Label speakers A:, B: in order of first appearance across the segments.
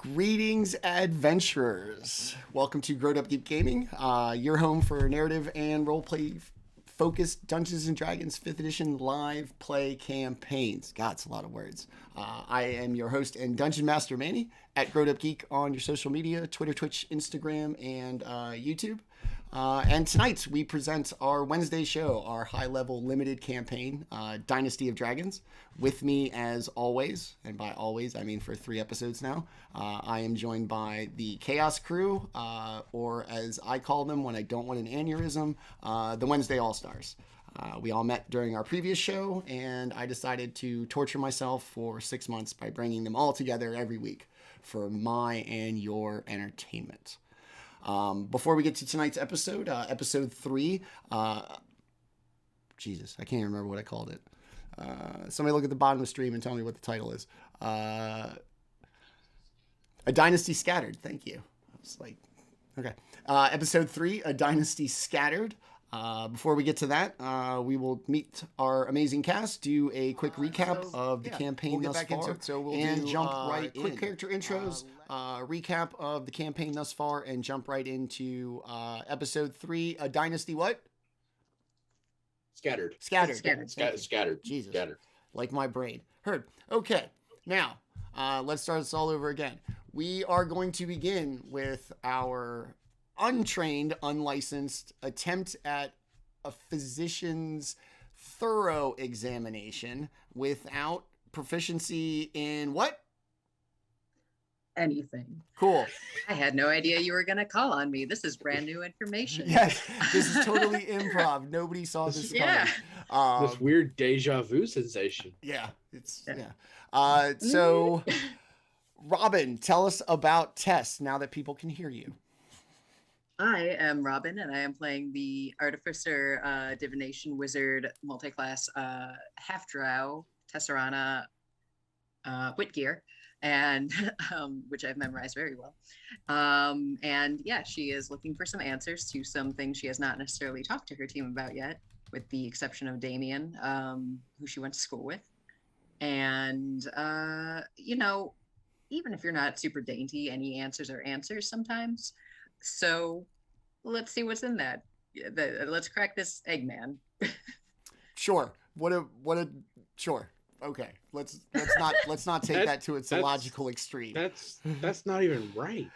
A: Greetings, adventurers. Welcome to GrowedUpGeek Gaming, your home for narrative and roleplay focused Dungeons & Dragons 5th edition live play campaigns. God, it's a lot of words. I am your host and Dungeon Master Manny at GrowedUpGeek on your social media, Twitter, Twitch, Instagram, and YouTube. And tonight we present our Wednesday show, our high-level limited campaign, Dynasty of Dragons. With me, as always, and by always I mean for 3 episodes now, I am joined by the Chaos Crew, or as I call them when I don't want an aneurysm, the Wednesday All-Stars. We all met during our previous show, and I decided to torture myself for 6 months by bringing them all together every week for my and your entertainment. Before we get to tonight's episode, episode 3, Jesus, I can't even remember what I called it. Somebody look at the bottom of the stream and tell me what the title is. A Dynasty Scattered. Thank you. I was like, okay. Episode 3, A Dynasty Scattered. Before we get to that, we will meet our amazing cast, do a quick recap of the campaign thus far, and jump right in. Quick character intros, recap of the campaign thus far, and jump right into episode 3, A Dynasty what?
B: Scattered.
A: Jesus.
B: Scattered.
A: Like my brain. Heard. Okay. Now, let's start this all over again. We are going to begin with our untrained, unlicensed attempt at a physician's thorough examination without proficiency in what?
C: Anything.
A: Cool.
C: I had no idea you were going to call on me. This is brand new information.
A: Yes, this is totally improv. Nobody saw this coming.
B: This weird deja vu sensation.
A: Yeah, so, Robin, tell us about Tess now that people can hear you.
C: I am Robin, and I am playing the Artificer, Divination Wizard, multi-class, half-drow, Tes'serana, Whitgear, and which I've memorized very well. And yeah, she is looking for some answers to some things she has not necessarily talked to her team about yet, with the exception of Daemion, who she went to school with. And, you know, even if you're not super dainty, any answers are answers sometimes. So let's see what's in that. Let's crack this egg, man.
A: Sure. Sure. Okay. Let's not take that to its illogical extreme.
B: That's not even right.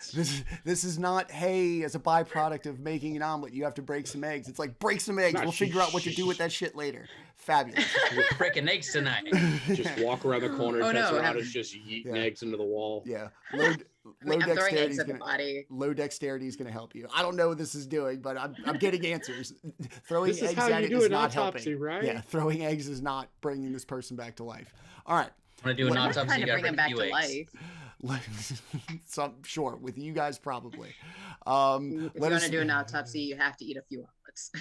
A: This is not, hey, as a byproduct of making an omelet, you have to break some eggs. It's like, break some eggs. We'll figure out what to do with that shit later. Fabulous.
D: We're breaking eggs tonight.
B: Just walk around the corner. Tes'serana's just yeeting eggs into the wall.
A: Yeah.
C: I'm throwing eggs at the body.
A: Low dexterity is going to help you. I don't know what this is doing, but I'm getting answers. Throwing
B: this
A: eggs
B: is how
A: at
B: you
A: it
B: do
A: is
B: an
A: not
B: autopsy,
A: helping.
B: right?
A: Yeah, throwing eggs is not bringing this person back to life. All right.
D: Want to do an autopsy?
C: Trying to
D: You gotta
C: bring him
D: bring
C: back to
D: life.
A: Sure, with you guys probably.
C: If you want to do an autopsy, you have to eat a few omelets.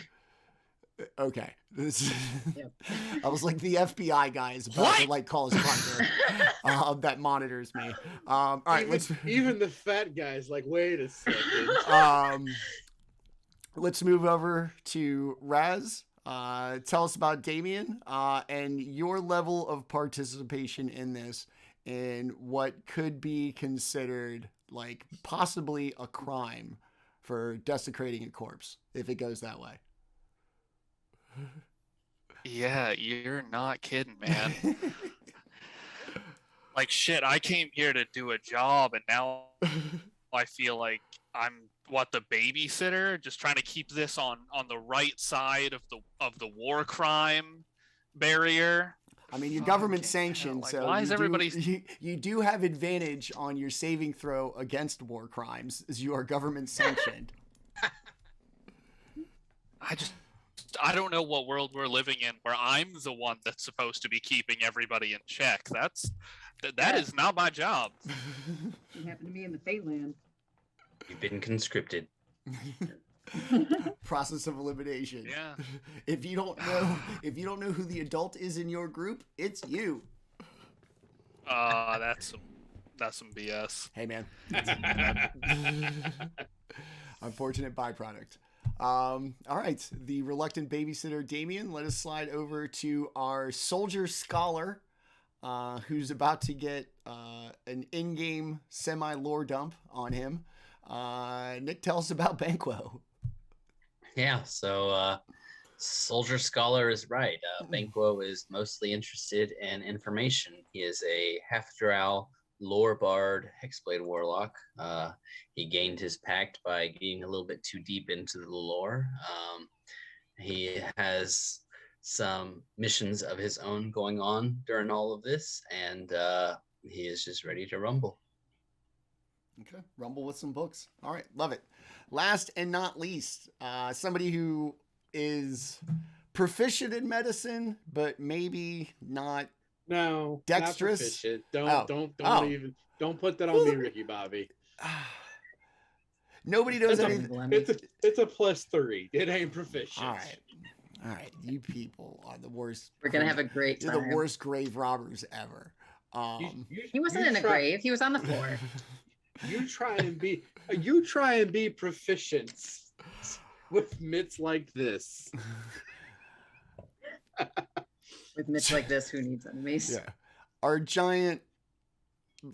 A: Okay.
C: Yep.
A: I was like the FBI guy is about to like call his partner that monitors me. All right,
B: even the fat guy's like, wait a second.
A: Let's move over to Raz. Tell us about Daemion and your level of participation in this, and what could be considered like possibly a crime for desecrating a corpse if it goes that way.
E: Yeah, you're not kidding, man. Like, shit, I came here to do a job, and now I feel like I'm the babysitter, just trying to keep this on the right side of the war crime barrier.
A: I mean, you're government sanctioned,
E: like,
A: so
E: why is everybody...
A: you do have advantage on your saving throw against war crimes, as you are government sanctioned.
E: I don't know what world we're living in where I'm the one that's supposed to be keeping everybody in check. That is not my job.
C: It happened to me in the Feyland.
D: You've been conscripted.
A: Process of elimination.
E: Yeah.
A: If you don't know who the adult is in your group, it's you.
E: That's some BS.
A: Hey, man. Unfortunate byproduct. All right, the reluctant babysitter Daemion. Let us slide over to our soldier scholar, who's about to get an in-game semi-lore dump on him. Nick, tell us about Banquo.
D: Yeah, so Soldier Scholar is right. Banquo is mostly interested in information. He is a half-drow lore bard hexblade warlock. He gained his pact by getting a little bit too deep into the lore. He has some missions of his own going on during all of this, and he is just ready to rumble.
A: Okay, rumble with some books. All right, love it. Last and not least, somebody who is proficient in medicine, but maybe not dexterous.
B: Not proficient. Don't put that on me, Ricky Bobby.
A: Nobody knows anything.
B: It's a +3. It ain't proficient.
A: All right. You people are the worst.
C: We're gonna have a great time.
A: You're the worst grave robbers ever.
C: He wasn't in a grave. He was on the floor.
B: You try and be proficient with mitts like this.
C: With mitts like this, who needs enemies?
A: Yeah, our giant,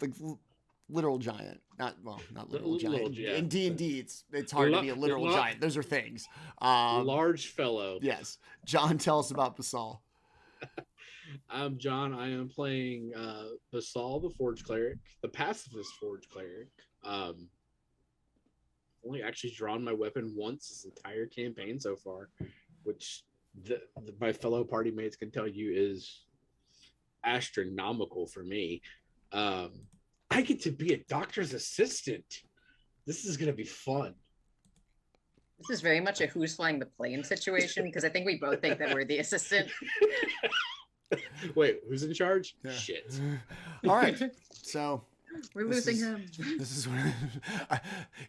A: like literal giant, not literal giant. In D&D, it's hard to be a literal giant. Those are things.
B: Large fellow.
A: Yes. John, tell us about Basall.
B: I'm John. I am playing Basall, the Forge Cleric, the pacifist Forge Cleric. Only actually drawn my weapon once this entire campaign so far, which my fellow party mates can tell you is astronomical for me. I get to be a doctor's assistant. This is going to be fun.
C: This is very much a who's flying the plane situation, because I think we both think that we're the assistant.
B: Wait, who's in charge?
A: Yeah.
B: Shit.
A: All right. So
C: we're losing him.
A: This is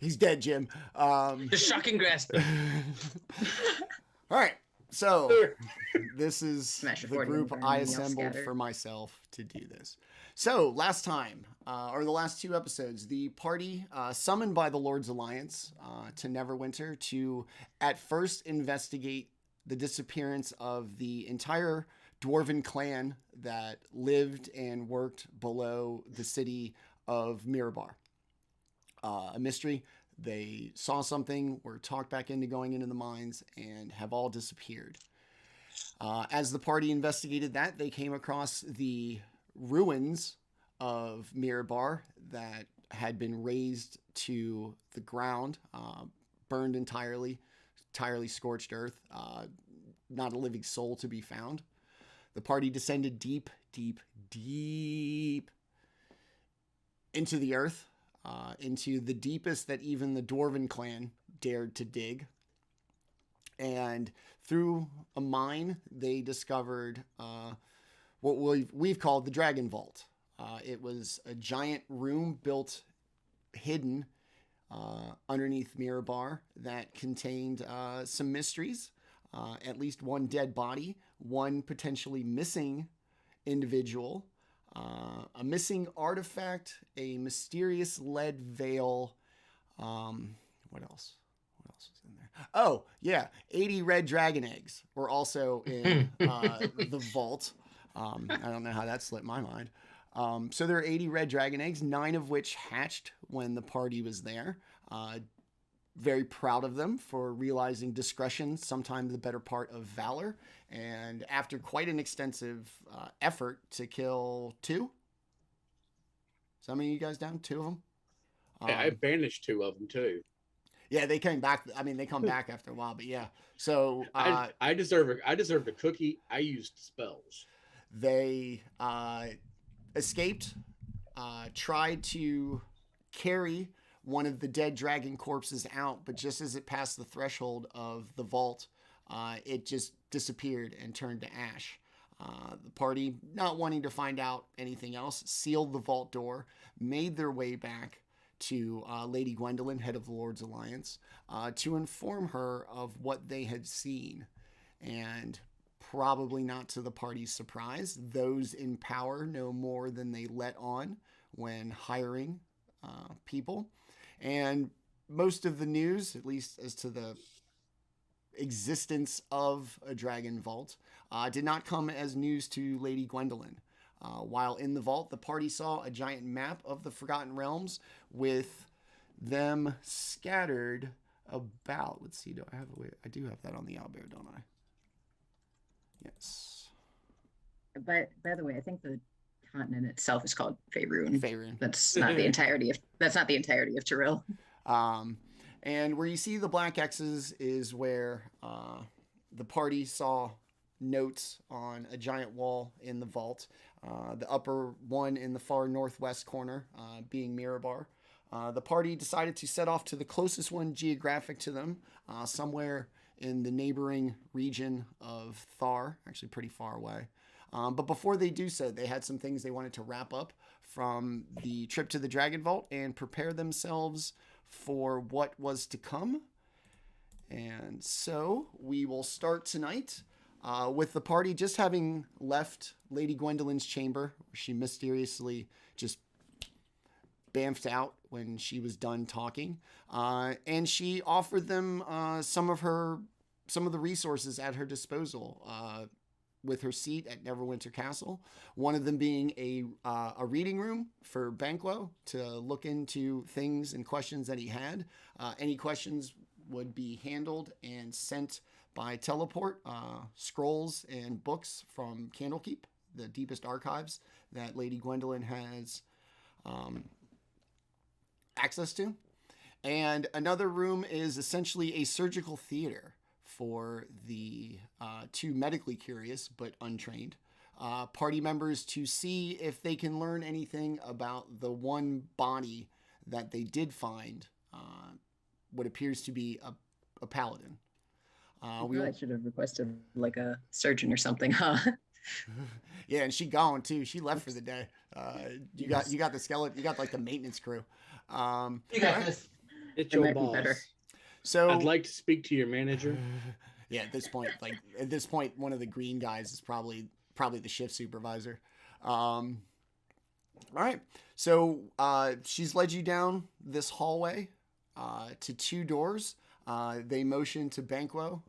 A: he's dead, Jim.
D: The shocking grasp.
A: All right. So this is the group I assembled for myself to do this. So last time, or the last two episodes, the party summoned by the Lord's Alliance to Neverwinter to at first investigate the disappearance of the entire dwarven clan that lived and worked below the city of Mirabar. A mystery. They saw something, were talked back into going into the mines, and have all disappeared. As the party investigated that, they came across the ruins of Mirabar that had been razed to the ground, burned entirely scorched earth, not a living soul to be found. The party descended deep into the earth, into the deepest that even the Dwarven clan dared to dig. And through a mine, they discovered what we've called the Dragon Vault. It was a giant room built hidden underneath Mirabar that contained some mysteries, at least one dead body, one potentially missing individual, a missing artifact, a mysterious lead veil. What else? What else was in there? Oh, yeah. 80 red dragon eggs were also in the vault. I don't know how that slipped my mind. So there are 80 red dragon eggs, 9 of which hatched when the party was there. Very proud of them for realizing discretion, sometimes the better part of valor. And after quite an extensive effort to kill 2. So how many of you guys down? 2 of them?
B: I banished 2 of them too.
A: Yeah, they came back. I mean, they come back after a while, but yeah. So
B: I deserve a cookie. I used spells.
A: They escaped, tried to carry one of the dead dragon corpses out, but just as it passed the threshold of the vault, it just disappeared and turned to ash. The party, not wanting to find out anything else, sealed the vault door, made their way back to Lady Gwendolyn, head of the Lord's Alliance, to inform her of what they had seen. And probably not to the party's surprise, those in power know more than they let on when hiring people. And most of the news, at least as to the existence of a dragon vault, did not come as news to Lady Gwendolyn. While in the vault, the party saw a giant map of the Forgotten Realms with them scattered about. Let's see, do I have a way? I do have that on the owlbear, don't I? Yes.
C: By the way, I think the continent itself is called Faerun.
A: Faerun.
C: That's not the entirety of Tyrell.
A: And where you see the black X's is where the party saw notes on a giant wall in the vault. The upper one in the far northwest corner being Mirabar. The party decided to set off to the closest one geographic to them, somewhere in the neighboring region of Thar, actually pretty far away. But before they do so, they had some things they wanted to wrap up from the trip to the Dragon Vault and prepare themselves for what was to come. And so we will start tonight with the party just having left Lady Gwendolyn's chamber, where she mysteriously just bamfed out when she was done talking. And she offered them some of the resources at her disposal with her seat at Neverwinter Castle. One of them being a reading room for Banquo to look into things and questions that he had. Any questions would be handled and sent by teleport, scrolls and books from Candlekeep, the deepest archives that Lady Gwendolyn has access to. And another room is essentially a surgical theater for the two medically curious but untrained party members to see if they can learn anything about the one body that they did find, what appears to be a paladin.
C: We really should have requested like a surgeon or something, huh?
A: Yeah, and she gone too. She left for the day. You got the skeleton. You got like the maintenance crew.
D: You got this.
B: It's
C: It
B: your
C: might be
B: boss.
C: better.
A: So
B: I'd like to speak to your manager.
A: yeah, at this point, one of the green guys is probably the shift supervisor. All right. So she's led you down this hallway to two doors. They motion to Banquo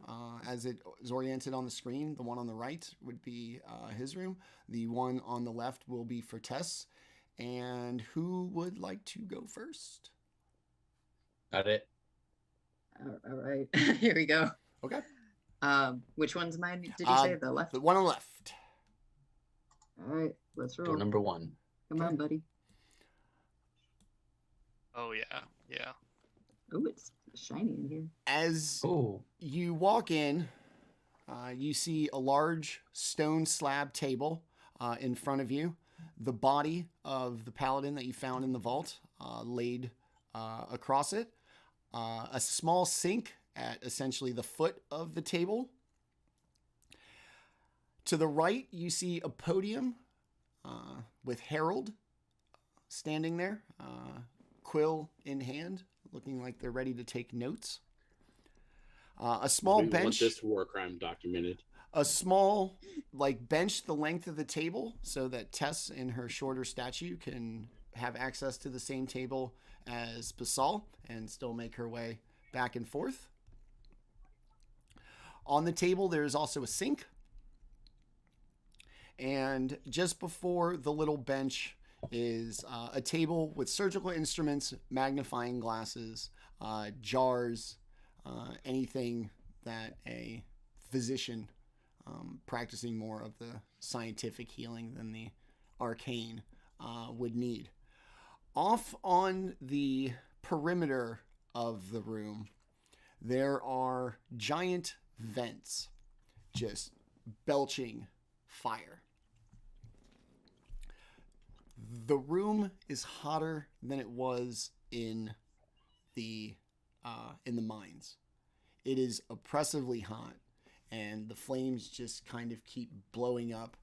A: as it is oriented on the screen. The one on the right would be his room. The one on the left will be for Tess. And who would like to go first?
D: Got it.
C: All right, here we go.
A: Okay.
C: Which one's mine? Did you say the left?
A: The one on the left.
C: All right, let's roll.
D: Door number 1.
C: Come on, buddy.
E: Oh yeah, yeah.
C: Oh, it's shiny in here.
A: As
D: Oh.
A: you walk in, you see a large stone slab table in front of you. The body of the paladin that you found in the vault laid across it. A small sink at essentially the foot of the table. To the right, you see a podium with Harold standing there, quill in hand, looking like they're ready to take notes. A small
B: We
A: bench.
B: want this war crime documented.
A: A small bench the length of the table so that Tess in her shorter statue can have access to the same table as Basall and still make her way back and forth. On the table, there's also a sink. And just before the little bench is a table with surgical instruments, magnifying glasses, jars, anything that a physician practicing more of the scientific healing than the arcane would need. Off on the perimeter of the room, there are giant vents just belching fire. The room is hotter than it was in the mines. It is oppressively hot, and the flames just kind of keep blowing up.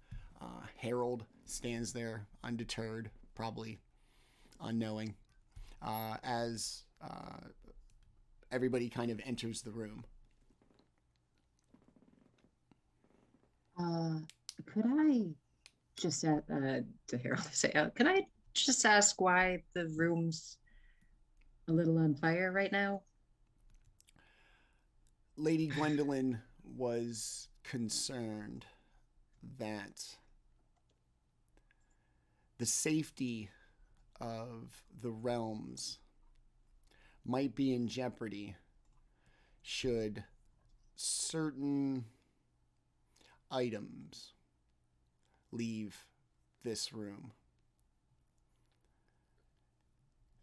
A: Harold stands there undeterred, probably unknowing, as everybody kind of enters the room.
C: Could I just to Harold say, can I just ask why the room's a little on fire right now?
A: Lady Gwendolyn was concerned that the safety of the realms might be in jeopardy should certain items leave this room.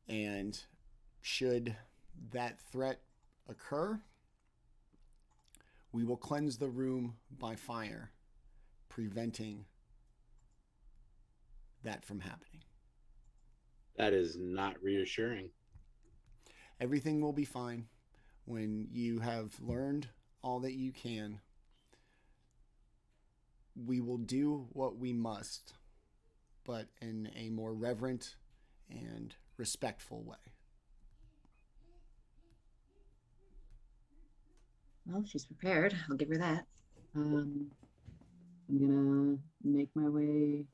A: And should that threat occur, we will cleanse the room by fire, preventing that from happening.
B: That is not reassuring.
A: Everything will be fine when you have learned all that you can. We will do what we must, but in a more reverent and respectful way.
C: Well, she's prepared. I'll give her that. I'm gonna make my way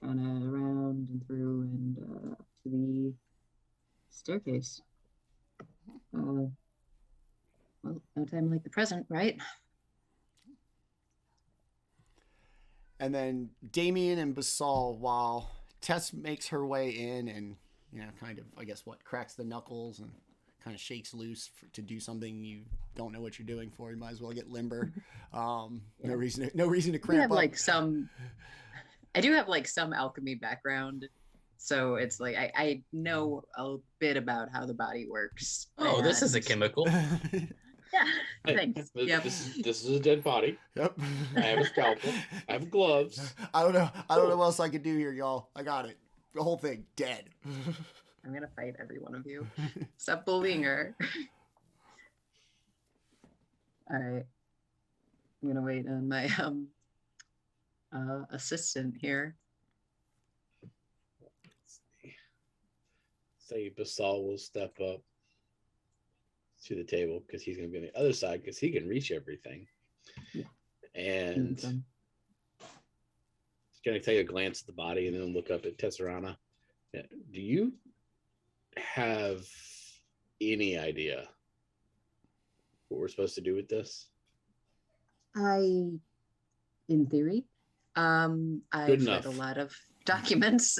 C: kind of around and through and up to the staircase. Well, no time like the present, right?
A: And then Daemion and Basall, while Tess makes her way in and, kind of, I guess, cracks the knuckles and kind of shakes loose to do something you don't know what you're doing for. You might as well get limber.
C: Yeah.
A: No reason to cramp up.
C: I do have some alchemy background, so it's like I know a bit about how the body works.
D: Oh, this is a chemical.
C: Yeah, thanks. Yep.
B: This is a dead body.
A: Yep.
B: I have a scalpel. I have gloves.
A: I don't know what else I could do here, y'all. I got it. The whole thing dead.
C: I'm gonna fight every one of you. Stop bullying her. All right. I'm gonna wait on my assistant here.
B: Say Basall will step up to the table because he's going to be on the other side because he can reach everything.
C: Yeah.
B: And he's going to take a glance at the body and then look up at Tes'serana. Do you have any idea what we're supposed to do with this?
C: In theory, I've read a lot of documents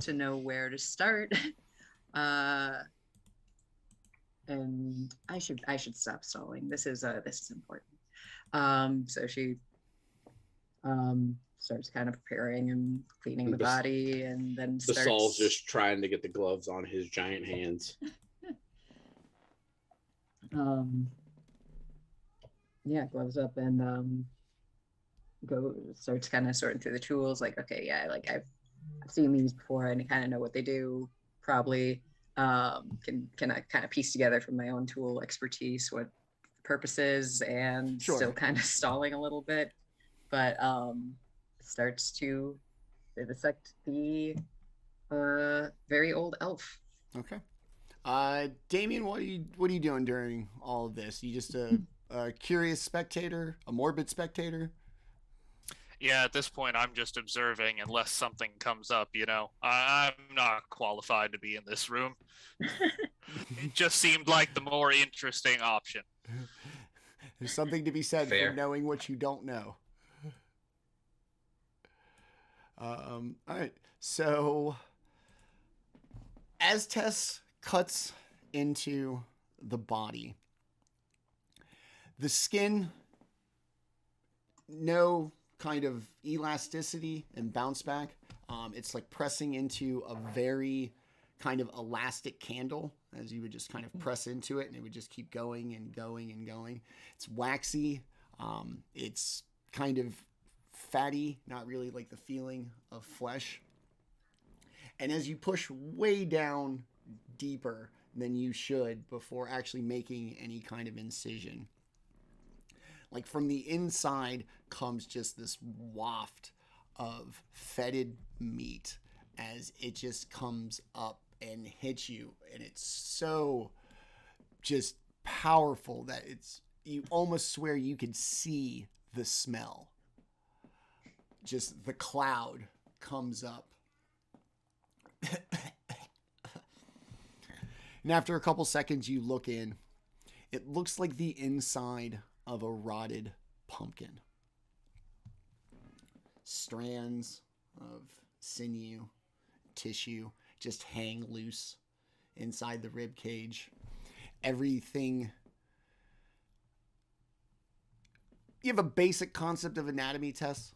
C: to know where to start. And I should stop stalling. This is important. So she starts kind of preparing and cleaning the body, and then
B: Basall's just trying to get the gloves on his giant hands.
C: Yeah, gloves up and starts kind of sorting through the tools. Like, okay, yeah, like I've seen these before, and I kind of know what they do. Probably can I kind of piece together from my own tool expertise what the purpose is, and
A: Sure.
C: Still kind of stalling a little bit, but starts to vivisect the very old elf.
A: Okay. Daemion, what are you doing during all of this? You just a curious spectator, a morbid spectator?
E: Yeah, at this point, I'm just observing unless something comes up, I'm not qualified to be in this room. It just seemed like the more interesting option.
A: There's something to be said
D: Fair.
A: for knowing what you don't know. All right. So as Tess cuts into the body, the skin, no kind of elasticity and bounce back. It's like pressing into a very kind of elastic candle, as you would just kind of press into it and it would just keep going and going and going. It's waxy. It's kind of fatty, not really like the feeling of flesh. And as you push way down deeper than you should before actually making any kind of incision, like from the inside comes just this waft of fetid meat as it just comes up and hits you. And it's so just powerful that you almost swear you could see the smell. Just the cloud comes up. And after a couple seconds, you look in. It looks like the inside of a rotted pumpkin. Strands of sinew, tissue just hang loose inside the rib cage. Everything. You have a basic concept of anatomy, Tess?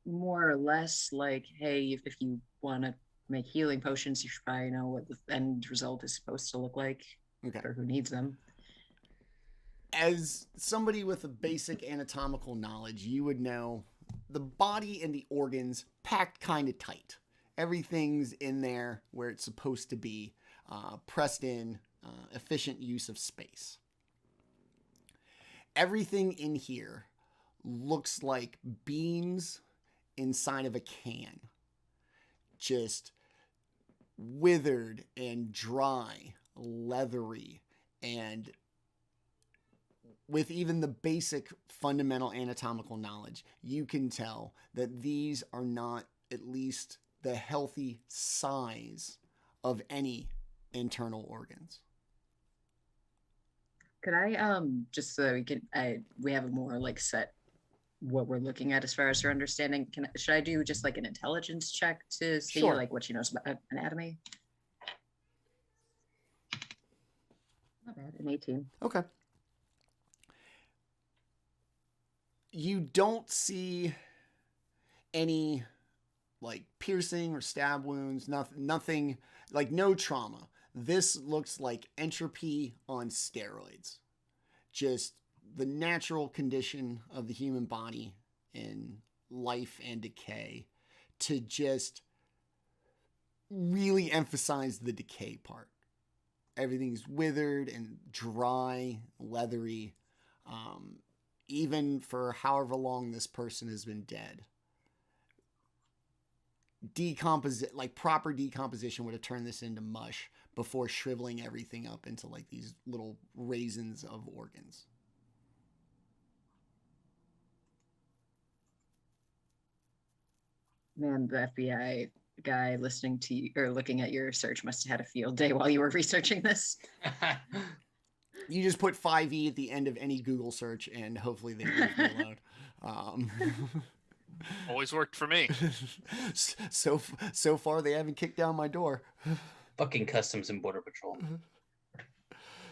C: More or less like, hey, if you want to make healing potions, you should probably know what the end result is supposed to look like
A: Okay.
C: for who needs them.
A: As somebody with a basic anatomical knowledge, you would know the body and the organs packed kind of tight. Everything's in there where it's supposed to be, pressed in, efficient use of space. Everything in here looks like beans inside of a can. Just withered and dry, leathery, and with even the basic fundamental anatomical knowledge, you can tell that these are not at least the healthy size of any internal organs.
C: Could I just so we have a more like set what we're looking at as far as our understanding, should I do just like an intelligence check to see
A: Sure.
C: like what she knows about anatomy? Not bad, an 18.
A: Okay. You don't see any like piercing or stab wounds, nothing like no trauma. This looks like entropy on steroids. Just the natural condition of the human body in life and decay to just really emphasize the decay part. Everything's withered and dry, leathery, even for however long this person has been dead. Proper decomposition would have turned this into mush before shriveling everything up into like these little raisins of organs.
C: Man, the FBI guy listening to you or looking at your search must have had a field day while you were researching this.
A: You just put 5e at the end of any Google search and hopefully they leave me alone.
E: Always worked for me.
A: So far they haven't kicked down my door.
D: Fucking Customs and Border Patrol.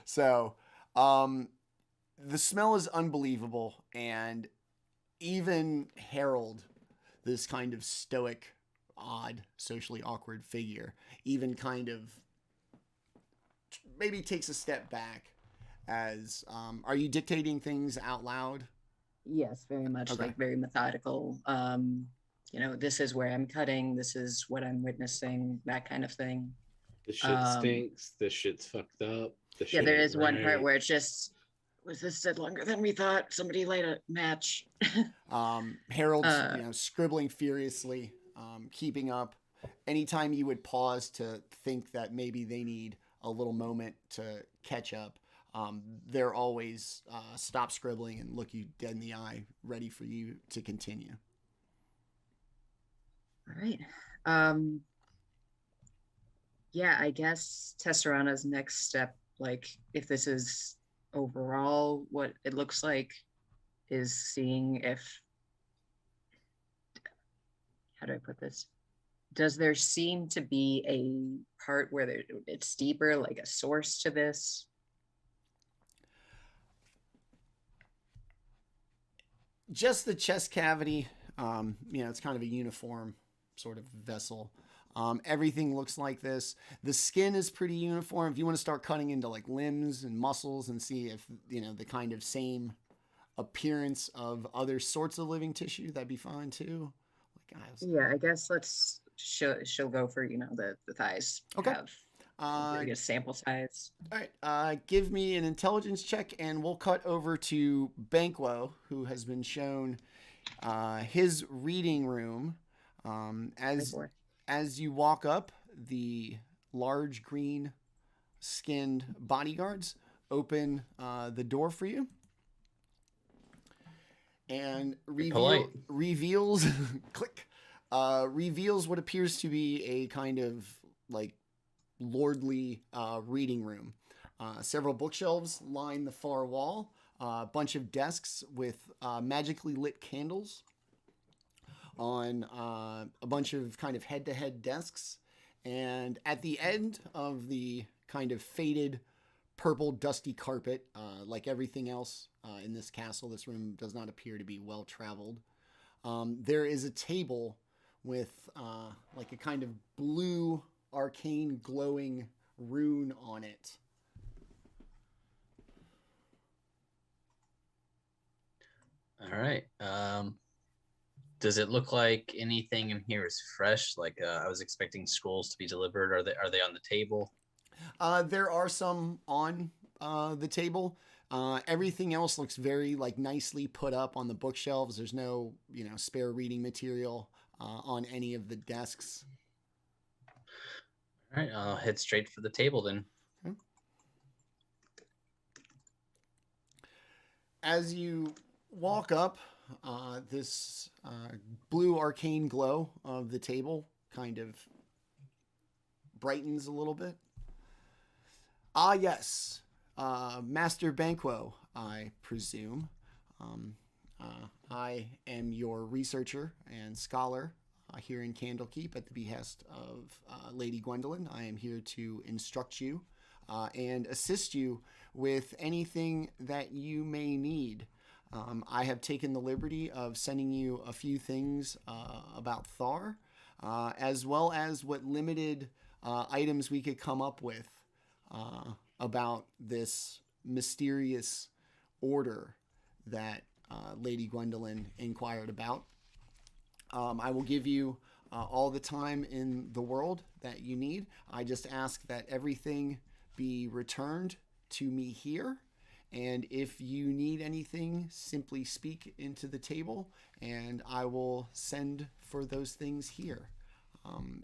A: So, the smell is unbelievable, and even Harold, this kind of stoic, odd, socially awkward figure, even kind of maybe takes a step back as, are you dictating things out loud?
C: Yes, very much.
A: Okay.
C: Like very methodical. This is where I'm cutting, this is what I'm witnessing, that kind of thing.
B: This shit stinks. This shit's fucked up. This
C: Yeah,
B: shit
C: there
B: ain't
C: is one part
B: right.
C: where it's just, was this said longer than we thought? Somebody light a match.
A: Harold's scribbling furiously, keeping up. Anytime you would pause to think that maybe they need a little moment to catch up, they're always stop scribbling and look you dead in the eye, ready for you to continue.
C: All right. Yeah, I guess Tes'serana's next step, like if this is overall what it looks like, is seeing if, how do I put this? Does there seem to be a part where it's deeper, like a source to this?
A: Just the chest cavity, it's kind of a uniform sort of vessel. Everything looks like this. The skin is pretty uniform. If you want to start cutting into like limbs and muscles and see if, the kind of same appearance of other sorts of living tissue, that'd be fine too.
C: Yeah, I guess she'll go for, the thighs.
A: Okay.
C: Have a sample size.
A: All right. Give me an intelligence check and we'll cut over to Banquo, who has been shown his reading room. As you walk up, the large green skinned bodyguards open the door for you and reveals reveals what appears to be a kind of like lordly reading room. Several bookshelves line the far wall, a bunch of desks with magically lit candles on a bunch of kind of head-to-head desks. And at the end of the kind of faded purple dusty carpet, like everything else in this castle, this room does not appear to be well traveled. There is a table with like a kind of blue arcane glowing rune on it.
D: All right. Does it look like anything in here is fresh? Like I was expecting scrolls to be delivered. Are they on the table?
A: There are some on the table. Everything else looks very like nicely put up on the bookshelves. There's no, spare reading material on any of the desks.
D: All right, I'll head straight for the table then.
A: Okay. As you walk up, this blue arcane glow of the table kind of brightens a little bit. Ah, yes. Master Banquo, I presume. I am your researcher and scholar here in Candlekeep at the behest of Lady Gwendolyn. I am here to instruct you and assist you with anything that you may need. I have taken the liberty of sending you a few things about Thar, as well as what limited items we could come up with about this mysterious order that Lady Gwendolyn inquired about. I will give you all the time in the world that you need. I just ask that everything be returned to me here. And if you need anything, simply speak into the table and I will send for those things here.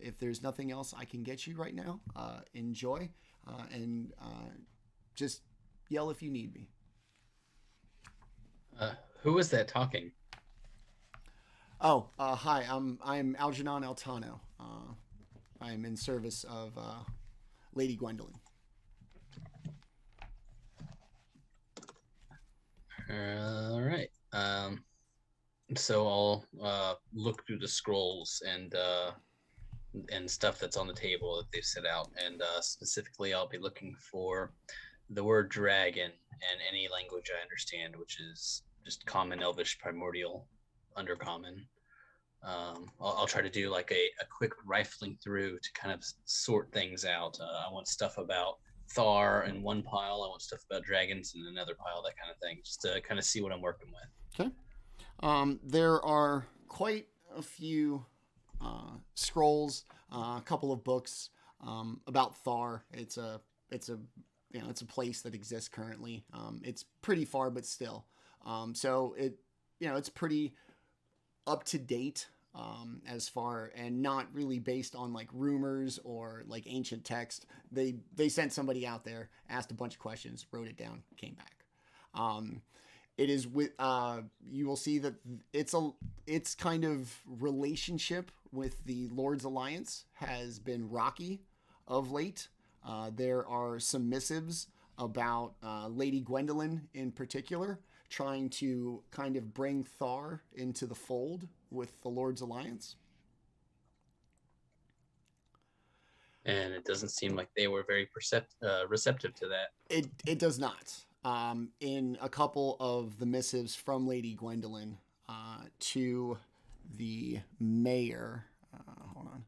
A: If there's nothing else I can get you right now, enjoy and just yell if you need me.
D: Who was that talking?
A: Oh, hi. I'm Algernon Altano. I'm in service of Lady Gwendolyn.
D: All right. So I'll look through the scrolls and stuff that's on the table that they've set out, and specifically I'll be looking for the word dragon and any language I understand, which is just common, Elvish, primordial, undercommon. I'll try to do like a quick rifling through to kind of sort things out. I want stuff about Thar in one pile. I want stuff about dragons in another pile, that kind of thing, just to kind of see what I'm working with.
A: Okay. There are quite a few scrolls, a couple of books about Thar. It's a place that exists currently. It's pretty far, but still. So it's pretty up to date as far, and not really based on like rumors or like ancient text. They sent somebody out there, asked a bunch of questions, wrote it down, came back. It is with you will see that its kind of relationship with the Lord's Alliance has been rocky of late. There are some missives about Lady Gwendolyn in particular trying to kind of bring Thar into the fold with the Lord's Alliance.
D: And it doesn't seem like they were very receptive to that.
A: It does not. In a couple of the missives from Lady Gwendolyn to the mayor. Hold on.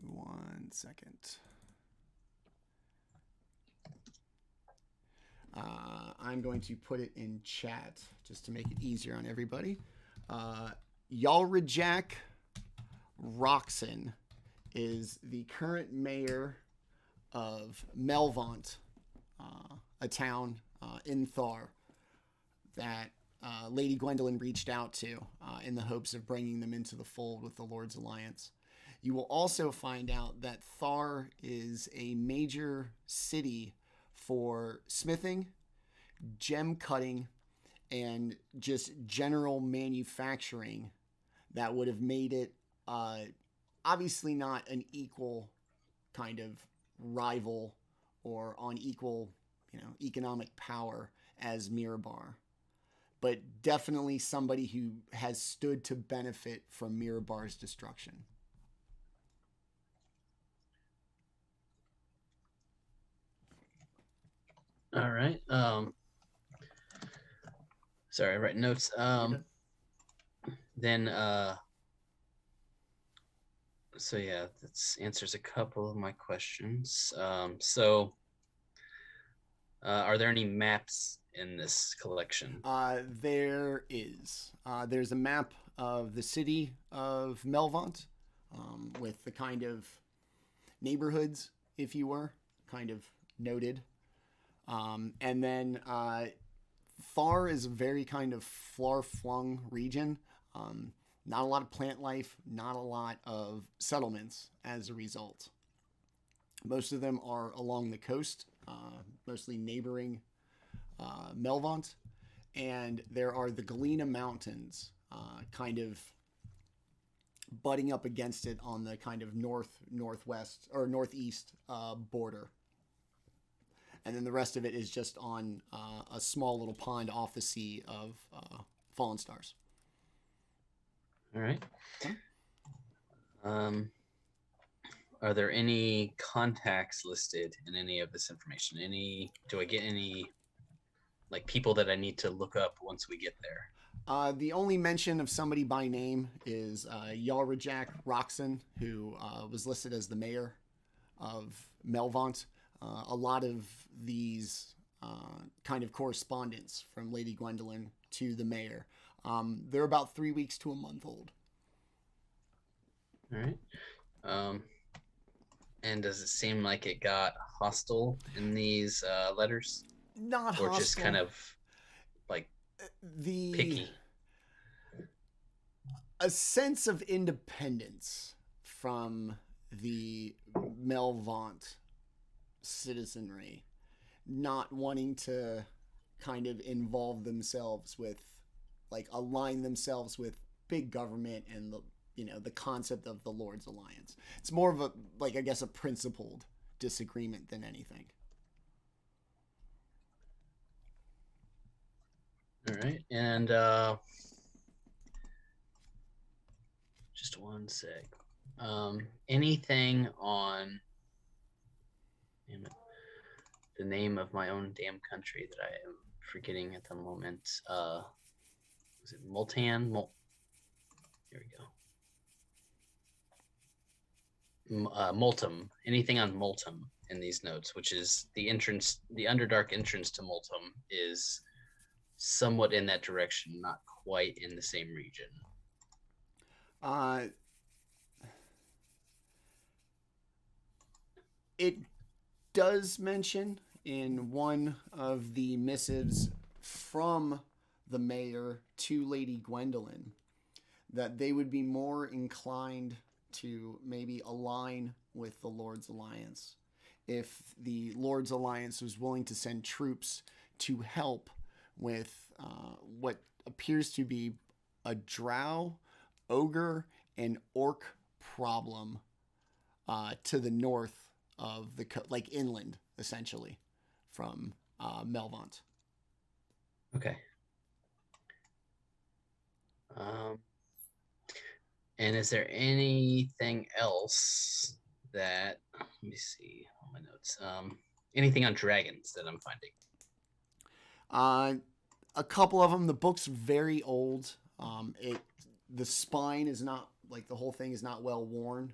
A: 1 second. I'm going to put it in chat just to make it easier on everybody. Yalrajak Roxon is the current mayor of Melvaunt, a town in Thar that Lady Gwendolyn reached out to in the hopes of bringing them into the fold with the Lord's Alliance. You will also find out that Thar is a major city for smithing, gem cutting, and just general manufacturing that would have made it obviously not an equal kind of rival or on equal economic power as Mirabar. but definitely somebody who has stood to benefit from Mirabar's destruction.
D: All right. Sorry, I write notes. Then so yeah, that answers a couple of my questions. Are there any maps in this collection?
A: There is. There's a map of the city of Melvaunt, with the kind of neighborhoods, if you were, kind of noted. And then Thar is a very kind of far-flung region. Not a lot of plant life, not a lot of settlements as a result. Most of them are along the coast, mostly neighboring Melvaunt. And there are the Galena Mountains kind of butting up against it on the kind of northwest or northeast border. And then the rest of it is just on a small little pond off the sea of Fallen Stars.
D: All right. Are there any contacts listed in any of this information? Do I get any like people that I need to look up once we get there?
A: The only mention of somebody by name is Yalrajak Roxon, who was listed as the mayor of Melvaunt. A lot of these kind of correspondence from Lady Gwendolyn to the mayor. They're about 3 weeks to a month old.
D: All right. And does it seem like it got hostile in these letters?
A: Not
D: or
A: hostile.
D: Just kind of like picky?
A: A sense of independence from the Melvaunt citizenry, not wanting to kind of involve themselves with, like, align themselves with big government and the concept of the Lord's Alliance. It's more of a, like, I guess, a principled disagreement than anything.
D: All right, and just one sec. Anything on the name of my own damn country that I am forgetting at the moment? Was it Multan? Here we go. Multum. Anything on Multum in these notes, which is the entrance, the Underdark entrance to Multum is somewhat in that direction, not quite in the same region.
A: It does mention in one of the missives from the mayor to Lady Gwendolyn that they would be more inclined to maybe align with the Lord's Alliance if the Lord's Alliance was willing to send troops to help with what appears to be a drow, ogre, and orc problem to the north of the like inland, essentially, from Melvaunt.
D: Okay. And is there anything else that, let me see on my notes, anything on dragons that I'm finding?
A: A couple of them. The book's very old. The spine is not, like, the whole thing is not well worn.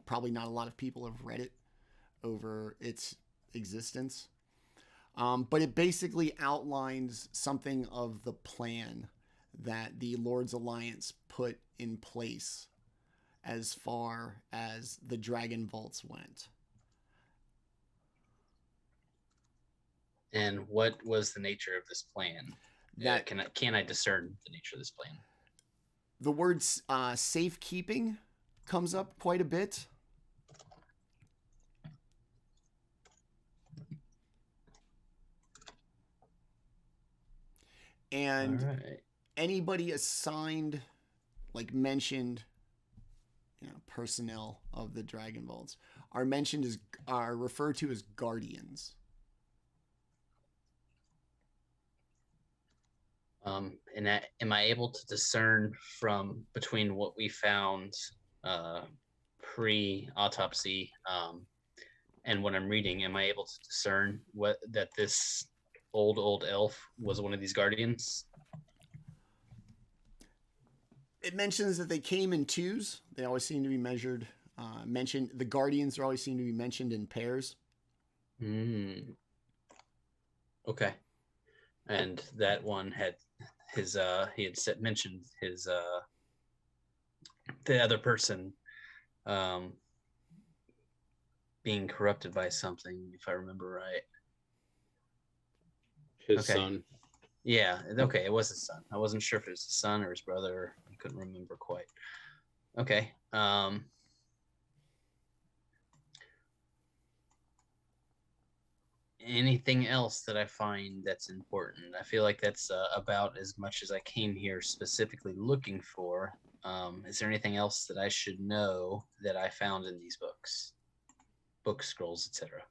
A: Probably not a lot of people have read it over its existence. But it basically outlines something of the plan that the Lord's Alliance put in place as far as the Dragon Vaults went.
D: And what was the nature of this plan?
A: That
D: can I discern the nature of this plan?
A: The word safekeeping comes up quite a bit. And anybody assigned, like, mentioned, personnel of the Dragon Vaults are referred to as guardians.
D: And am I able to discern from between what we found pre-autopsy and what I'm reading? Am I able to discern that this old elf was one of these guardians?
A: It mentions that they came in twos. They always seem to be mentioned. The guardians always seem to be mentioned in pairs.
D: Okay. And that one had his he had mentioned his the other person being corrupted by something, if I remember right.
B: His son.
D: Yeah, okay, it was his son. I wasn't sure if it was his son or his brother. I couldn't remember quite. Okay. Anything else that I find that's important? I feel like that's about as much as I came here specifically looking for. Is there anything else that I should know that I found in these books? Book scrolls, etc.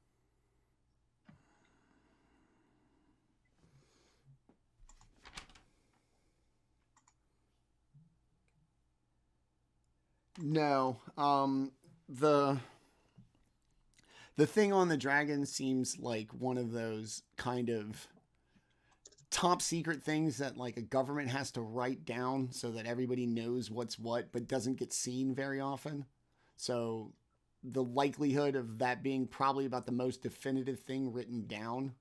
A: No. The thing on the dragon seems like one of those kind of top secret things that like a government has to write down so that everybody knows what's what, but doesn't get seen very often. So the likelihood of that being probably about the most definitive thing written down.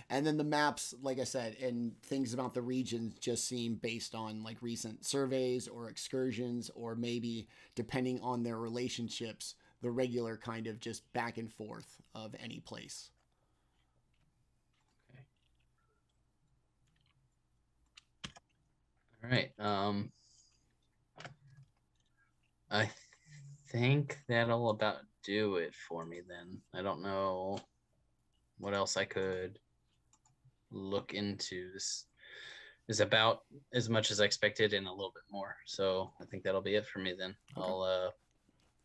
A: And then the maps, like I said, and things about the regions just seem based on like recent surveys or excursions, or maybe depending on their relationships, the regular kind of just back and forth of any place.
D: All right. I think that'll about do it for me then. I don't know what else I could look into. This is about as much as I expected and a little bit more. So I think that'll be it for me then. Okay.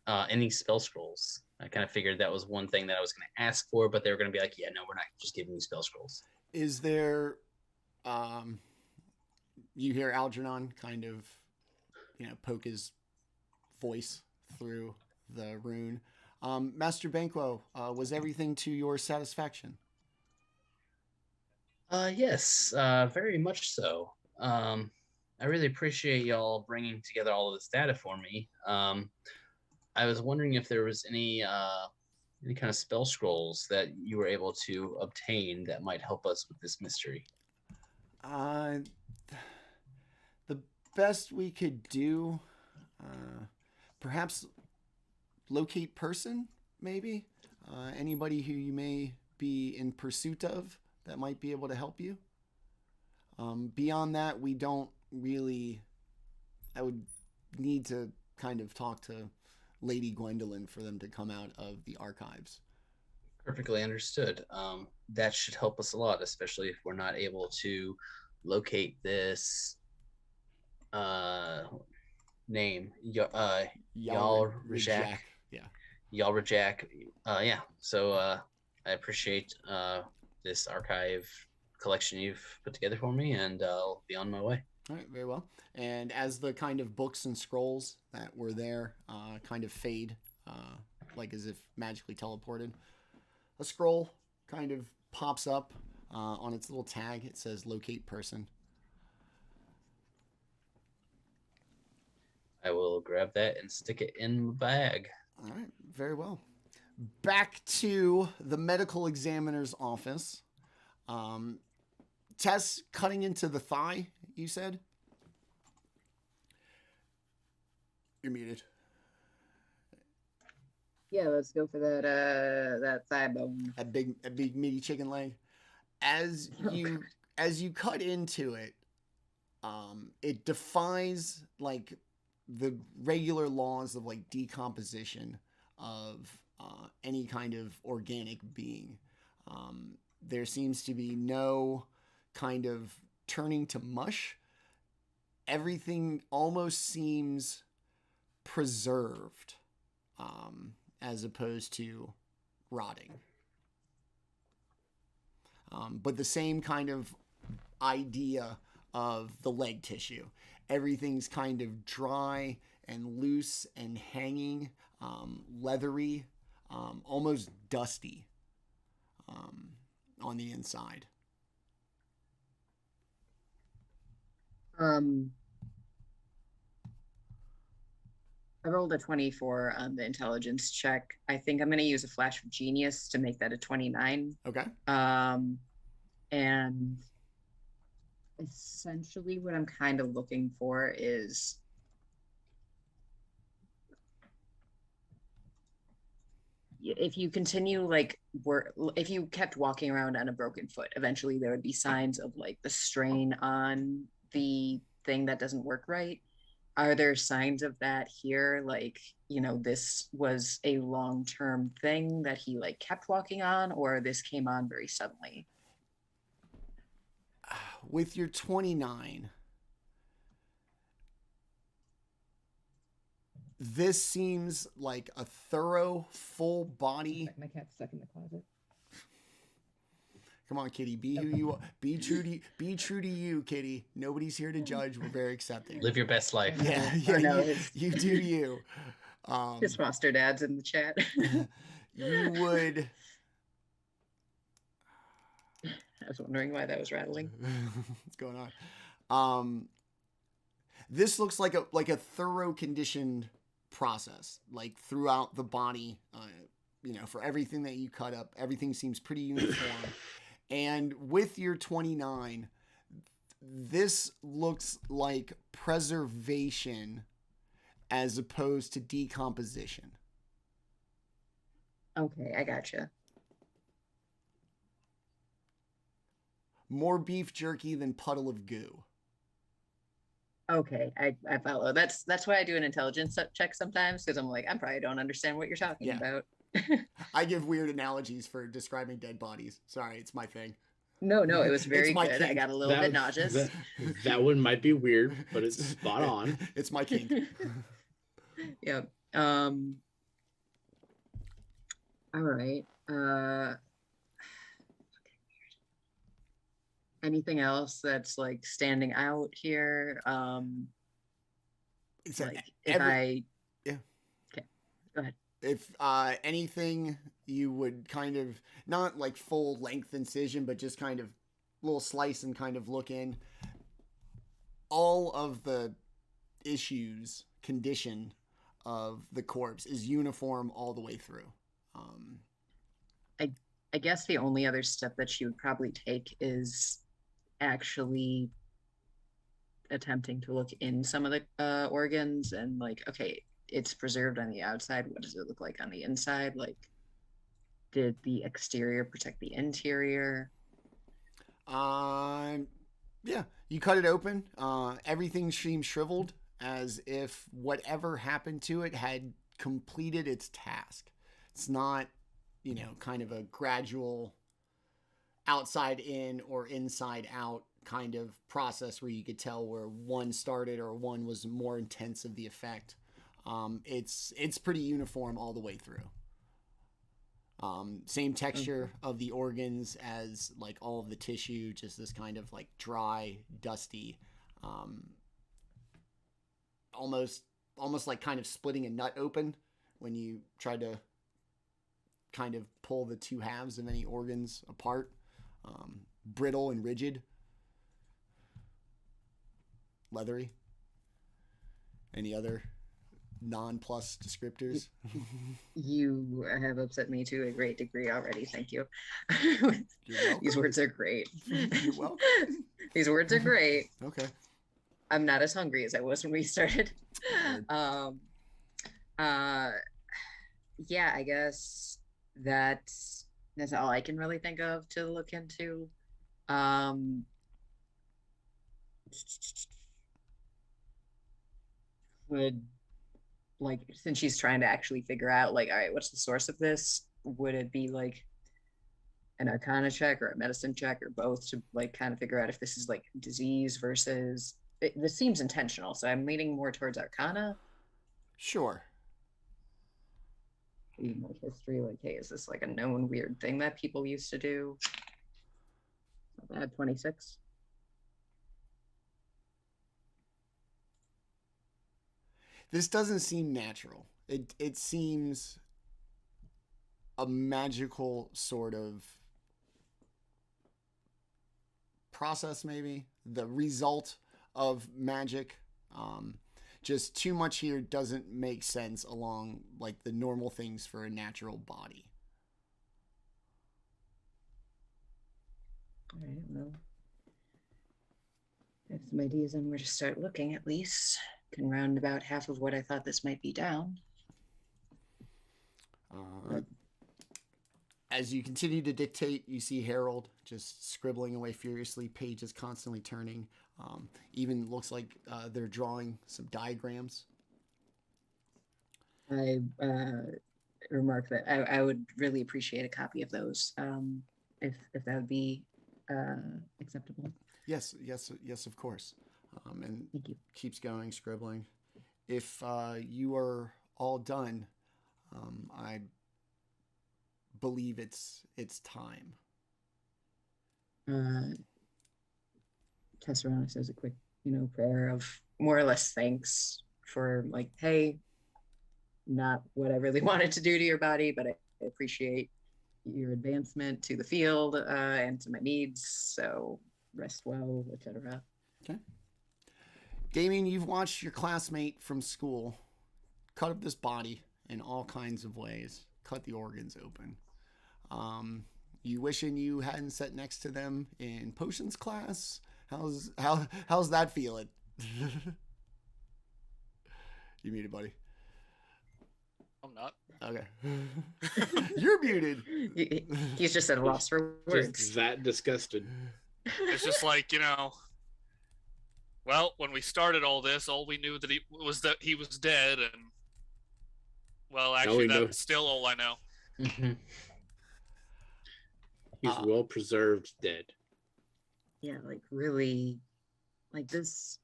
D: I'll any spell scrolls. I kind of figured that was one thing that I was going to ask for, but they were going to be like, yeah, no, we're not just giving you spell scrolls.
A: Is there, you hear Algernon kind of, poke his voice through the rune. Master Banquo, was everything to your satisfaction?
D: Yes, very much so. I really appreciate y'all bringing together all of this data for me. I was wondering if there was any kind of spell scrolls that you were able to obtain that might help us with this mystery.
A: The best we could do, perhaps locate person, maybe? Anybody who you may be in pursuit of that might be able to help you. Beyond that, we don't really... I would need to kind of talk to Lady Gwendolyn for them to come out of the archives.
D: Perfectly understood. That should help us a lot, especially if we're not able to locate this name. Yalrajak.
A: Yeah.
D: Yalrajak. Yeah. So I appreciate this archive collection you've put together for me, and I'll be on my way.
A: All right, very well. And as the kind of books and scrolls that were there kind of fade, like as if magically teleported, a scroll kind of pops up on its little tag. It says locate person.
D: I will grab that and stick it in my bag.
A: All right, very well. Back to the medical examiner's office. Tess cutting into the thigh, you said? You're muted.
C: Yeah, let's go for that thigh bone.
A: A big meaty chicken leg. As you cut into it, it defies like the regular laws of like decomposition of any kind of organic being. There seems to be no kind of turning to mush. Everything almost seems preserved as opposed to rotting. but the same kind of idea of the leg tissue. Everything's kind of dry and loose and hanging, leathery, almost dusty on the inside.
C: I rolled a 24 on the intelligence check. I think I'm going to use a flash of genius to make that a 29.
A: Okay.
C: And essentially what I'm kind of looking for is if you continue like if you kept walking around on a broken foot, eventually there would be signs of like the strain on the thing that doesn't work right. Are there signs of that here? Like, you know, this was a long-term thing that he like kept walking on, or this came on very suddenly?
A: With your 29, this seems like a thorough, full body.
C: My cat's stuck in the closet.
A: Come on, Kitty. Be who you are. Be true to you, Kitty. Nobody's here to judge. We're very accepting.
D: Live your best life.
A: Yeah, you do you.
C: His foster dad's in the chat.
A: You would.
C: I was wondering why that was rattling.
A: What's going on? This looks like a thorough conditioned process, like throughout the body. You know, for everything that you cut up, everything seems pretty uniform. And with your 29, this looks like preservation as opposed to decomposition.
C: Okay, I gotcha.
A: More beef jerky than puddle of goo.
C: Okay, I follow. That's why I do an intelligence check sometimes, because I'm like, I probably don't understand what you're talking about.
A: I give weird analogies for describing dead bodies. Sorry, it's my thing.
C: No, it was very good.
A: Kink.
C: I got a little bit nauseous.
B: That one might be weird, but it's spot on.
A: It's my kink.
C: Yep. All right. Anything else that's like standing out here?
A: It's
C: like
A: Yeah.
C: Okay, go ahead.
A: If anything, you would kind of not like full length incision, but just kind of little slice and kind of look in. All of the condition of the corpse is uniform all the way through.
C: I guess the only other step that she would probably take is actually attempting to look in some of the organs and like, okay, it's preserved on the outside. What does it look like on the inside? Like, did the exterior protect the interior?
A: Yeah, you cut it open. Everything seems shriveled, as if whatever happened to it had completed its task. It's not, you know, kind of a gradual outside in or inside out kind of process where you could tell where one started or one was more intense of the effect. It's pretty uniform all the way through. Same texture of the organs as like all of the tissue, just this kind of like dry, dusty, almost like kind of splitting a nut open when you try to kind of pull the two halves of any organs apart. Brittle and rigid, leathery. Any other non-plus descriptors?
C: You have upset me to a great degree already. Thank you.
A: You're welcome.
C: These words are great.
A: You're welcome.
C: These words are great.
A: Okay.
C: I'm not as hungry as I was when we started. Yeah, I guess that's all I can really think of to look into. Would, like, since she's trying to actually figure out, like, all right, what's the source of this? Would it be like an arcana check or a medicine check or both to like kind of figure out if this is like disease versus this seems intentional, so I'm leaning more towards arcana.
A: Sure.
C: Like history, like, hey, is this like a known weird thing that people used to do? I had 26.
A: This doesn't seem natural. It seems a magical sort of process, maybe the result of magic. Just too much here doesn't make sense along like the normal things for a natural body.
C: All right, well, I have some ideas on where to start looking, at least. Can round about half of what I thought this might be down.
A: As you continue to dictate, you see Harold just scribbling away furiously, pages constantly turning. Even looks like they're drawing some diagrams.
C: I remarked that I would really appreciate a copy of those, if that would be acceptable.
A: Yes, of course. And
C: Thank you.
A: keeps going, scribbling. If you are all done, I believe it's time.
C: Tes'serana says a quick, prayer of more or less thanks for like, hey, not what I really wanted to do to your body, but I appreciate your advancement to the field and to my needs. So rest well, etc.
A: Okay. Daemion, you've watched your classmate from school cut up this body in all kinds of ways, cut the organs open. You wishing you hadn't sat next to them in potions class? How's that feeling? You muted, buddy.
E: I'm not.
A: Okay. You're muted.
C: He's just at a loss for words.
B: Just that disgusted.
E: It's just like, well, when we started all this, all we knew that he was dead, and well, actually, that's still all I know.
D: Mm-hmm.
B: He's well preserved dead.
C: Yeah, like really, like this.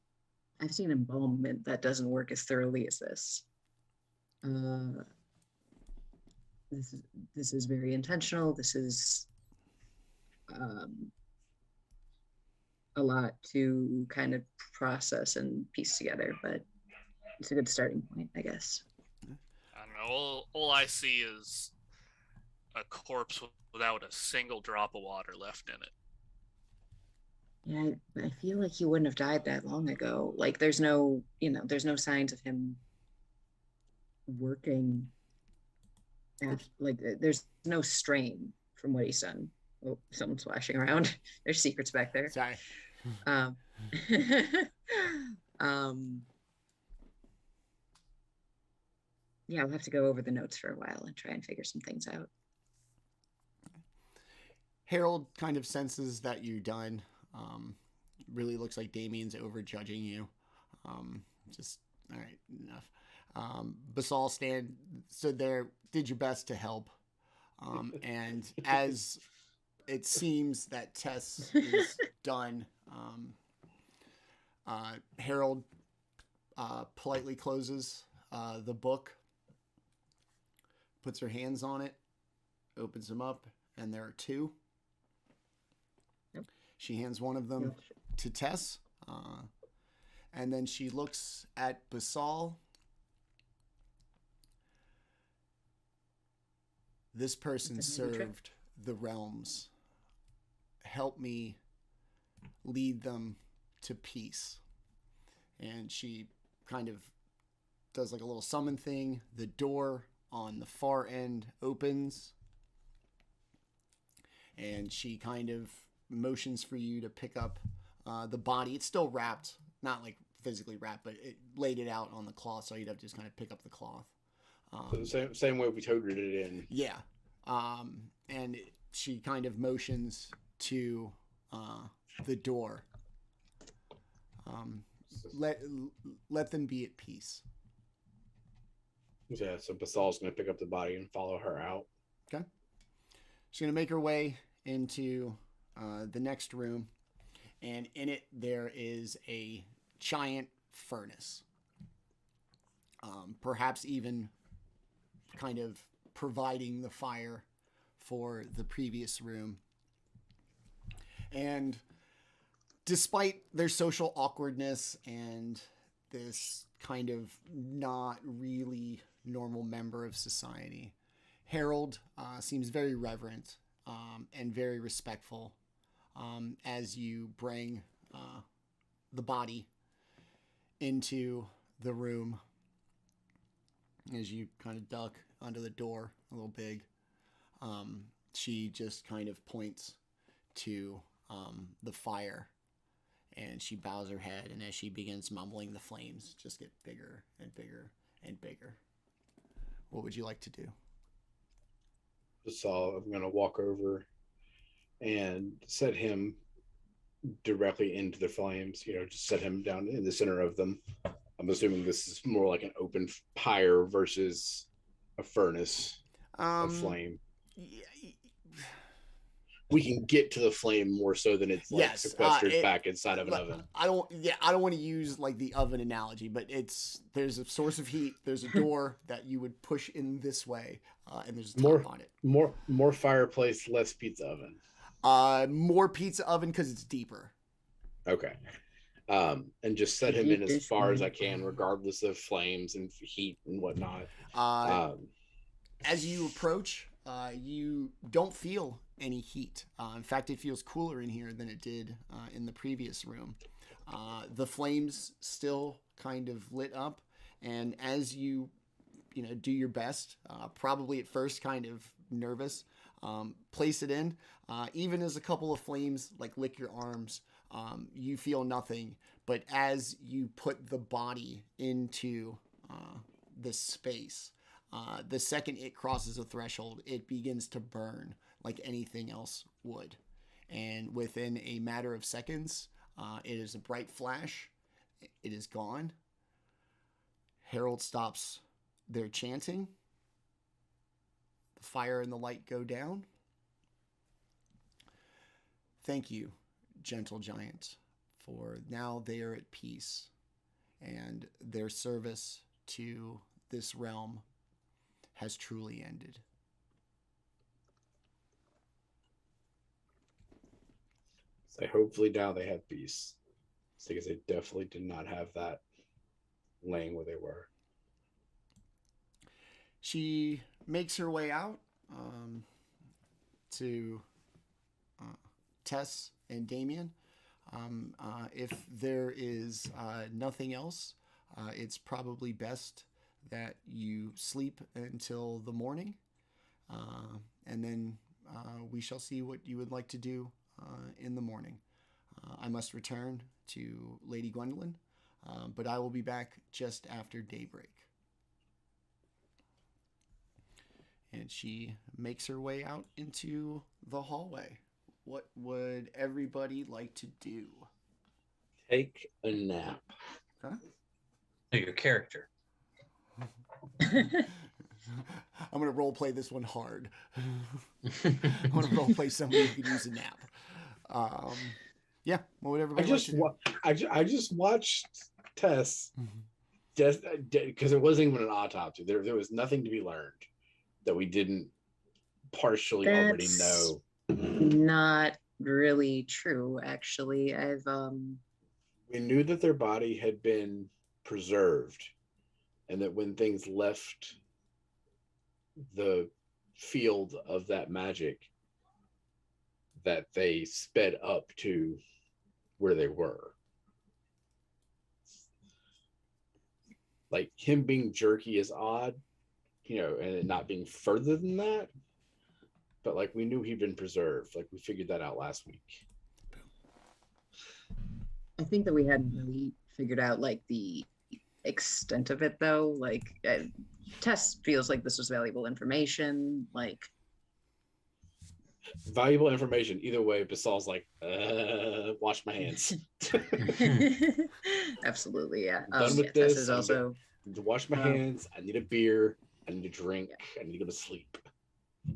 C: I've seen embalmment that doesn't work as thoroughly as this. This is very intentional. This is a lot to kind of process and piece together, but it's a good starting point, I guess.
E: I don't know. All I see is a corpse without a single drop of water left in it.
C: Yeah, I feel like he wouldn't have died that long ago. Like there's no signs of him working. Like there's no strain from what he's done. Oh, someone's flashing around. There's secrets back there.
A: Sorry.
C: Yeah, I'll have to go over the notes for a while and try and figure some things out.
A: Harold kind of senses that you're done. Really looks like Daemion's overjudging you. Just all right, enough. Basall stood there, did your best to help. And as it seems that Tess is done, Harold politely closes the book, puts her hands on it, opens them up, and there are two.
C: Yep.
A: She hands one of them to Tess, and then she looks at Basall. This person served the realms. Help me lead them to peace. And she kind of does like a little summon thing. The door on the far end opens. And she kind of motions for you to pick up the body. It's still wrapped, not like physically wrapped, but it laid it out on the cloth, so you'd have to just kind of pick up the cloth.
B: So the same way we toted it in.
A: Yeah. And she kind of motions to the door. Let them be at peace.
B: Yeah, so Basall's going to pick up the body and follow her out.
A: Okay. She's going to make her way into the next room, and in it there is a giant furnace. Perhaps even kind of providing the fire for the previous room. And despite their social awkwardness and this kind of not really normal member of society, Harold seems very reverent and very respectful as you bring the body into the room. As you kind of duck under the door a little big, she just kind of points to the fire, and she bows her head, and as she begins mumbling, the flames just get bigger and bigger and bigger. What would you like to do?
B: Basall, I'm going to walk over and set him directly into the flames, just set him down in the center of them. I'm assuming this is more like an open pyre versus a furnace of flame. We can get to the flame more so than it's like sequestered back inside of an oven.
A: I don't want to use like the oven analogy, but there's a source of heat. There's a door that you would push in this way, and there's a top on it.
B: More fireplace, less pizza oven.
A: More pizza oven because it's deeper.
B: Okay. And just set him in as far as I can, regardless of flames and heat and whatnot.
A: As you approach, you don't feel any heat. In fact, it feels cooler in here than it did in the previous room. The flames still kind of lit up, and as you do your best, probably at first kind of nervous, place it in. Even as a couple of flames like lick your arms, you feel nothing. But as you put the body into this space, the second it crosses a threshold, it begins to burn like anything else would. And within a matter of seconds, it is a bright flash. It is gone. Harold stops their chanting. The fire and the light go down. Thank you, gentle giant, for now they are at peace, and their service to this realm has truly ended.
B: So hopefully now they have peace, because they definitely did not have that laying where they were.
A: She makes her way out to Tess and Daemion. If there is nothing else, it's probably best that you sleep until the morning, and then we shall see what you would like to do in the morning. I must return to Lady Gwendolyn, but I will be back just after daybreak. And she makes her way out into the hallway. What would everybody like to do?
B: Take a nap.
A: Huh?
D: Your character.
A: I'm going to role play this one hard. I'm going to role play somebody who could use a nap. Yeah, what would everybody like to do?
B: I just watched Tess, just because it wasn't even an autopsy. There was nothing to be learned that we didn't partially already know.
C: Not really true, actually.
B: We knew that their body had been preserved, and that when things left the field of that magic, that they sped up to where they were. Like, him being jerky is odd, and it not being further than that. But like, we knew he'd been preserved. Like, we figured that out last week.
C: I think that we hadn't really figured out like the extent of it, though. Like, Tess feels like this was valuable information. Like,
B: valuable information. Either way, Basall's like, wash my hands.
C: Absolutely, yeah.
B: I'm done with this.
C: Tess is also
B: I need to wash my hands. I need a beer. I need a drink. I need to go to sleep.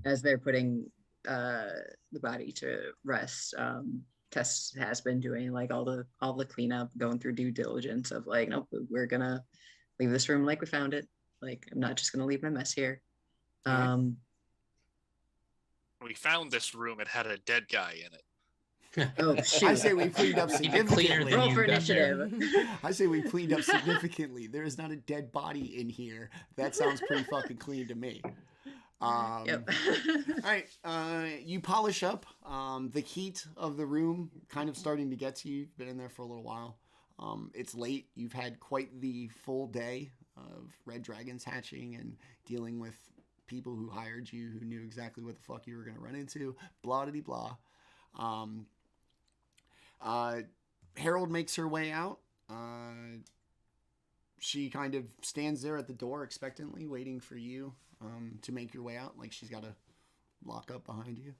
C: As they're putting the body to rest, Tess has been doing like all the cleanup, going through due diligence of like, nope, we're gonna leave this room like we found it. Like, I'm not just gonna leave my mess here.
E: We found this room, it had a dead guy in it.
C: Oh shoot!
A: I say we cleaned up
D: Keep it cleaner
A: significantly.
D: than
C: Roll
D: you
C: for
D: got there.
C: initiative.
A: I say we cleaned up significantly. There is not a dead body in here. That sounds pretty fucking clean to me.
C: Yep.
A: All right, you polish up. The heat of the room kind of starting to get to you. You've been in there for a little while. It's late. You've had quite the full day of red dragons hatching and dealing with people who hired you, who knew exactly what the fuck you were going to run into. Blah de blah. Harold makes her way out. She kind of stands there at the door expectantly, waiting for you to make your way out. Like she's got to lock up behind you.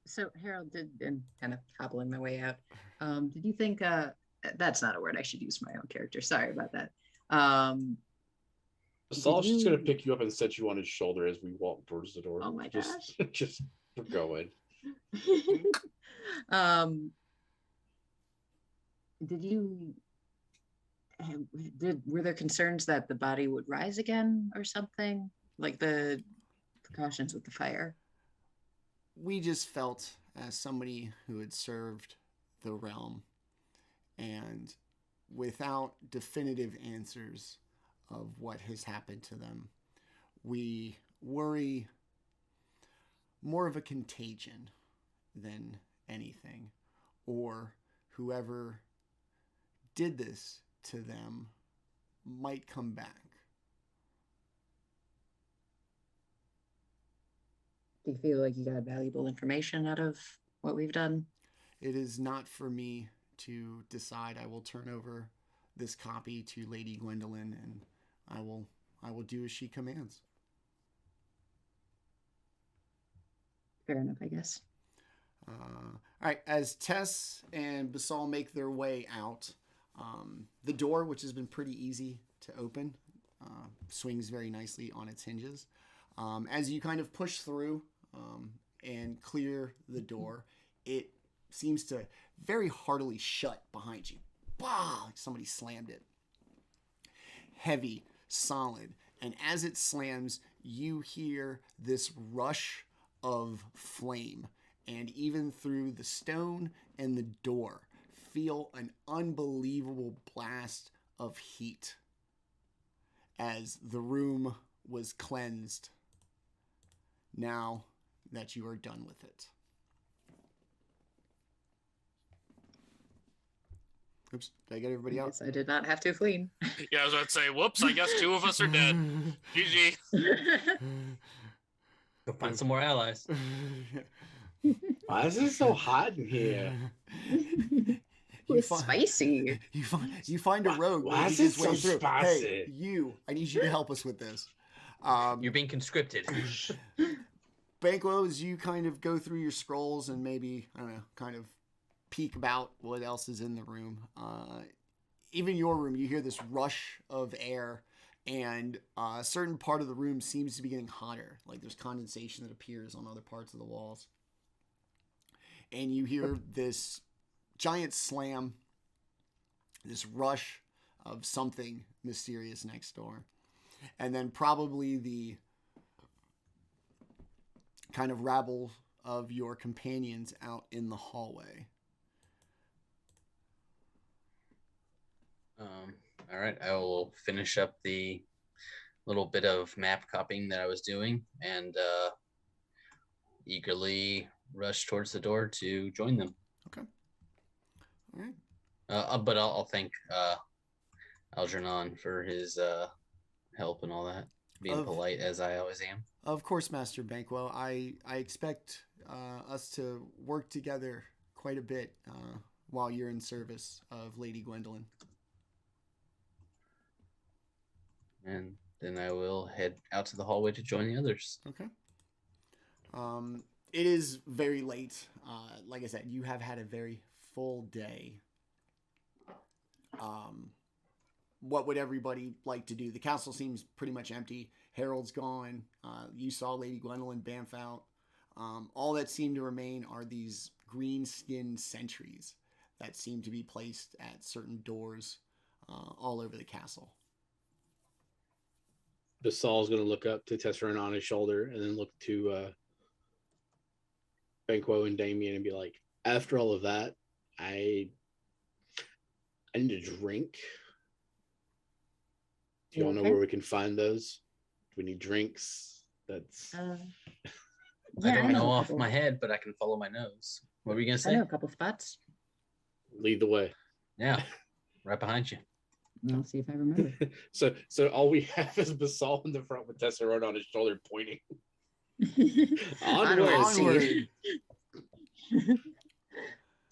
C: So Harold did, and kind of hobbling my way out. Did you think that's not a word I should use for my own character? Sorry about that.
B: Basall's
C: Did
B: just gonna
C: you-
B: pick you up and set you on his shoulder as we walk towards the door.
C: Oh my
B: Just we're going.
C: Did you were there concerns that the body would rise again or something, like the precautions with the fire?
A: We just felt, as somebody who had served the realm, and without definitive answers of what has happened to them, we worry more of a contagion than anything, or whoever did this to them might come back.
C: Do you feel like you got valuable information out of what we've done?
A: It is not for me to decide. I will turn over this copy to Lady Gwendolyn, and I will do as she commands.
C: Fair enough, I guess.
A: All right, as Tess and Basall make their way out, the door, which has been pretty easy to open, swings very nicely on its hinges. As you kind of push through and clear the door, it seems to very heartily shut behind you. Bah! Like somebody slammed it. Heavy, solid, and as it slams, you hear this rush of flame, and even through the stone and the door, feel an unbelievable blast of heat as the room was cleansed now that you are done with it. Oops, did I get everybody out?
C: Yes, I did not have to clean.
E: Yeah, I was about to say, whoops, I guess two of us are dead. GG.
D: Go find some more allies.
B: Why is it so hot in here?
C: It's spicy.
A: You find a rogue.
B: Why
A: where
B: is
A: he
B: it
A: just
B: so
A: waves through.
B: spicy?
A: Hey, you! I need you to help us with this.
D: You're being conscripted.
A: Banquo, as you kind of go through your scrolls and maybe, I don't know, kind of peek about what else is in the room. Even your room, you hear this rush of air, and a certain part of the room seems to be getting hotter. Like there's condensation that appears on other parts of the walls. And you hear this giant slam, this rush of something mysterious next door. And then probably the kind of rabble of your companions out in the hallway.
D: All right, I will finish up the little bit of map copying that I was doing and eagerly rush towards the door to join them.
A: Okay. All right.
D: But I'll thank Algernon for his help and all that, being polite as I always am.
A: Of course, Master Banquo. I expect us to work together quite a bit while you're in service of Lady Gwendolyn.
D: And then I will head out to the hallway to join the others.
A: Okay. It is very late. Like I said, you have had a very full day. What would everybody like to do? The castle seems pretty much empty. Harold's gone. You saw Lady Gwendolyn bamf out. All that seem to remain are these green-skinned sentries that seem to be placed at certain doors all over the castle.
B: Basall's going to look up to Tes'serana on his shoulder and then look to Banquo and Daemion and be like, after all of that, I need a drink. Do y'all know where we can find those? Do we need drinks? That's
D: I don't know
C: a
D: off
C: couple.
D: my head, but I can follow my nose. What were you gonna
C: I
D: say?
C: know a couple spots.
B: lead the way.
D: Yeah, right behind you.
C: I'll see if I remember.
B: So all we have is Basall in the front with Tes'serana on his shoulder pointing. Onward.
A: Onward.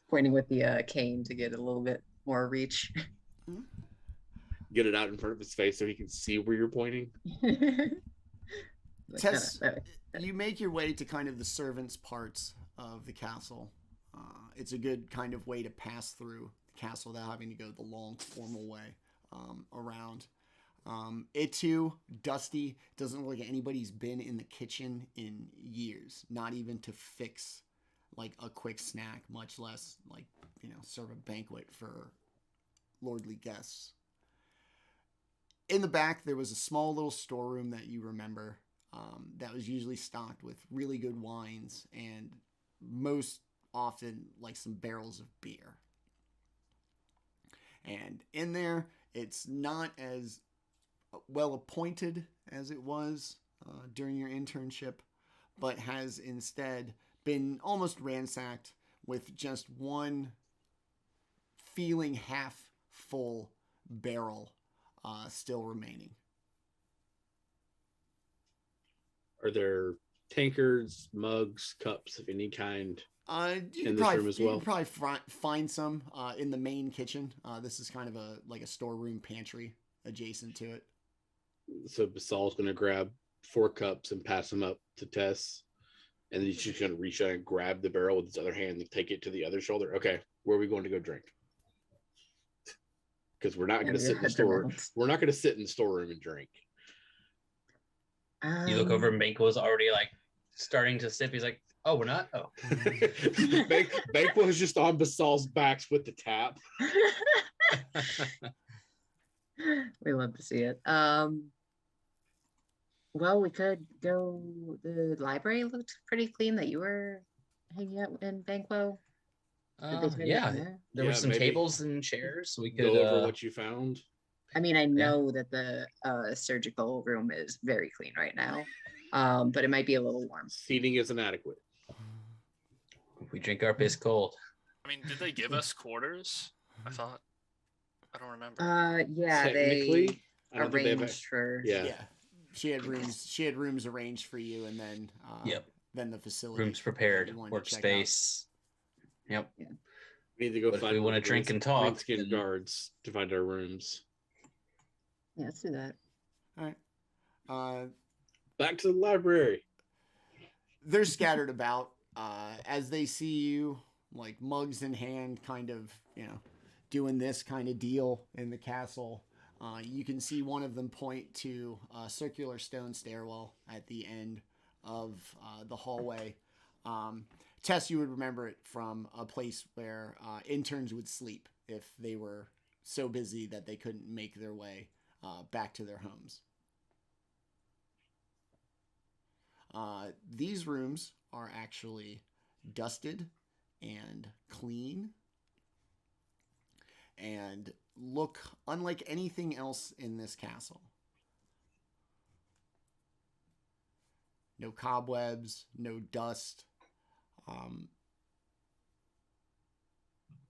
C: Pointing with the cane to get a little bit more reach.
B: Get it out in front of his face so he can see where you're pointing.
C: Like,
A: Tess,
C: no, no.
A: you make your way to kind of the servants' parts of the castle. It's a good kind of way to pass through the castle without having to go the long, formal way around. It too, dusty. Doesn't look like anybody's been in the kitchen in years. Not even to fix like a quick snack, much less like, serve a banquet for lordly guests. In the back, there was a small little storeroom that you remember that was usually stocked with really good wines and most often like some barrels of beer. And in there, it's not as well appointed as it was during your internship, but has instead been almost ransacked with just one feeling half full barrel still remaining.
B: Are there tankards, mugs, cups of any kind
A: You
B: in
A: could
B: this room as well?
A: You could probably find some in the main kitchen. This is kind of a storeroom pantry adjacent to it.
B: So Basall's going to grab 4 cups and pass them up to Tess. And then he's just going to reach out and grab the barrel with his other hand and take it to the other shoulder. Okay, where are we going to go drink? Because we're not going to sit in the store. We're not going to sit in the storeroom and drink.
D: You look over and Banquo's already like starting to sip. He's like, oh, we're not? Oh.
B: Banquo is just on Basall's backs with the tap.
C: We love to see it. Well, we could go. The library looked pretty clean that you were hanging out in Banquo.
D: Yeah, there were some
B: maybe
D: tables and chairs. We could
B: go over what you found.
C: I mean, I know that the surgical room is very clean right now, but it might be a little warm.
B: Seating is inadequate.
D: We drink our piss cold.
E: I mean, did they give us quarters? I don't remember.
C: Yeah,
B: Technically,
C: they
B: I don't think they have
C: arranged for.
B: Yeah.
A: She had rooms arranged for you, and then then the facility
D: Rooms prepared,
A: you wanted to check
D: workspace. Yep.
C: Yeah.
B: We need to go
D: But if
B: find
D: we want to drink and talk,
B: greenskin
D: then-
B: guards to find our rooms.
C: Yeah, let's do that.
A: All right.
B: Back to the library.
A: They're scattered about as they see you, like mugs in hand, kind of, doing this kind of deal in the castle. You can see one of them point to a circular stone stairwell at the end of the hallway. Tess, you would remember it from a place where interns would sleep if they were so busy that they couldn't make their way back to their homes. These rooms are actually dusted and clean and look unlike anything else in this castle. No cobwebs, no dust.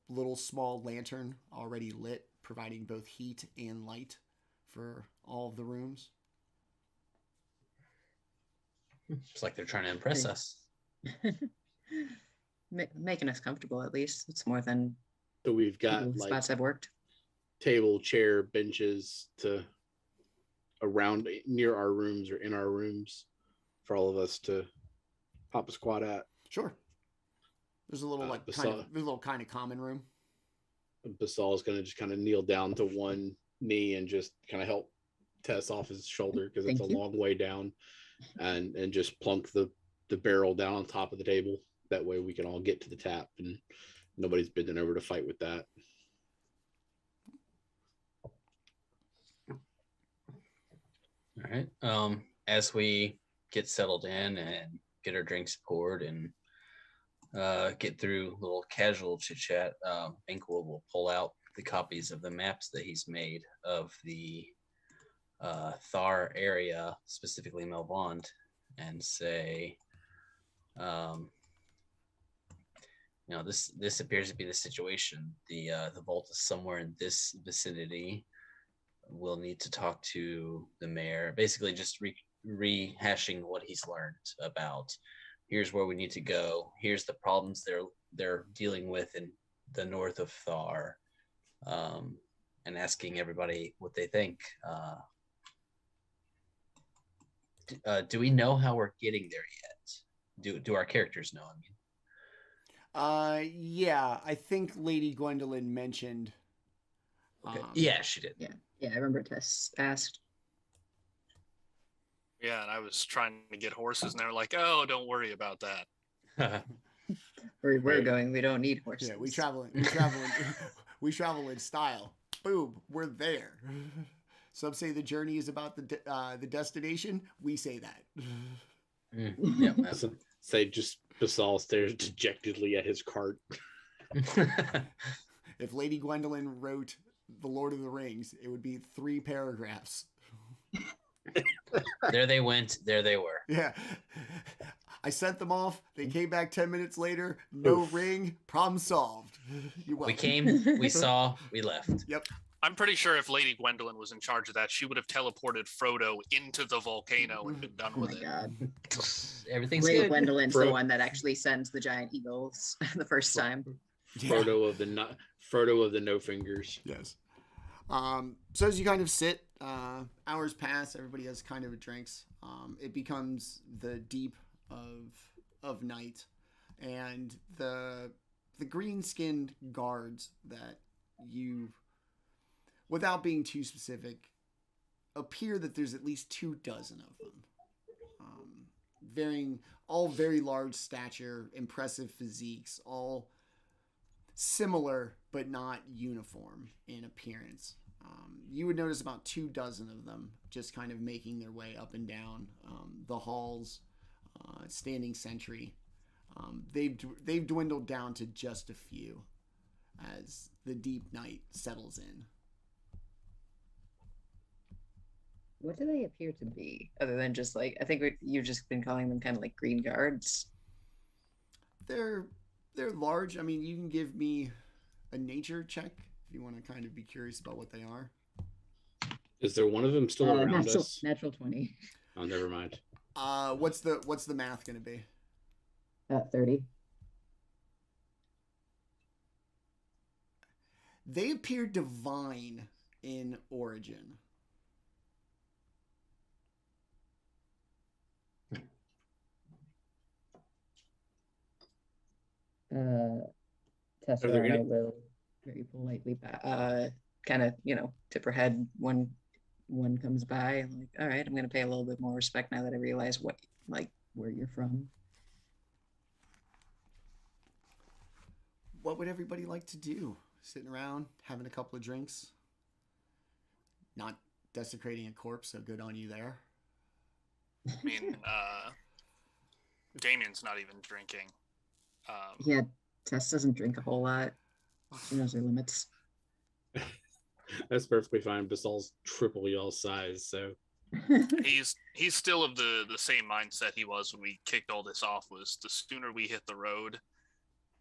A: Little small lantern already lit, providing both heat and light for all of the rooms.
D: It's like they're trying to impress us.
C: Making us comfortable, at least. It's more than
B: So we've got
C: the
B: like
C: spots I've worked.
B: table, chair, benches to around near our rooms or in our rooms for all of us to pop a squat at.
A: Sure. There's a little kind of common room.
B: Basall is going to just kind of kneel down to one knee and just kind of help Tess off his shoulder because it's a long way down, and just plunk the barrel down on top of the table. That way we can all get to the tap and nobody's bending over to fight with that.
D: All right. As we get settled in and get our drinks poured and get through a little casual chit chat, Banquo will pull out the copies of the maps that he's made of the Thar area, specifically Melvaunt, and say, this appears to be the situation. The vault is somewhere in this vicinity. We'll need to talk to the mayor, basically just rehashing what he's learned about. Here's where we need to go. Here's the problems they're dealing with in the north of Thar, and asking everybody what they think. Do we know how we're getting there yet? Do our characters know?
A: Yeah, I think Lady Gwendolyn mentioned.
D: Okay. Yeah, she did.
C: Yeah, I remember Tess asked.
E: Yeah, and I was trying to get horses, and they were like, "Oh, don't worry about that."
C: Where we're going, we don't need horses.
A: Yeah, we travel in style. Boom, we're there. Some say the journey is about the destination. We say that.
D: Yeah,
B: say just Basall stares dejectedly at his cart.
A: If Lady Gwendolyn wrote The Lord of the Rings, it would be 3 paragraphs.
D: There they went. There they were.
A: Yeah. I sent them off. They came back 10 minutes later. No ring. Problem solved.
D: We came, we saw, we left.
A: Yep.
E: I'm pretty sure if Lady Gwendolyn was in charge of that, she would have teleported Frodo into the volcano and been done with it.
C: God.
D: Everything's
C: Lady
D: good.
C: Gwendolyn's the one that actually sends the giant eagles the first time.
A: Yeah.
B: Frodo of the no fingers.
A: Yes. So as you kind of sit, hours pass. Everybody has kind of drinks. It becomes the deep of night, and the green-skinned guards that you, without being too specific, appear that there's at least 24 of them, all very large stature, impressive physiques, all similar but not uniform in appearance. You would notice about 24 of them just kind of making their way up and down the halls, standing sentry. They've dwindled down to just a few as the deep night settles in.
C: What do they appear to be, other than just like, I think you've just been calling them kind of like green guards?
A: They're large. I mean, you can give me a nature check if you want to kind of be curious about what they are.
B: Is there one of them still around us?
C: Natural 20.
B: Oh, never mind.
A: What's the math going to be?
C: 30.
A: They appear divine in origin.
C: Tes'serana will very politely kind of, tip her head when one comes by. Like, all right, I'm going to pay a little bit more respect now that I realize where you're from.
A: What would everybody like to do? Sitting around, having a couple of drinks? Not desecrating a corpse, so good on you there.
E: I mean, Daemion's not even drinking.
C: Yeah, Tess doesn't drink a whole lot. She knows her limits.
B: That's perfectly fine. Basall's triple y'all's size, so
E: he's still of the same mindset he was when we kicked all this off. Was the sooner we hit the road,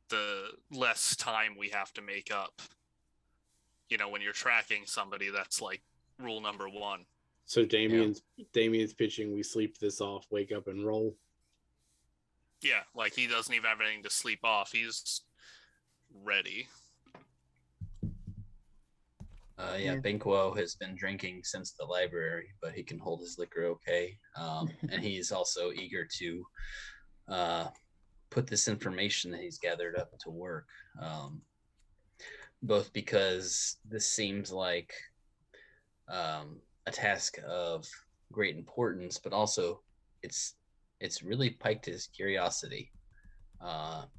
E: the less time we have to make up. When you're tracking somebody, that's like rule number 1.
B: So Daemion's pitching. We sleep this off, wake up and roll.
E: Yeah, like he doesn't even have anything to sleep off. He's ready.
D: Banquo has been drinking since the library, but he can hold his liquor okay. And he's also eager to put this information that he's gathered up to work. Both because this seems like a task of great importance, but also it's really piqued his curiosity.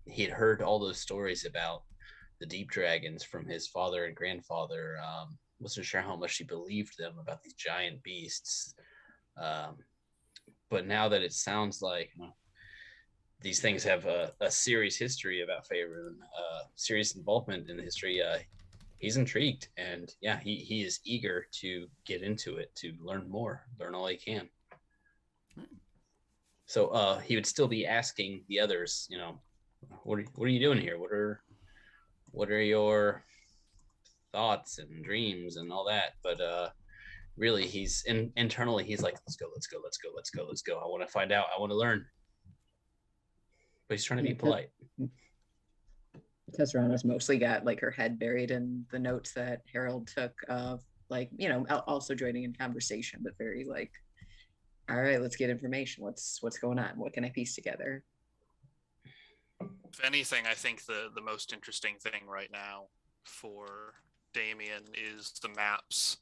D: He had heard all those stories about the deep dragons from his father and grandfather. Wasn't sure how much he believed them about these giant beasts. But now that it sounds like these things have a serious history about Faerun, serious involvement in the history. He's intrigued, and yeah, he is eager to get into it, to learn more, learn all he can. So he would still be asking the others, what are you doing here? What are your thoughts and dreams and all that? But really, he's internally, he's like, let's go. I want to find out. I want to learn. But he's trying to be polite.
C: Tes'serana's mostly got like her head buried in the notes that Harold took of like, also joining in conversation, but very like, all right, let's get information. What's going on? What can I piece together?
E: If anything, I think the most interesting thing right now for Daemion is the maps,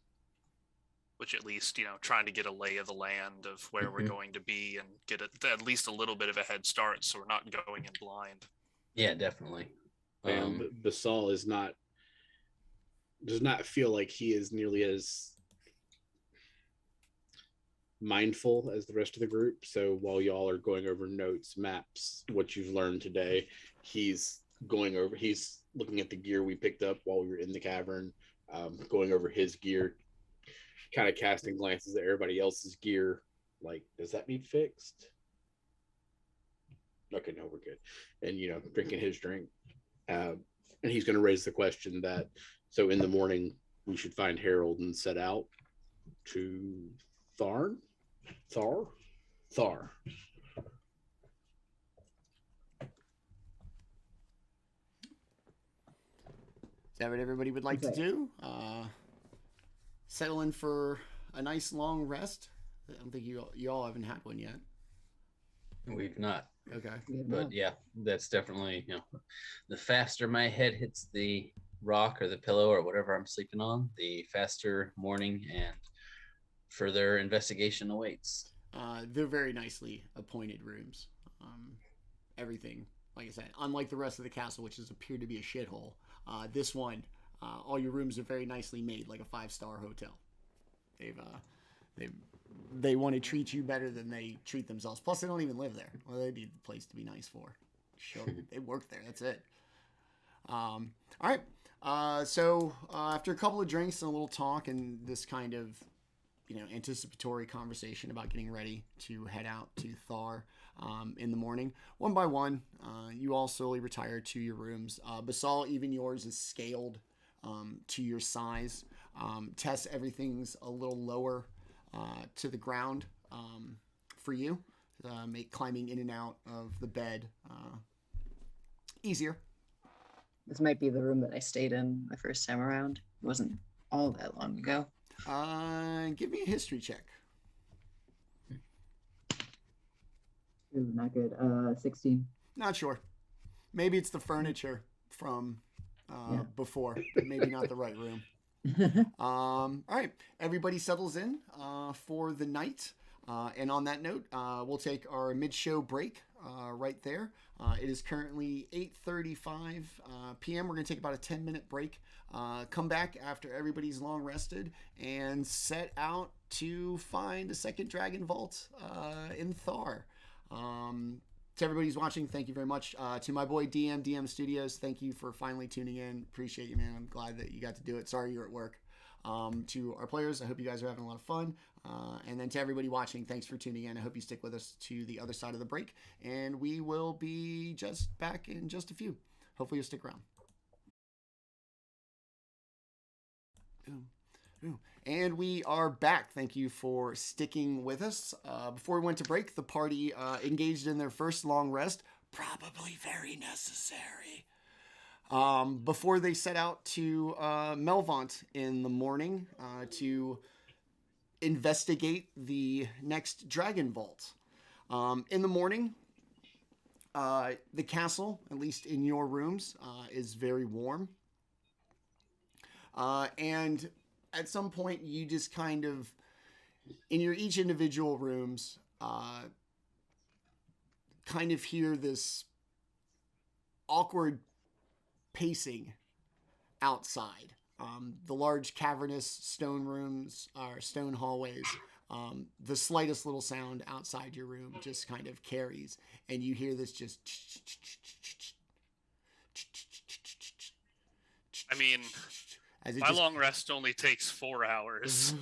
E: which at least, trying to get a lay of the land of where we're going to be and get at least a little bit of a head start so we're not going in blind.
D: Yeah, definitely.
B: Basall does not feel like he is nearly as mindful as the rest of the group. So while y'all are going over notes, maps, what you've learned today, he's looking at the gear we picked up while we were in the cavern, going over his gear, kind of casting glances at everybody else's gear, like, does that need fixed? Okay, no, we're good. And drinking his drink. And he's going to raise the question that, so in the morning we should find Harold and set out to Thar. Is
A: that what everybody would like to do? Settle in for a nice long rest? I don't think you all haven't had one yet.
D: We've not.
A: Okay.
D: But yeah, that's definitely, the faster my head hits the rock or the pillow or whatever I'm sleeping on, the faster morning and further investigation awaits.
A: They're very nicely appointed rooms. Everything, like I said, unlike the rest of the castle, which has appeared to be a shithole, this one, all your rooms are very nicely made, like a 5-star hotel. They want to treat you better than they treat themselves. Plus, they don't even live there. Well, they'd be the place to be nice for. Sure, they work there. That's it. All right. So after a couple of drinks and a little talk and this kind of, anticipatory conversation about getting ready to head out to Thar in the morning, one by one, you all slowly retire to your rooms. Basall, even yours is scaled to your size. Tess, everything's a little lower to the ground for you. Make climbing in and out of the bed easier.
C: This might be the room that I stayed in my first time around. It wasn't all that long ago.
A: Give me a history check.
C: Ooh, not good. 16.
A: Not sure. Maybe it's the furniture from before. Maybe not the right room. All right. Everybody settles in for the night. And on that note, we'll take our mid-show break right there. It is currently 8:35 p.m. We're going to take about a 10-minute break. Come back after everybody's long rested and set out to find a second Dragon Vault in Thar. To everybody who's watching, thank you very much. To my boy DM Studios, thank you for finally tuning in. Appreciate you, man. I'm glad that you got to do it. Sorry you're at work. To our players, I hope you guys are having a lot of fun. And then to everybody watching, thanks for tuning in. I hope you stick with us to the other side of the break. And we will be just back in just a few. Hopefully you'll stick around. And we are back. Thank you for sticking with us. Before we went to break, the party engaged in their first long rest. Probably very necessary. Before they set out to Melvaunt in the morning to investigate the next Dragon Vault. In the morning, the castle, at least in your rooms, is very warm. And at some point, you just kind of, in your each individual rooms, kind of hear this awkward pacing outside. The large cavernous stone rooms or stone hallways The slightest little sound outside your room just kind of carries, and you hear this just.
E: I mean, my long rest only takes 4 hours.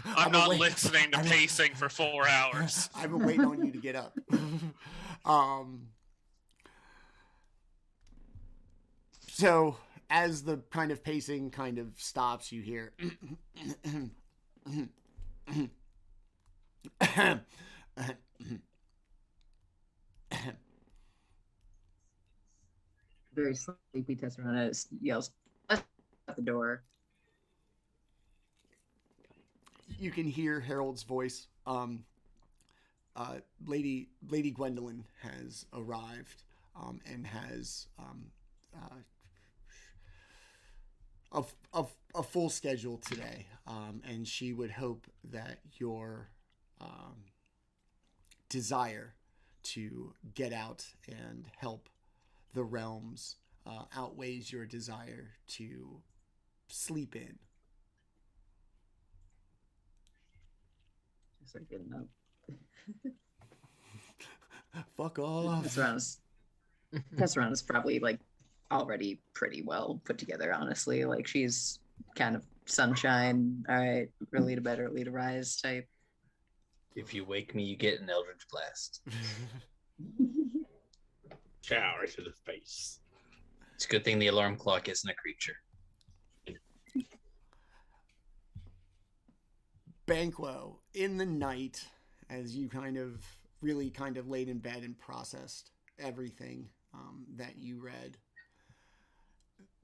E: I'm not listening to pacing for 4 hours.
A: I've been waiting on you to get up. So as the kind of pacing kind of stops, you hear.
C: Very sleepy Tes'serana yells at the door.
A: You can hear Harold's voice. Lady Gwendolyn has arrived and has a full schedule today, and she would hope that your desire to get out and help the realms outweighs your desire to sleep in.
C: Just like getting up.
A: Fuck off.
C: Tes'serana's probably like already pretty well put together, honestly. Like she's kind of sunshine, all right, early to bed, early to rise type.
D: If you wake me, you get an Eldritch Blast.
B: Shower to the face.
D: It's a good thing the alarm clock isn't a creature.
A: Banquo, in the night, as you really laid in bed and processed everything that you read,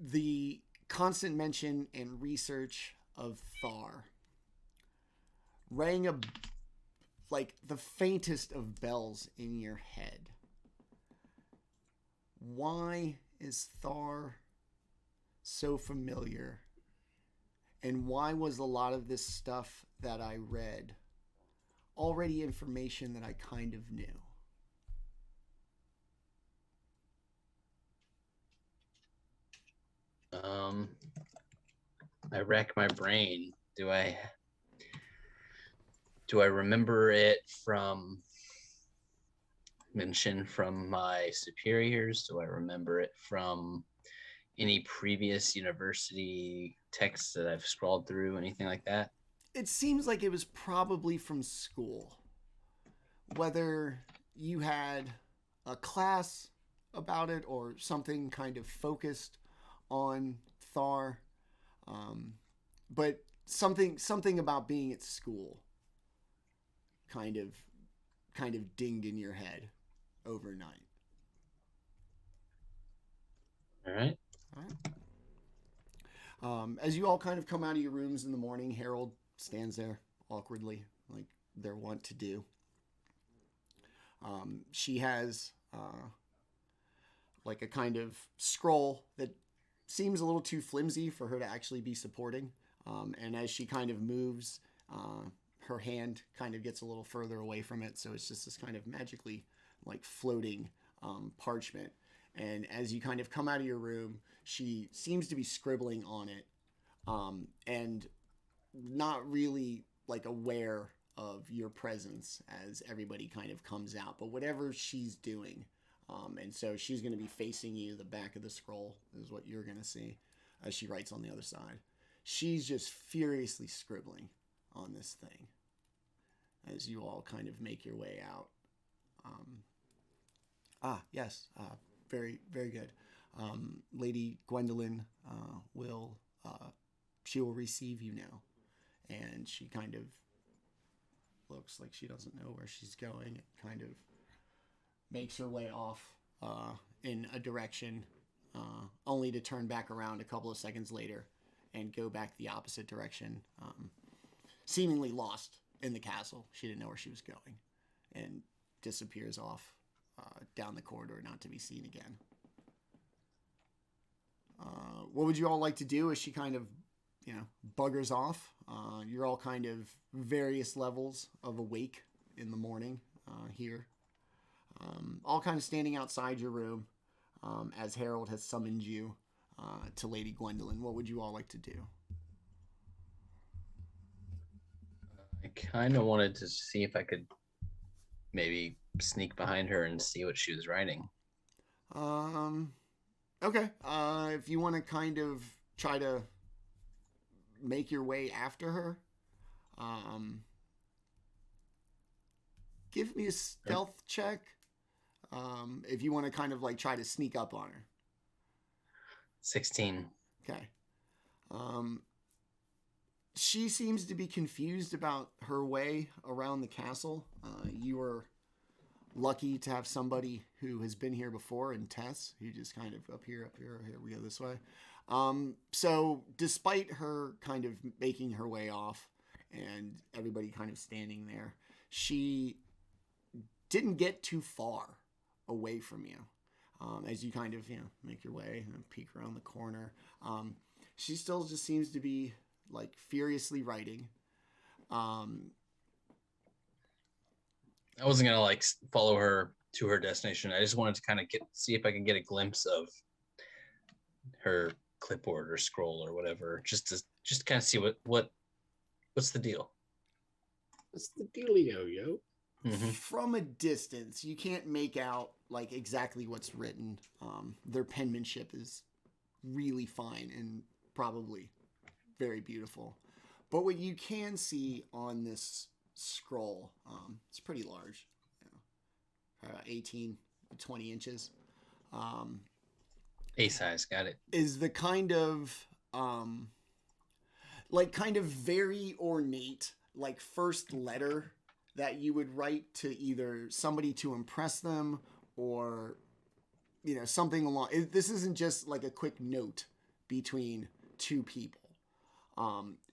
A: the constant mention and research of Thar rang like the faintest of bells in your head. Why is Thar so familiar? And why was a lot of this stuff that I read already information that I kind of knew?
D: I rack my brain. Do I remember it from mention from my superiors? Do I remember it from any previous university texts that I've scrolled through, anything like that?
A: It seems like it was probably from school. Whether you had a class about it or something kind of focused on Thar, but something about being at school kind of dinged in your head overnight.
D: All right.
A: As you all kind of come out of your rooms in the morning, Harold stands there awkwardly, like they're wont to do. She has like a kind of scroll that seems a little too flimsy for her to actually be supporting. And as she kind of moves, her hand kind of gets a little further away from it. So it's just this kind of magically like floating parchment. And as you kind of come out of your room, she seems to be scribbling on it and not really like aware of your presence as everybody kind of comes out. But whatever she's doing, and so she's going to be facing you. The back of the scroll is what you're going to see as she writes on the other side. She's just furiously scribbling on this thing as you all kind of make your way out. Yes. Very, very good. Lady Gwendolyn will receive you now. And she kind of looks like she doesn't know where she's going. It kind of makes her way off in a direction, only to turn back around a couple of seconds later and go back the opposite direction, seemingly lost in the castle. She didn't know where she was going and disappears off down the corridor, not to be seen again. What would you all like to do as she kind of, buggers off? You're all kind of various levels of awake in the morning here. All kind of standing outside your room as Harold has summoned you to Lady Gwendolyn. What would you all like to do?
D: I kind of wanted to see if I could maybe sneak behind her and see what she was writing.
A: Okay. If you want to kind of try to make your way after her, give me a stealth check. If you want to kind of like try to sneak up on her.
D: 16.
A: Okay. She seems to be confused about her way around the castle. You are lucky to have somebody who has been here before, and Tess, who just kind of up here, here we go this way. So despite her kind of making her way off and everybody kind of standing there, she didn't get too far away from you. As you kind of, make your way and peek around the corner. She still just seems to be like furiously writing.
D: I wasn't gonna like follow her to her destination. I just wanted to kind of see if I can get a glimpse of her clipboard or scroll or whatever, just to kind of see what's the deal.
B: What's the dealio, yo?
D: Mm-hmm.
A: From a distance, you can't make out like exactly what's written. Their penmanship is really fine and probably very beautiful. But what you can see on this scroll, it's pretty large, about 18 to 20 inches.
D: A size, got it.
A: Is the kind of very ornate, like first letter that you would write to either somebody to impress them or, something along. This isn't just like a quick note between two people.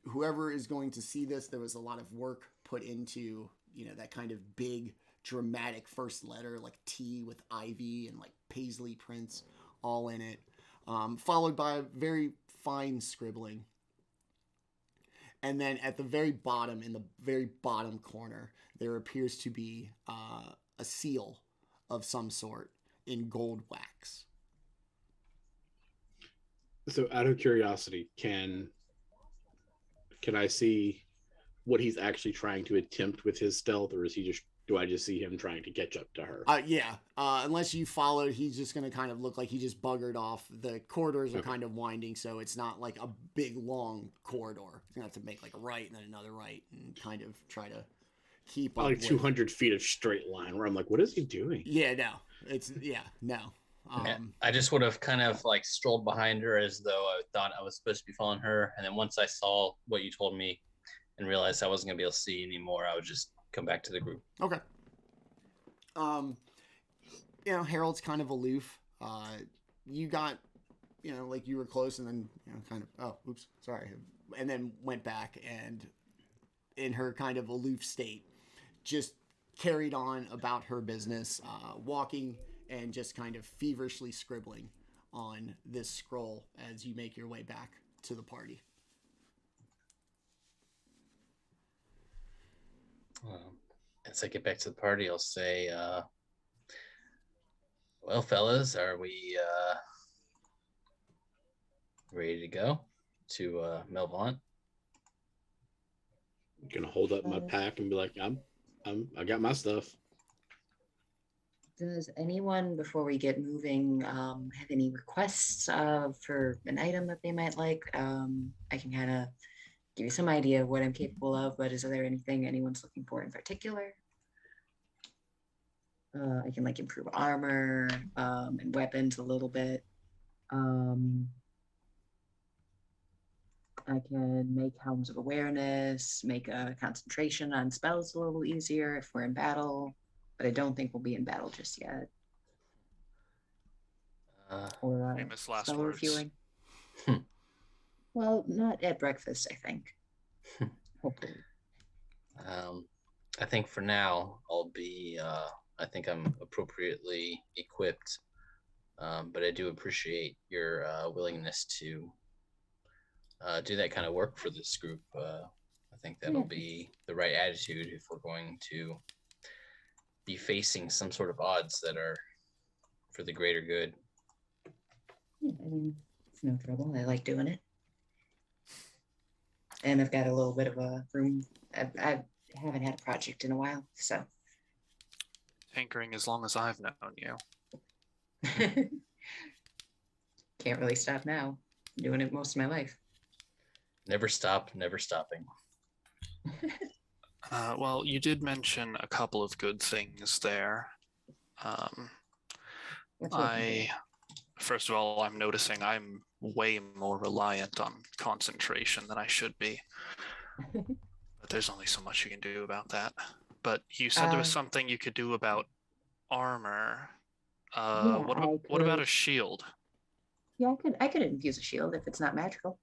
A: Whoever is going to see this, there was a lot of work put into, that kind of big dramatic first letter, like T with ivy and like paisley prints all in it, followed by very fine scribbling. And then at the very bottom, in the very bottom corner, there appears to be a seal of some sort in gold wax.
B: So out of curiosity, can I see what he's actually trying to attempt with his stealth, or do I just see him trying to catch up to her?
A: Yeah. Unless you followed, he's just going to kind of look like he just buggered off. The corridors are kind of winding, so it's not like a big, long corridor. He's going to have to make like a right and then another right and kind of try to keep up.
B: Like 200 feet of straight line where I'm like, what is he doing?
A: Yeah, no. No.
D: I just would have kind of like strolled behind her as though I thought I was supposed to be following her. And then once I saw what you told me and realized I wasn't going to be able to see anymore, I would just come back to the group.
A: Okay. Harold's kind of aloof. You got, like you were close and then, kind of, oh, oops, sorry. And then went back and in her kind of aloof state, just carried on about her business, walking and just kind of feverishly scribbling on this scroll as you make your way back to the party.
D: As I get back to the party, I'll say, well, fellas, are we ready to go to Melvaunt?
B: I'm gonna hold up my pack and be like, I got my stuff.
C: Does anyone, before we get moving, have any requests for an item that they might like? I can kind of give you some idea of what I'm capable of, but is there anything anyone's looking for in particular? I can like improve armor and weapons a little bit. I can make Helms of Awareness, make a concentration on spells a little easier if we're in battle, but I don't think we'll be in battle just yet. Or
E: famous last
C: spell
E: words.
C: reviewing. Well, not at breakfast, I think. Hopefully.
D: I think for now I'll be. I think I'm appropriately equipped, but I do appreciate your willingness to do that kind of work for this group. I think that'll be the right attitude if we're going to be facing some sort of odds that are for the greater good.
C: Yeah, I mean, it's no trouble. I like doing it. And I've got a little bit of a room. haven't had a project in a while, so.
E: Tinkering as long as I've known you.
C: Can't really stop now. I'm doing it most of my life.
D: Never stop, never stopping.
E: Well, you did mention a couple of good things there. First of all, I'm noticing I'm way more reliant on concentration than I should be. But there's only so much you can do about that. But you said there was something you could do about armor. What about a shield?
C: Yeah, I could infuse a shield if it's not magical.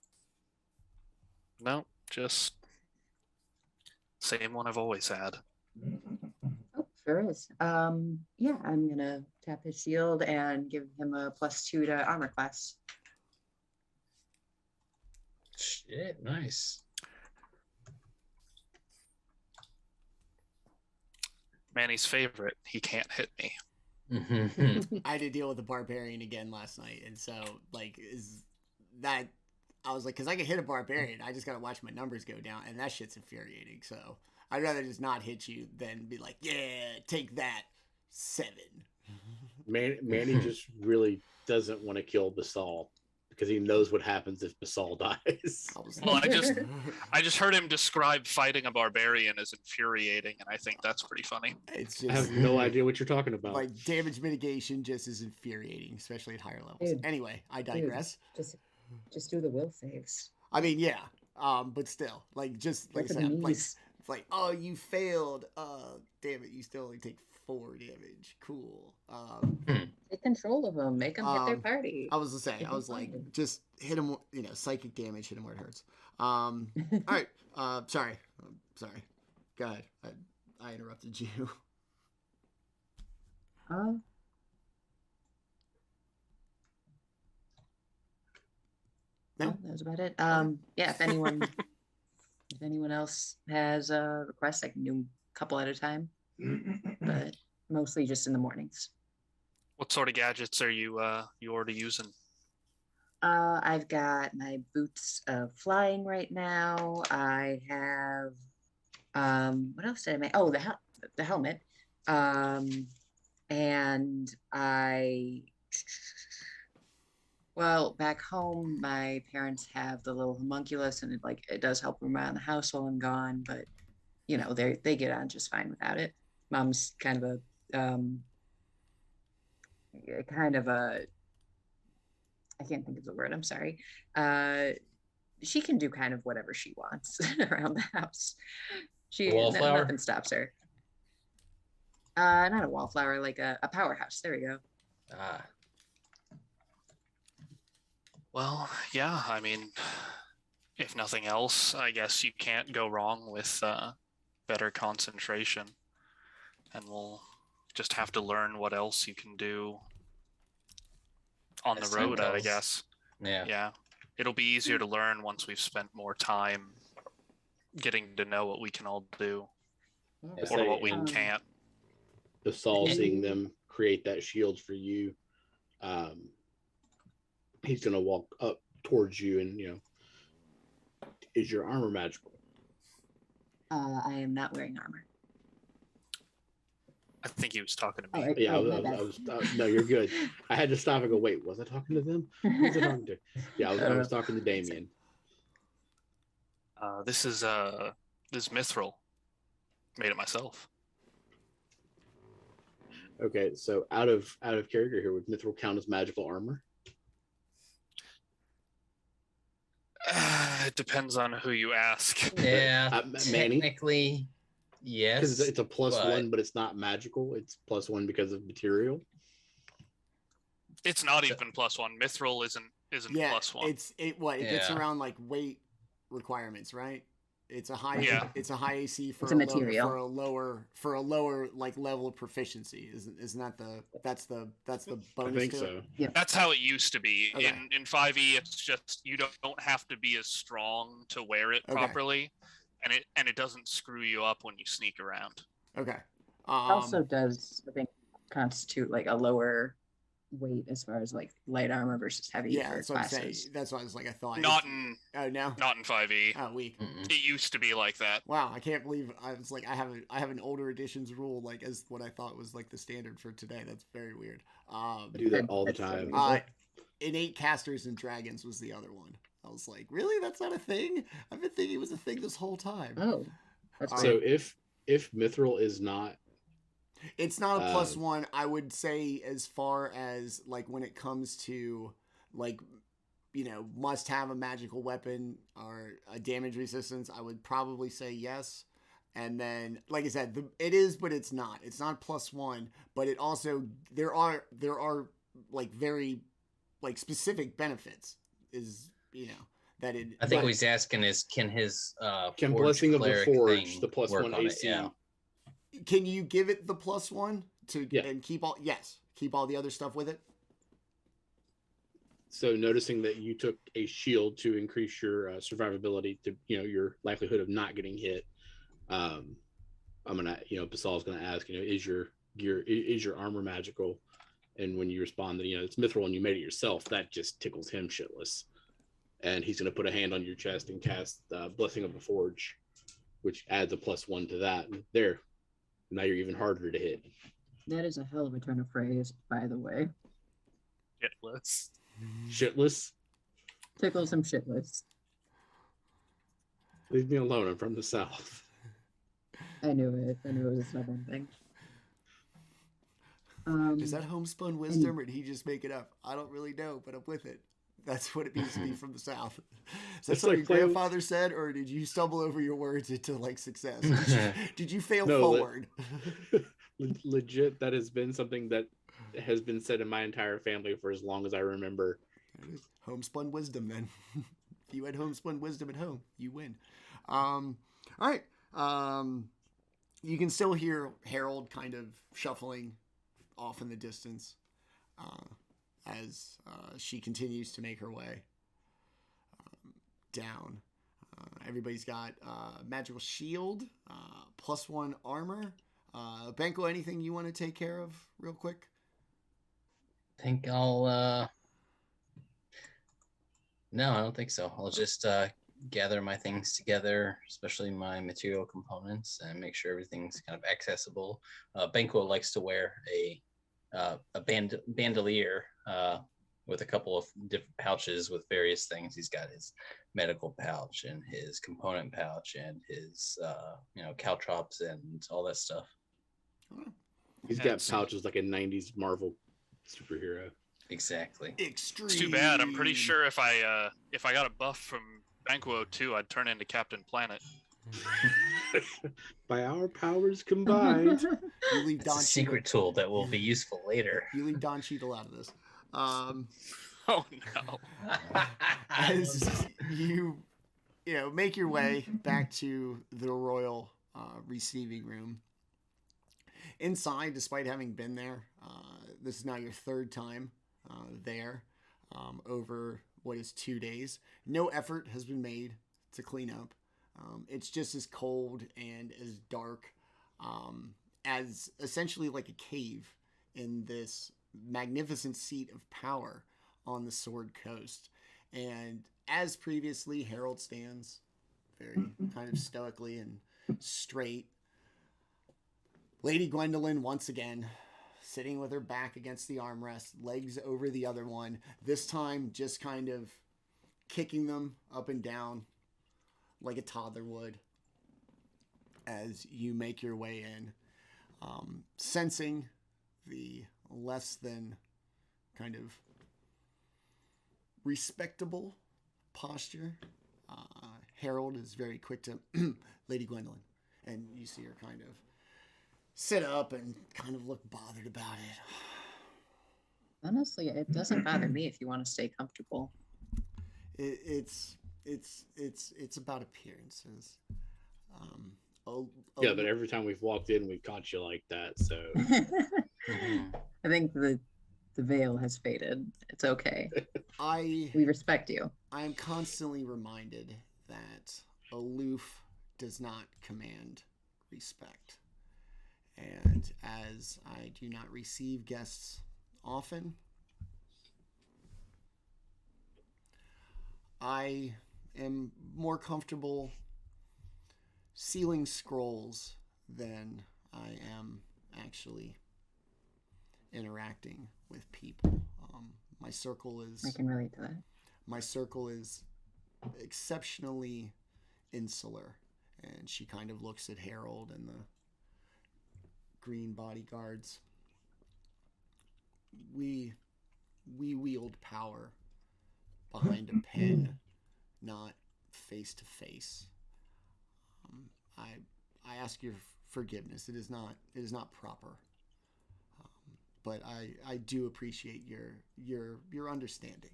E: No, just same one I've always had.
C: Oh, sure is. Yeah, I'm gonna tap his shield and give him a +2 to armor class.
D: Shit, nice.
B: Manny's favorite. He can't hit me.
A: I had to deal with a barbarian again last night, and so like is that I was like, because I can hit a barbarian, I just gotta watch my numbers go down, and that shit's infuriating. So I'd rather just not hit you than be like, yeah, take that 7.
B: Manny just really doesn't want to kill Basall because he knows what happens if Basall dies.
E: Well, I just heard him describe fighting a barbarian as infuriating, and I think that's pretty funny.
A: It's
B: I
A: just
B: have no idea what you're talking about.
A: like damage mitigation just is infuriating, especially at higher levels.
C: Dude.
A: Anyway, I digress.
C: Just do the will saves.
A: I mean, yeah, but still, like just like I said, like it's like, oh, you failed. Damn it, you still only take 4 damage. Cool.
C: Take control of them. Make them hit their party.
A: I was to say, I was like, just hit him. You know, psychic damage. Hit him where it hurts. All right. Sorry. Go ahead. I interrupted you.
C: No, that was about it. Yeah, if anyone else has a request, I can do a couple at a time, but mostly just in the mornings.
E: What sort of gadgets are you already using?
C: I've got my boots of flying right now. I have what else did I make? Oh, the helmet. And well, back home, my parents have the little homunculus, and it does help them around the house while I'm gone. But you know, they get on just fine without it. Mom's kind of I can't think of the word. I'm sorry. She can do kind of whatever she wants around the house. Nothing stops her. Not a wallflower, like a powerhouse. There we go.
E: Well, yeah, I mean, if nothing else, I guess you can't go wrong with better concentration. And we'll just have to learn what else you can do on the road, I guess. Yeah. It'll be easier to learn once we've spent more time getting to know what we can all do or what we can't.
B: Basall seeing them create that shield for you, he's gonna walk up towards you and, you know, is your armor magical?
C: I am not wearing armor.
E: I think he was talking to me.
C: Right.
B: Yeah, I was no, you're good. I had to stop and go, wait, was I talking to them? Who was I talking to? Yeah, I was talking to Daemion.
E: This is Mithril. Made it myself.
B: Okay, so out of character here, would Mithril count as magical armor?
E: It depends on who you ask.
D: Yeah,
B: Manny?
D: technically, yes.
B: Because it's a +1, but it's not magical. It's +1 because of material.
E: It's not even +1. Mithril isn't +1.
A: It gets around like weight requirements, right? It's a high AC for a lower like level of proficiency. Isn't that that's the bonus?
B: I think so.
C: Yeah.
E: That's how it used to be.
A: Okay.
E: In 5e, it's just you don't have to be as strong to wear it properly, and it doesn't screw you up when you sneak around.
A: Okay.
C: Also does, I think, constitute like a lower weight as far as like light armor versus heavy
A: Yeah,
C: for
A: that's what I'm
C: classes.
A: saying. That's what I was like. I thought.
E: Not in
A: Oh no.
E: not in 5e.
A: Oh, weak.
D: Mm-mm.
E: It used to be like that.
A: Wow, I can't believe I was like I have an older editions rule like as what I thought was like the standard for today. That's very weird.
B: I do that all the
C: That's
B: time.
A: Innate casters and dragons was the other one. I was like, really? That's not a thing? I've been thinking it was a thing this whole time.
C: Oh, that's
B: So
C: weird.
B: if Mithril is not,
A: It's not a +1. I would say as far as like when it comes to like must have a magical weapon or a damage resistance, I would probably say yes. And then, like I said, it is, but it's not. It's not +1, but it also there are like very like specific benefits. Is that it?
D: I think what he's asking is, can his
B: can
D: Forge
B: Blessing of the
D: Cleric
B: Forge,
D: thing
B: the +1
D: work on it?
B: AC,
D: Yeah.
A: Can you give it the +1 to
B: Yeah.
A: and keep all? Yes, keep all the other stuff with it.
B: So noticing that you took a shield to increase your survivability to your likelihood of not getting hit. I'm gonna Basall's gonna ask is your armor magical? And when you respond that it's mithril and you made it yourself, that just tickles him shitless. And he's gonna put a hand on your chest and cast Blessing of the Forge, which adds a +1 to that. And there, now you're even harder to hit.
C: That is a hell of a turn of phrase, by the way.
E: Shitless.
B: Shitless.
C: Tickles him shitless.
B: Leave me alone. I'm from the south.
C: I knew it. I knew it was a stubborn thing.
A: Is that homespun wisdom, or did he just make it up? I don't really know, but I'm with it. That's what it means to be from the south. Is that
B: It's
A: something
B: like
A: your grandfather said, or did you stumble over your words into like success? Did you fail
B: No,
A: forward?
B: Legit, that has been something that has been said in my entire family for as long as I remember.
A: Homespun wisdom, then. If you had homespun wisdom at home, you win. All right. You can still hear Harold kind of shuffling off in the distance as she continues to make her way down. Everybody's got magical shield, +1 armor. Banquo, anything you want to take care of real quick?
D: I think I'll no, I don't think so. I'll just gather my things together, especially my material components, and make sure everything's kind of accessible. Banquo likes to wear a bandolier with a couple of different pouches with various things. He's got his medical pouch and his component pouch and his caltrops and all that stuff.
B: He's got pouches like a 90s Marvel superhero.
D: Exactly.
A: Extreme.
E: It's too bad. I'm pretty sure if I got a buff from Banquo too, I'd turn into Captain Planet.
B: By our powers combined.
A: You leave
D: It's
A: Don
D: a secret
A: Cheadle.
D: tool that will be useful later.
A: You leave Don Cheadle out of this.
E: Oh no.
A: As you make your way back to the royal receiving room. Inside, despite having been there, this is now your third time there over what is 2 days. No effort has been made to clean up. It's just as cold and as dark as essentially like a cave in this magnificent seat of power on the Sword Coast. And as previously, Harold stands very kind of stoically and straight. Lady Gwendolyn once again sitting with her back against the armrest, legs over the other one, this time just kind of kicking them up and down like a toddler would as you make your way in, sensing the less than kind of respectable posture. Harold is very quick to Lady Gwendolyn, and you see her kind of sit up and kind of look bothered about it.
C: Honestly, it doesn't bother me if you want to stay comfortable.
A: It's about appearances.
B: Yeah, but every time we've walked in, we've caught you like that. So
C: I think the veil has faded. It's okay. We respect you.
A: I am constantly reminded that aloof does not command respect. And as I do not receive guests often, I am more comfortable sealing scrolls than I am actually interacting with people. My circle is.
C: I can relate to that.
A: My circle is exceptionally insular, and she kind of looks at Harold and the green bodyguards. We wield power behind a pen, not face to face. I ask your forgiveness. It is not proper. But I do appreciate your understanding.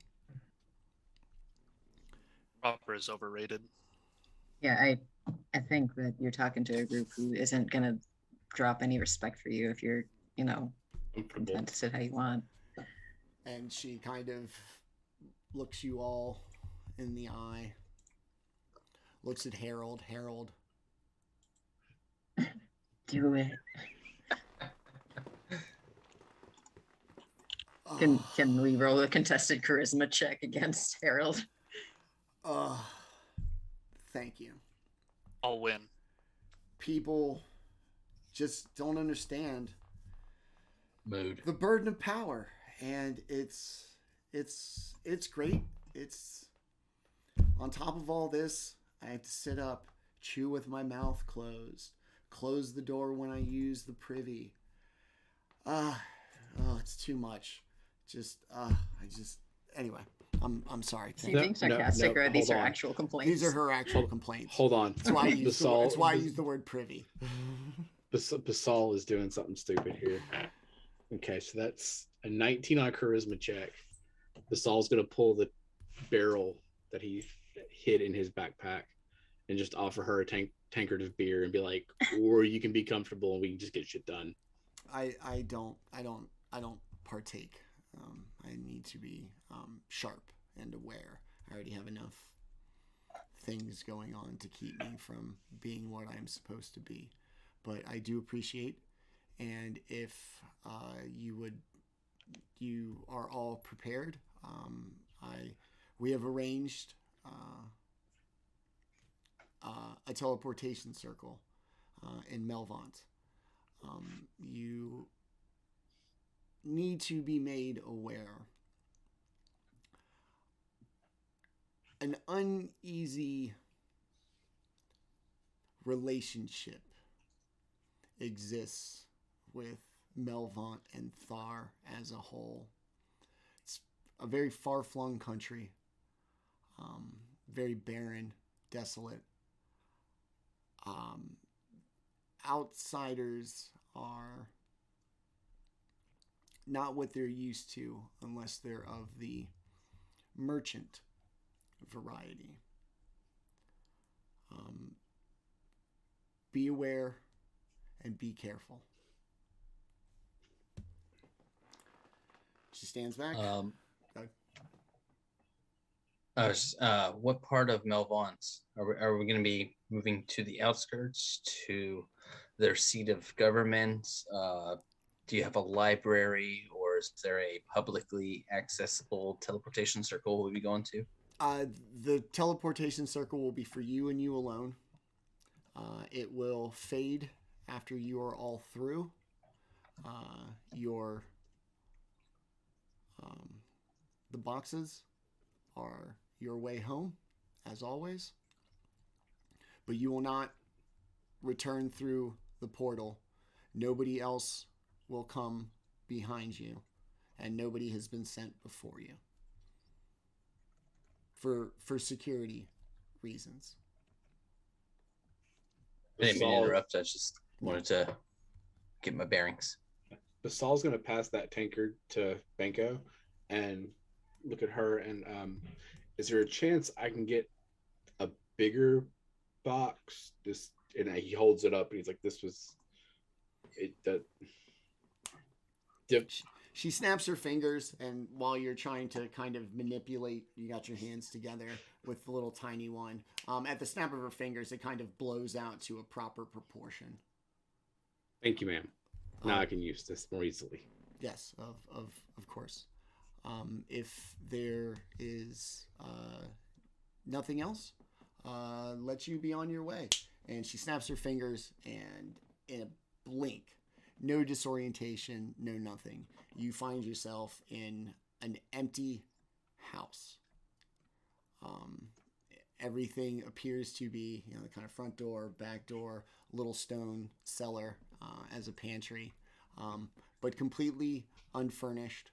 E: Proper is overrated.
C: Yeah, I think that you're talking to a group who isn't gonna drop any respect for you if you're, content to sit how you want.
A: And she kind of looks you all in the eye. Looks at Harold. Harold.
C: Do it. Can we roll a contested charisma check against Harold?
A: Thank you.
E: I'll win.
A: People just don't understand
D: Mood.
A: the burden of power, and it's great. It's on top of all this, I have to sit up, chew with my mouth closed, close the door when I use the privy. It's too much. Anyway, I'm sorry.
C: Is he being sarcastic, or these are actual complaints?
A: These are her actual complaints.
B: Hold on.
A: That's why I use the word privy.
B: Basall is doing something stupid here. Okay, so that's a 19 on charisma check. Basall's gonna pull the barrel that he hid in his backpack and just offer her a tankard of beer and be like, or you can be comfortable and we can just get shit done.
A: I don't partake. I need to be sharp and aware. I already have enough things going on to keep me from being what I'm supposed to be. But I do appreciate, and if you are all prepared, we have arranged a teleportation circle in Melvaunt. You need to be made aware. An uneasy relationship exists with Melvaunt and Thar as a whole. It's a very far-flung country, very barren, desolate. Outsiders are not what they're used to unless they're of the merchant variety. Be aware and be careful. She stands back.
D: What part of Melvaunt are we going to be moving to the outskirts, to their seat of government? Do you have a library, or is there a publicly accessible teleportation circle we'll be going to?
A: The teleportation circle will be for you and you alone. It will fade after you are all through. The boxes are your way home, as always. But you will not return through the portal. Nobody else will come behind you, and nobody has been sent before you. For security reasons.
D: I didn't mean to interrupt. I just wanted to get my bearings.
B: Basall's going to pass that tankard to Banquo and look at her and is there a chance I can get a bigger box? And he holds it up and he's like, this was it.
A: She snaps her fingers, and while you're trying to kind of manipulate, you got your hands together with the little tiny one. At the snap of her fingers, it kind of blows out to a proper proportion.
B: Thank you, ma'am. Now I can use this more easily.
A: Yes, of course. If there is nothing else, let you be on your way. And she snaps her fingers, and in a blink, no disorientation, no nothing, you find yourself in an empty house. Everything appears to be, the kind of front door, back door, little stone cellar as a pantry, but completely unfurnished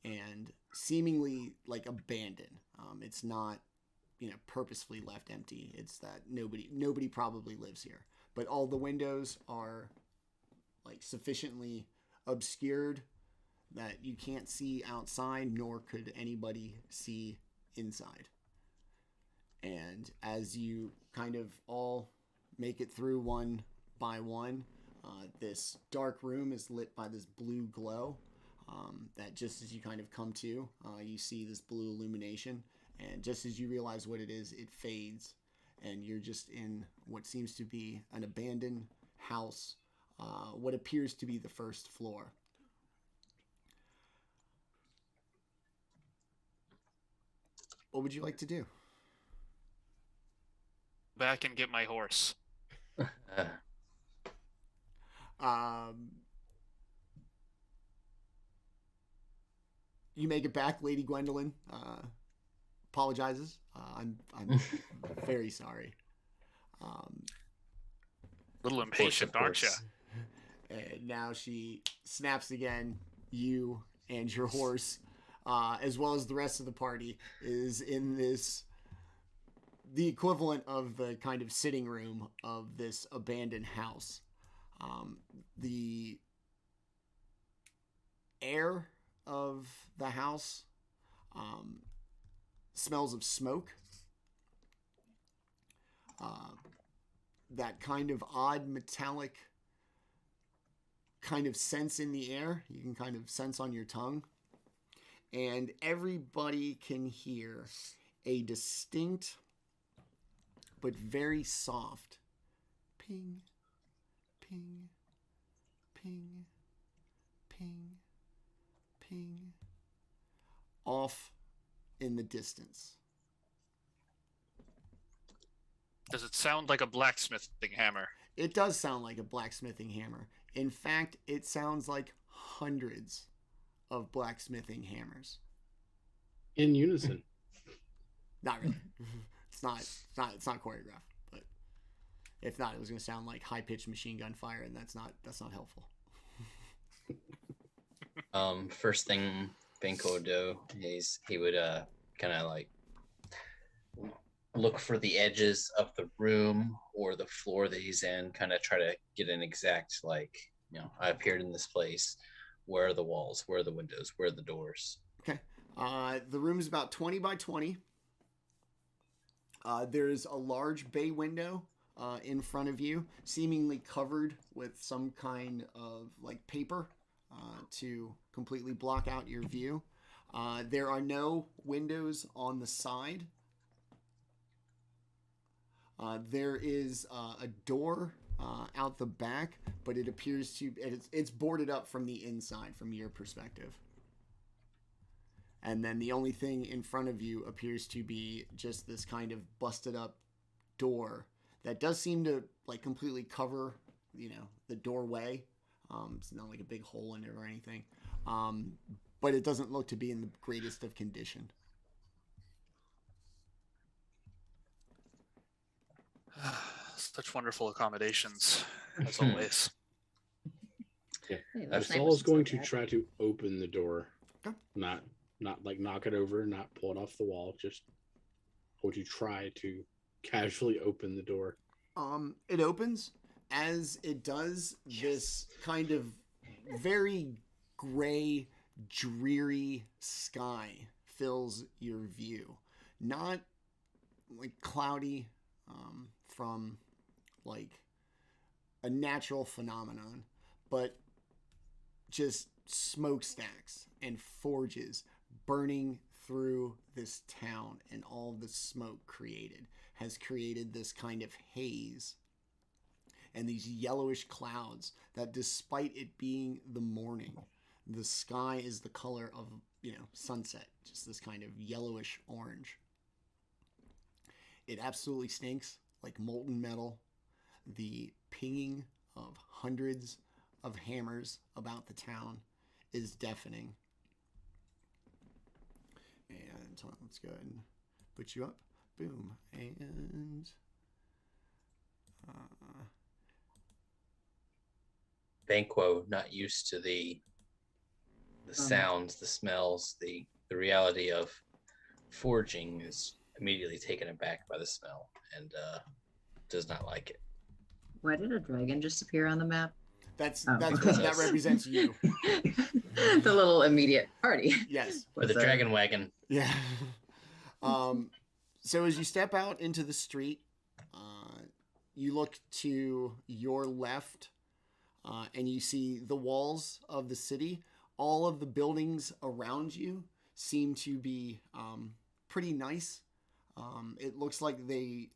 A: and seemingly like abandoned. It's not, purposefully left empty. It's that nobody probably lives here. But all the windows are like sufficiently obscured that you can't see outside, nor could anybody see inside. And as you kind of all make it through one by one, this dark room is lit by this blue glow that just as you kind of come to, you see this blue illumination. And just as you realize what it is, it fades. And you're just in what seems to be an abandoned house, what appears to be the first floor. What would you like to do?
E: Back and get my horse.
A: You make it back. Lady Gwendolyn apologizes. I'm very sorry.
E: Little impatient, aren't you?
A: And now she snaps again. You and your horse, as well as the rest of the party, is in the equivalent of the kind of sitting room of this abandoned house. The air of the house smells of smoke. That kind of odd metallic kind of sense in the air. You can kind of sense on your tongue. And everybody can hear a distinct but very soft ping, ping, ping, ping, ping off in the distance.
E: Does it sound like a blacksmithing hammer?
A: It does sound like a blacksmithing hammer. In fact, it sounds like hundreds of blacksmithing hammers.
B: In unison.
A: Not really. It's not choreographed, but if not, it was going to sound like high-pitched machine gun fire, and that's not helpful.
D: First thing Banquo would do is he would kind of like look for the edges of the room or the floor that he's in, kind of try to get an exact, like, I appeared in this place. Where are the walls? Where are the windows? Where are the doors?
A: Okay. The room is about 20 by 20. There's a large bay window in front of you, seemingly covered with some kind of like paper to completely block out your view. There are no windows on the side. There is a door out the back, but it appears to it's boarded up from the inside from your perspective. And then the only thing in front of you appears to be just this kind of busted up door that does seem to like completely cover, the doorway. It's not like a big hole in it or anything. But it doesn't look to be in the greatest of condition.
E: Such wonderful accommodations, as always.
B: Yeah.
C: Hey,
B: Basall
C: neighbors
B: is going
C: so
B: to
C: bad.
B: try to open the door.
A: Okay.
B: Not like knock it over, not pull it off the wall. Just going to try to casually open the door.
A: It opens. As it does, this kind of very gray, dreary sky fills your view. Not like cloudy from like a natural phenomenon, but just smokestacks and forges burning through this town, and all the smoke has created this kind of haze and these yellowish clouds that, despite it being the morning, the sky is the color of, sunset, just this kind of yellowish orange. it absolutely stinks like molten metal. The pinging of hundreds of hammers about the town is deafening. And so let's go ahead and put you up. Boom. And
D: Banquo, not used to the sounds, the smells, the reality of forging, is immediately taken aback by the smell and does not like it.
C: Why did a dragon just appear on the map?
A: That's
C: Oh.
A: that represents you.
C: The little immediate party.
A: Yes.
D: With the dragon wagon.
A: Yeah. So as you step out into the street, you look to your left, and you see the walls of the city. All of the buildings around you seem to be pretty nice. It looks like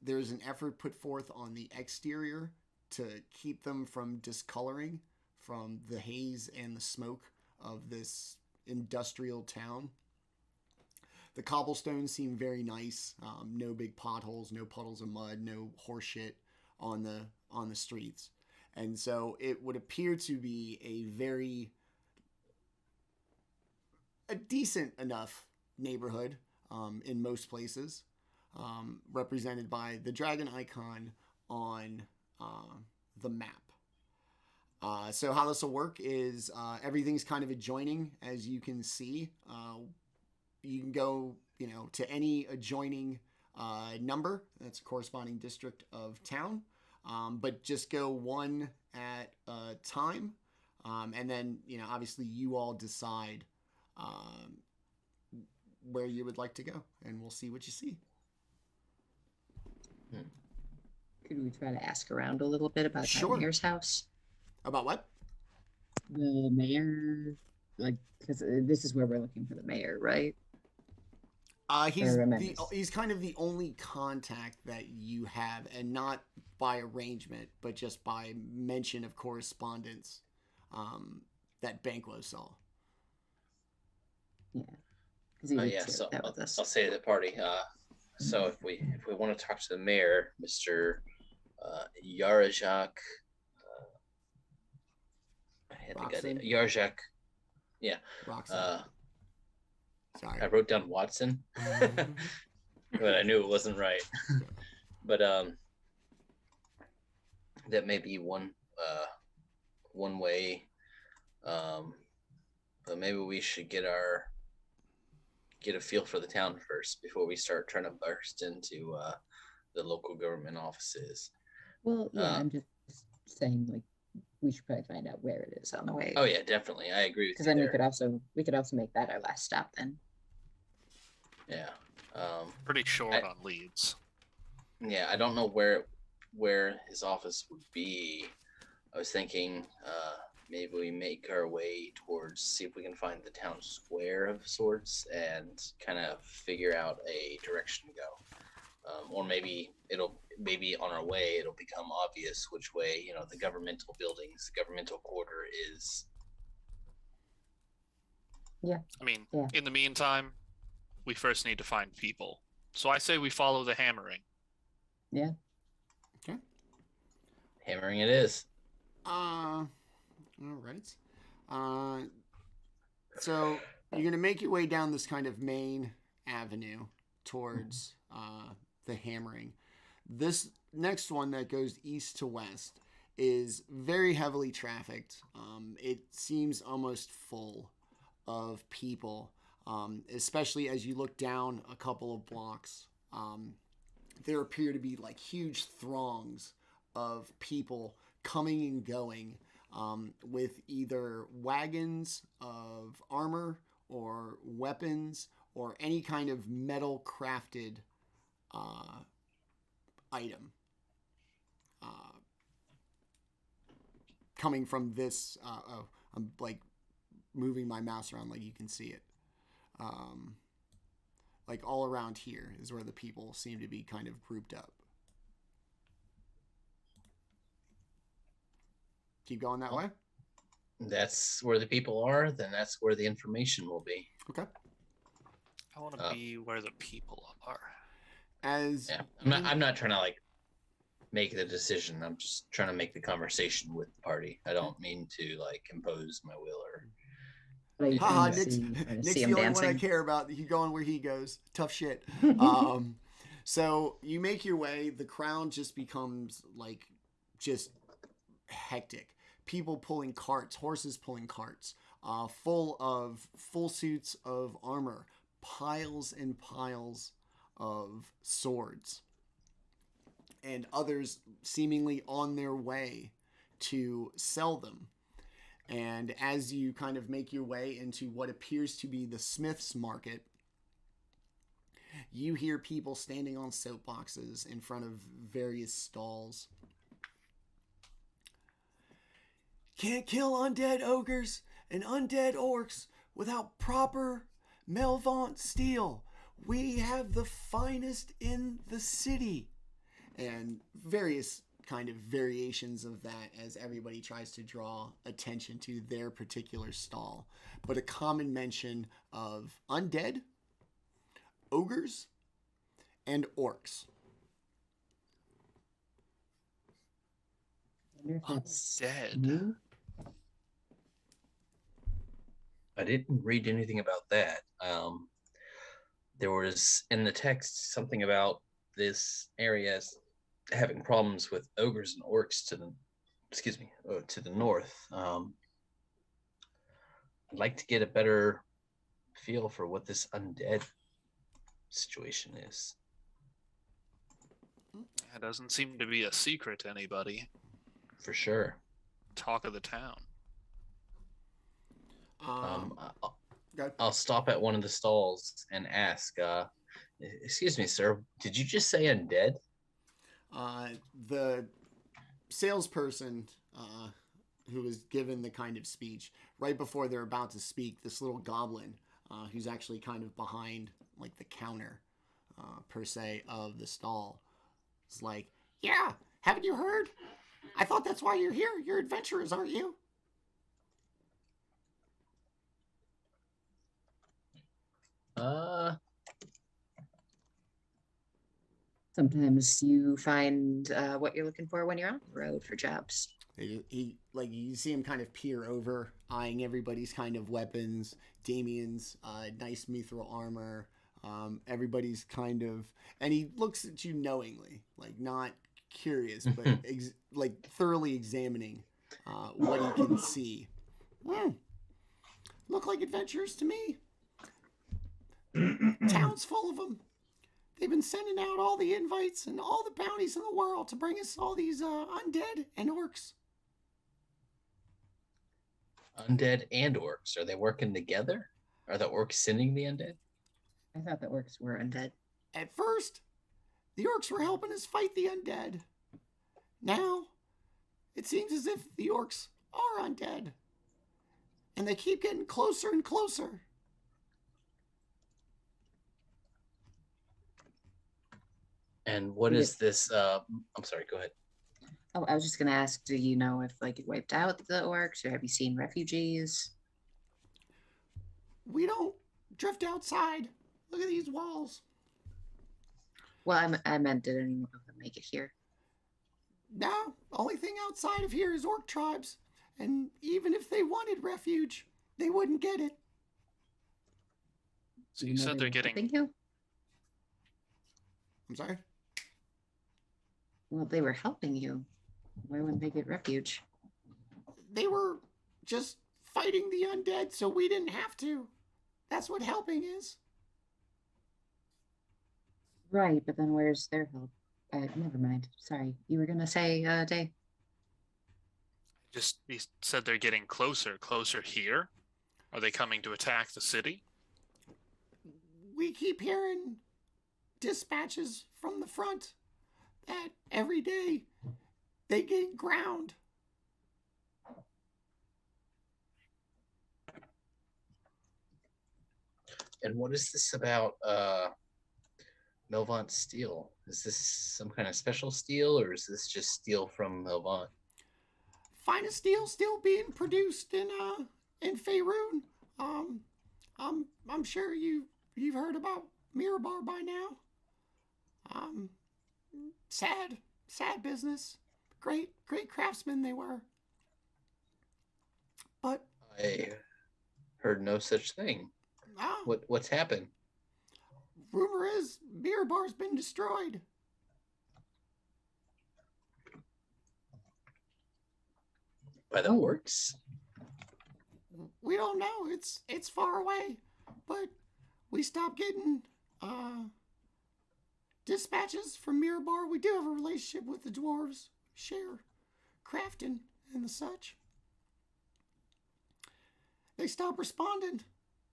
A: there's an effort put forth on the exterior to keep them from discoloring from the haze and the smoke of this industrial town. The cobblestones seem very nice. No big potholes, no puddles of mud, no horse shit on the streets. And so it would appear to be a decent enough neighborhood in most places, represented by the dragon icon on the map. So how this will work is everything's kind of adjoining, as you can see. You can go, to any adjoining number. That's a corresponding district of town. But just go one at a time. And then, obviously you all decide where you would like to go. And we'll see what you see.
C: Could we try to ask around a little bit about
A: Sure.
C: the mayor's house?
A: About what?
C: The mayor, because this is where we're looking for the mayor, right?
A: He's kind of the only contact that you have, and not by arrangement, but just by mention of correspondence that Banquo saw.
C: Yeah. He would share
D: So
C: that with us.
D: I'll say to the party. So if we want to talk to the mayor, Mr. Yarajak, Yarjak, yeah.
A: Roxanne. Sorry.
D: I wrote down Watson, but I knew it wasn't right. But that may be one way. But maybe we should get a feel for the town first before we start trying to burst into the local government offices.
C: Well, yeah, I'm just saying, we should probably find out where it is on the way.
D: Oh yeah, definitely. I agree with you.
C: Because then we could also make that our last stop then.
D: Yeah.
E: Pretty short on leads.
D: Yeah, I don't know where his office would be. I was thinking maybe we make our way towards, see if we can find the town square of sorts and kind of figure out a direction to go. Or maybe on our way it'll become obvious which way, the governmental buildings, the governmental quarter is.
C: Yeah.
E: In the meantime, we first need to find people. So I say we follow the hammering.
C: Yeah.
A: Okay.
D: Hammering it is.
A: All right. So you're going to make your way down this kind of main avenue towards the hammering. This next one that goes east to west is very heavily trafficked. It seems almost full of people, especially as you look down a couple of blocks. There appear to be huge throngs of people coming and going, with either wagons of armor or weapons or any kind of metal crafted item coming from this. I'm moving my mouse around you can see it. All around here is where the people seem to be kind of grouped up. Keep going that way.
D: That's where the people are, then that's where the information will be.
A: Okay.
E: I want to be where the people are.
A: as
D: Yeah, I'm not trying to like make the decision. I'm just trying to make the conversation with the party. I don't mean to like impose my will or.
C: Are you
A: haha,
C: trying to
A: Nick's,
C: see
A: Nick's
C: him
A: the only one I
C: dancing?
A: care about. He going where he goes. Tough shit. So you make your way. The crowd just becomes like just hectic. People pulling carts, horses pulling carts, full of full suits of armor, piles and piles of swords, and others seemingly on their way to sell them. And as you kind of make your way into what appears to be the Smith's Market, you hear people standing on soapboxes in front of various stalls. Can't kill undead ogres and undead orcs without proper Melvaunt steel. We have the finest in the city. And various kind of variations of that as everybody tries to draw attention to their particular stall. But a common mention of undead, ogres, and orcs.
C: I wonder if that's
E: Undead.
C: new.
D: I didn't read anything about that. There was in the text something about this area having problems with ogres and orcs to the north. I'd like to get a better feel for what this undead situation is.
E: That doesn't seem to be a secret to anybody.
D: For sure.
E: Talk of the town.
D: I'll stop at one of the stalls and ask, excuse me, sir, did you just say undead?
A: The salesperson who was given the kind of speech right before they're about to speak, this little goblin who's actually kind of behind like the counter per se of the stall, is like, yeah, haven't you heard? I thought that's why you're here. You're adventurers, aren't you?
C: Sometimes you find what you're looking for when you're on the road for jobs.
A: He like you see him kind of peer over, eyeing everybody's kind of weapons. Daemion's nice mithril armor. Everybody's kind of, and he looks at you knowingly, like not curious, but like thoroughly examining what he can see. Look like adventurers to me. Town's full of them. They've been sending out all the invites and all the bounties in the world to bring us all these undead and orcs.
D: Undead and orcs, are they working together? Are the orcs sending the undead?
C: I thought the orcs were undead.
A: At first, the orcs were helping us fight the undead. Now, it seems as if the orcs are undead. And they keep getting closer and closer.
D: And what is this? I'm sorry, go ahead.
C: Oh, I was just gonna ask, do you know if like it wiped out the orcs, or have you seen refugees?
A: We don't drift outside. Look at these walls.
C: Well, I meant, did anyone of them make it here?
A: No, only thing outside of here is orc tribes. And even if they wanted refuge, they wouldn't get it.
E: So you said they're getting.
C: Thank you.
A: I'm sorry?
C: Well, they were helping you. Why wouldn't they get refuge?
A: They were just fighting the undead, so we didn't have to. That's what helping is.
C: Right, but then where's their help? Never mind. Sorry. You were gonna say, Day?
E: Just he said they're getting closer here. Are they coming to attack the city?
A: We keep hearing dispatches from the front that every day they get ground.
D: And what is this about Melvaunt steel? Is this some kind of special steel, or is this just steel from Melvaunt?
A: Finest steel still being produced in Faerun. I'm sure you've heard about Mirabar by now. Um, sad business. Great craftsmen they were. But
D: I heard no such thing. What's happened?
A: Rumor is Mirror Bar's been destroyed.
D: By the orcs?
A: We don't know. It's far away, but we stopped getting dispatches from Mirror Bar. We do have a relationship with the dwarves, share crafting and the such. They stopped responding,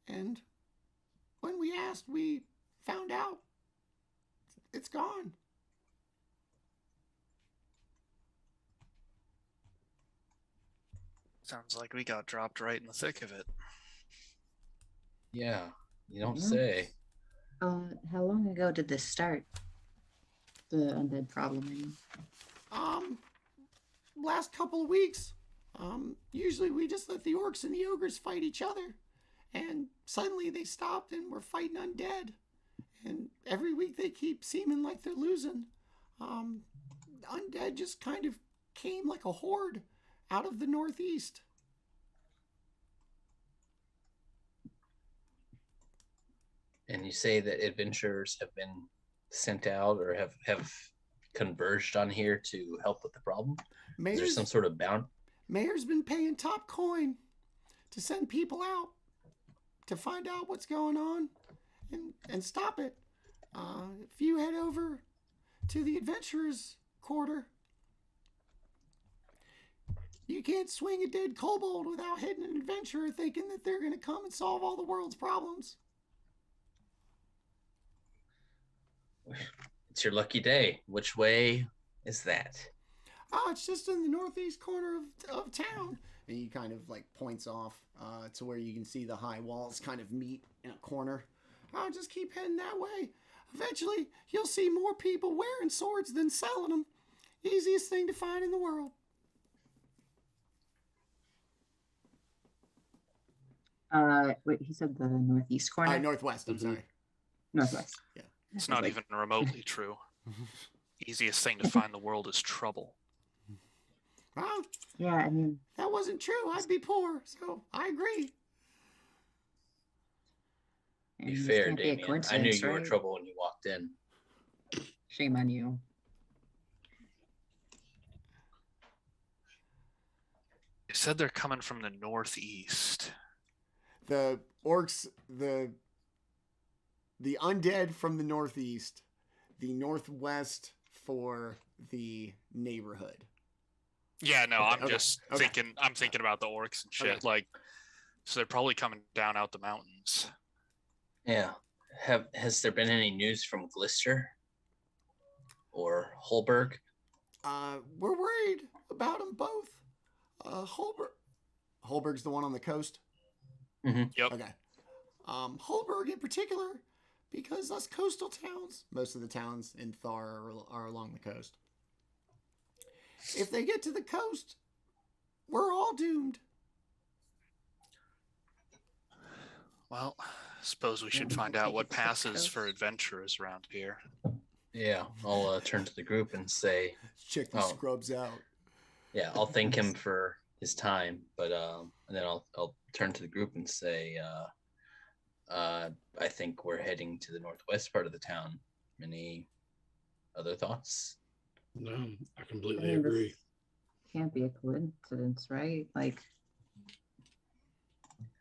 A: and when we asked, we found out it's gone.
E: Sounds like we got dropped right in the thick of it.
D: Yeah, you don't say.
C: How long ago did this start? The undead problem, I mean.
A: Last couple of weeks. Usually we just let the orcs and the ogres fight each other. And suddenly they stopped and were fighting undead. And every week they keep seeming like they're losing. Undead just kind of came like a horde out of the northeast.
D: And you say that adventurers have been sent out or have converged on here to help with the problem? Is there some sort of bound?
A: Mayor's been paying top coin to send people out to find out what's going on and stop it. If you head over to the adventurers' quarter, you can't swing a dead kobold without hitting an adventurer thinking that they're going to come and solve all the world's problems.
D: It's your lucky day. Which way is that?
A: It's just in the northeast corner of town. And he kind of like points off to where you can see the high walls kind of meet in a corner. Just keep heading that way. Eventually, you'll see more people wearing swords than selling them. Easiest thing to find in the world.
C: Wait, he said the northeast corner?
A: Northwest, I'm sorry.
C: Northwest.
A: Yeah.
E: It's not even remotely true. Easiest thing to find in the world is trouble.
A: Well,
C: yeah, I mean,
A: that wasn't true. I'd be poor, so I agree.
D: Be fair, Daemion. I knew you were trouble when you walked in.
C: Shame on you.
E: You said they're coming from the northeast.
A: The orcs, the undead from the northeast, the northwest for the neighborhood.
E: Yeah, no, I'm just thinking. I'm thinking about the orcs and shit.
A: Okay.
E: Like, so they're probably coming down out the mountains.
D: Yeah. Has there been any news from Glister or Holberg?
A: We're worried about them both. Holberg's the one on the coast.
D: Mm-hmm.
E: Yep.
A: Okay. Holberg in particular, because us coastal towns, most of the towns in Thar are along the coast. If they get to the coast, we're all doomed.
E: Well, I suppose we should find out what passes for adventurers around here.
D: Yeah, I'll turn to the group and say,
A: Check the scrubs out.
D: Yeah, I'll thank him for his time, but and then I'll turn to the group and say, I think we're heading to the northwest part of the town. Any other thoughts?
B: No, I completely agree.
C: Can't be a coincidence, right? Like,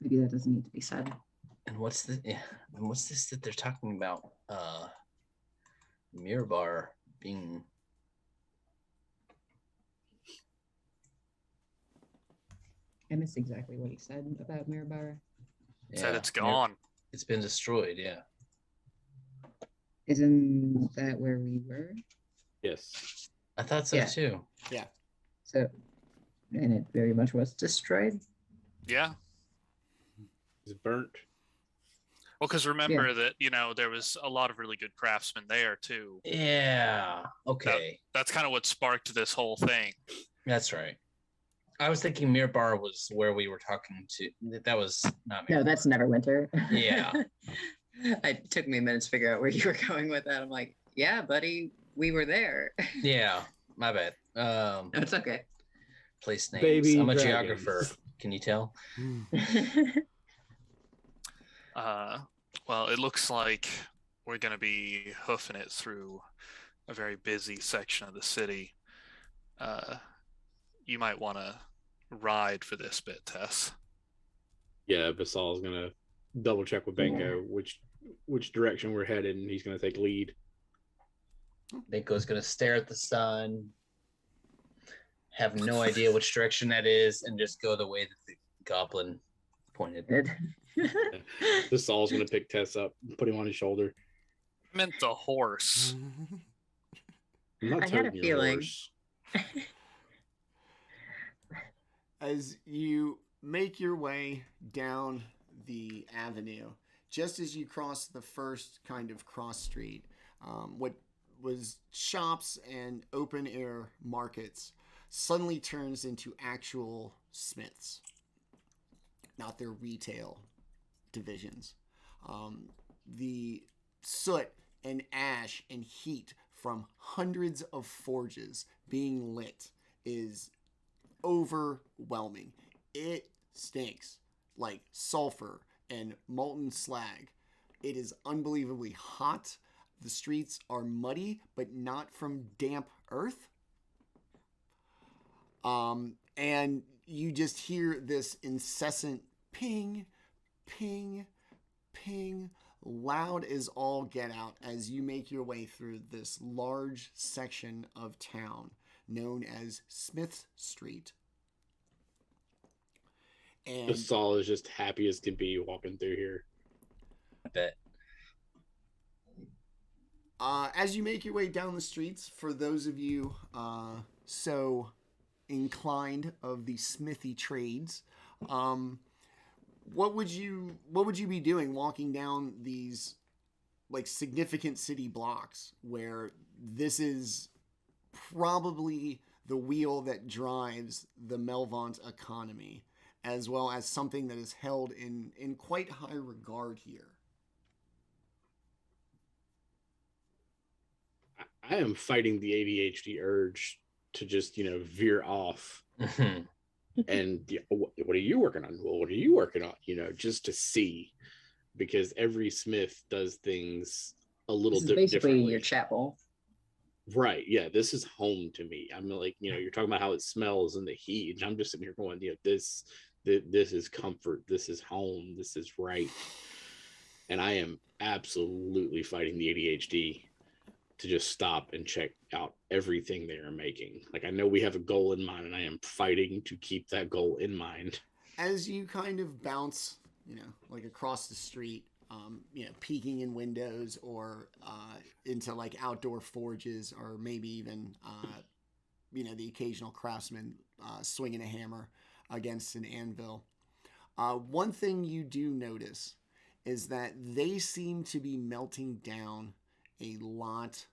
C: maybe that doesn't need to be said.
D: And what's this that they're talking about? Mirror being.
C: I missed exactly what he said about Mirror.
E: Said it's gone.
D: It's been destroyed. Yeah.
C: Isn't that where we were?
B: Yes.
D: I thought so too.
A: Yeah.
C: So, and it very much was destroyed.
E: Yeah.
B: It's burnt.
E: Well, because remember that, there was a lot of really good craftsmen there too.
D: Yeah. Okay.
E: That's kind of what sparked this whole thing.
D: That's right. I was thinking Mirror was where we were talking to. That was not Mirror.
C: No, that's Neverwinter.
D: Yeah.
C: It took me a minute to figure out where you were going with that. I'm like, Yeah, buddy, we were there.
D: Yeah, my bad.
C: No, it's okay.
D: Place names.
B: Baby
D: I'm a
B: dragons.
D: geographer. Can you tell?
E: Well, it looks like we're going to be hoofing it through a very busy section of the city. You might want to ride for this bit, Tess.
B: Yeah, Basall's gonna double check with Banquo which direction we're headed, and he's gonna take lead.
D: Banquo's gonna stare at the sun, have no idea which direction that is, and just go the way that the goblin pointed.
B: Basall's gonna pick Tess up, put him on his shoulder.
E: I meant the horse.
B: I'm not
C: I had a
B: toting your
C: feeling.
B: horse.
A: As you make your way down the avenue, just as you cross the first kind of cross street, what was shops and open air markets suddenly turns into actual smiths, not their retail divisions. The soot and ash and heat from hundreds of forges being lit is overwhelming. It stinks like sulfur and molten slag. It is unbelievably hot. The streets are muddy, but not from damp earth. And you just hear this incessant ping, ping, ping, loud as all get out as you make your way through this large section of town known as Smith Street. And
B: Basall is just happy as can be walking through here.
D: I bet.
A: As you make your way down the streets, for those of you so inclined of the smithy trades, what would you be doing walking down these like significant city blocks where this is probably the wheel that drives the Melvaunt economy, as well as something that is held in quite high regard here?
B: I am fighting the ADHD urge to just, veer off. And what are you working on? Well, what are you working on? Just to see, because every smith does things a little
C: This is basically
B: differently.
C: your chapel.
B: Right. Yeah. This is home to me. I'm like, you're talking about how it smells and the heat. And I'm just sitting here going, this is comfort. This is home. This is right. And I am absolutely fighting the ADHD to just stop and check out everything they are making. Like, I know we have a goal in mind, and I am fighting to keep that goal in mind.
A: As you kind of bounce, like across the street, peeking in windows or into like outdoor forges, or maybe even, the occasional craftsman swinging a hammer against an anvil. One thing you do notice is that they seem to be melting down a lot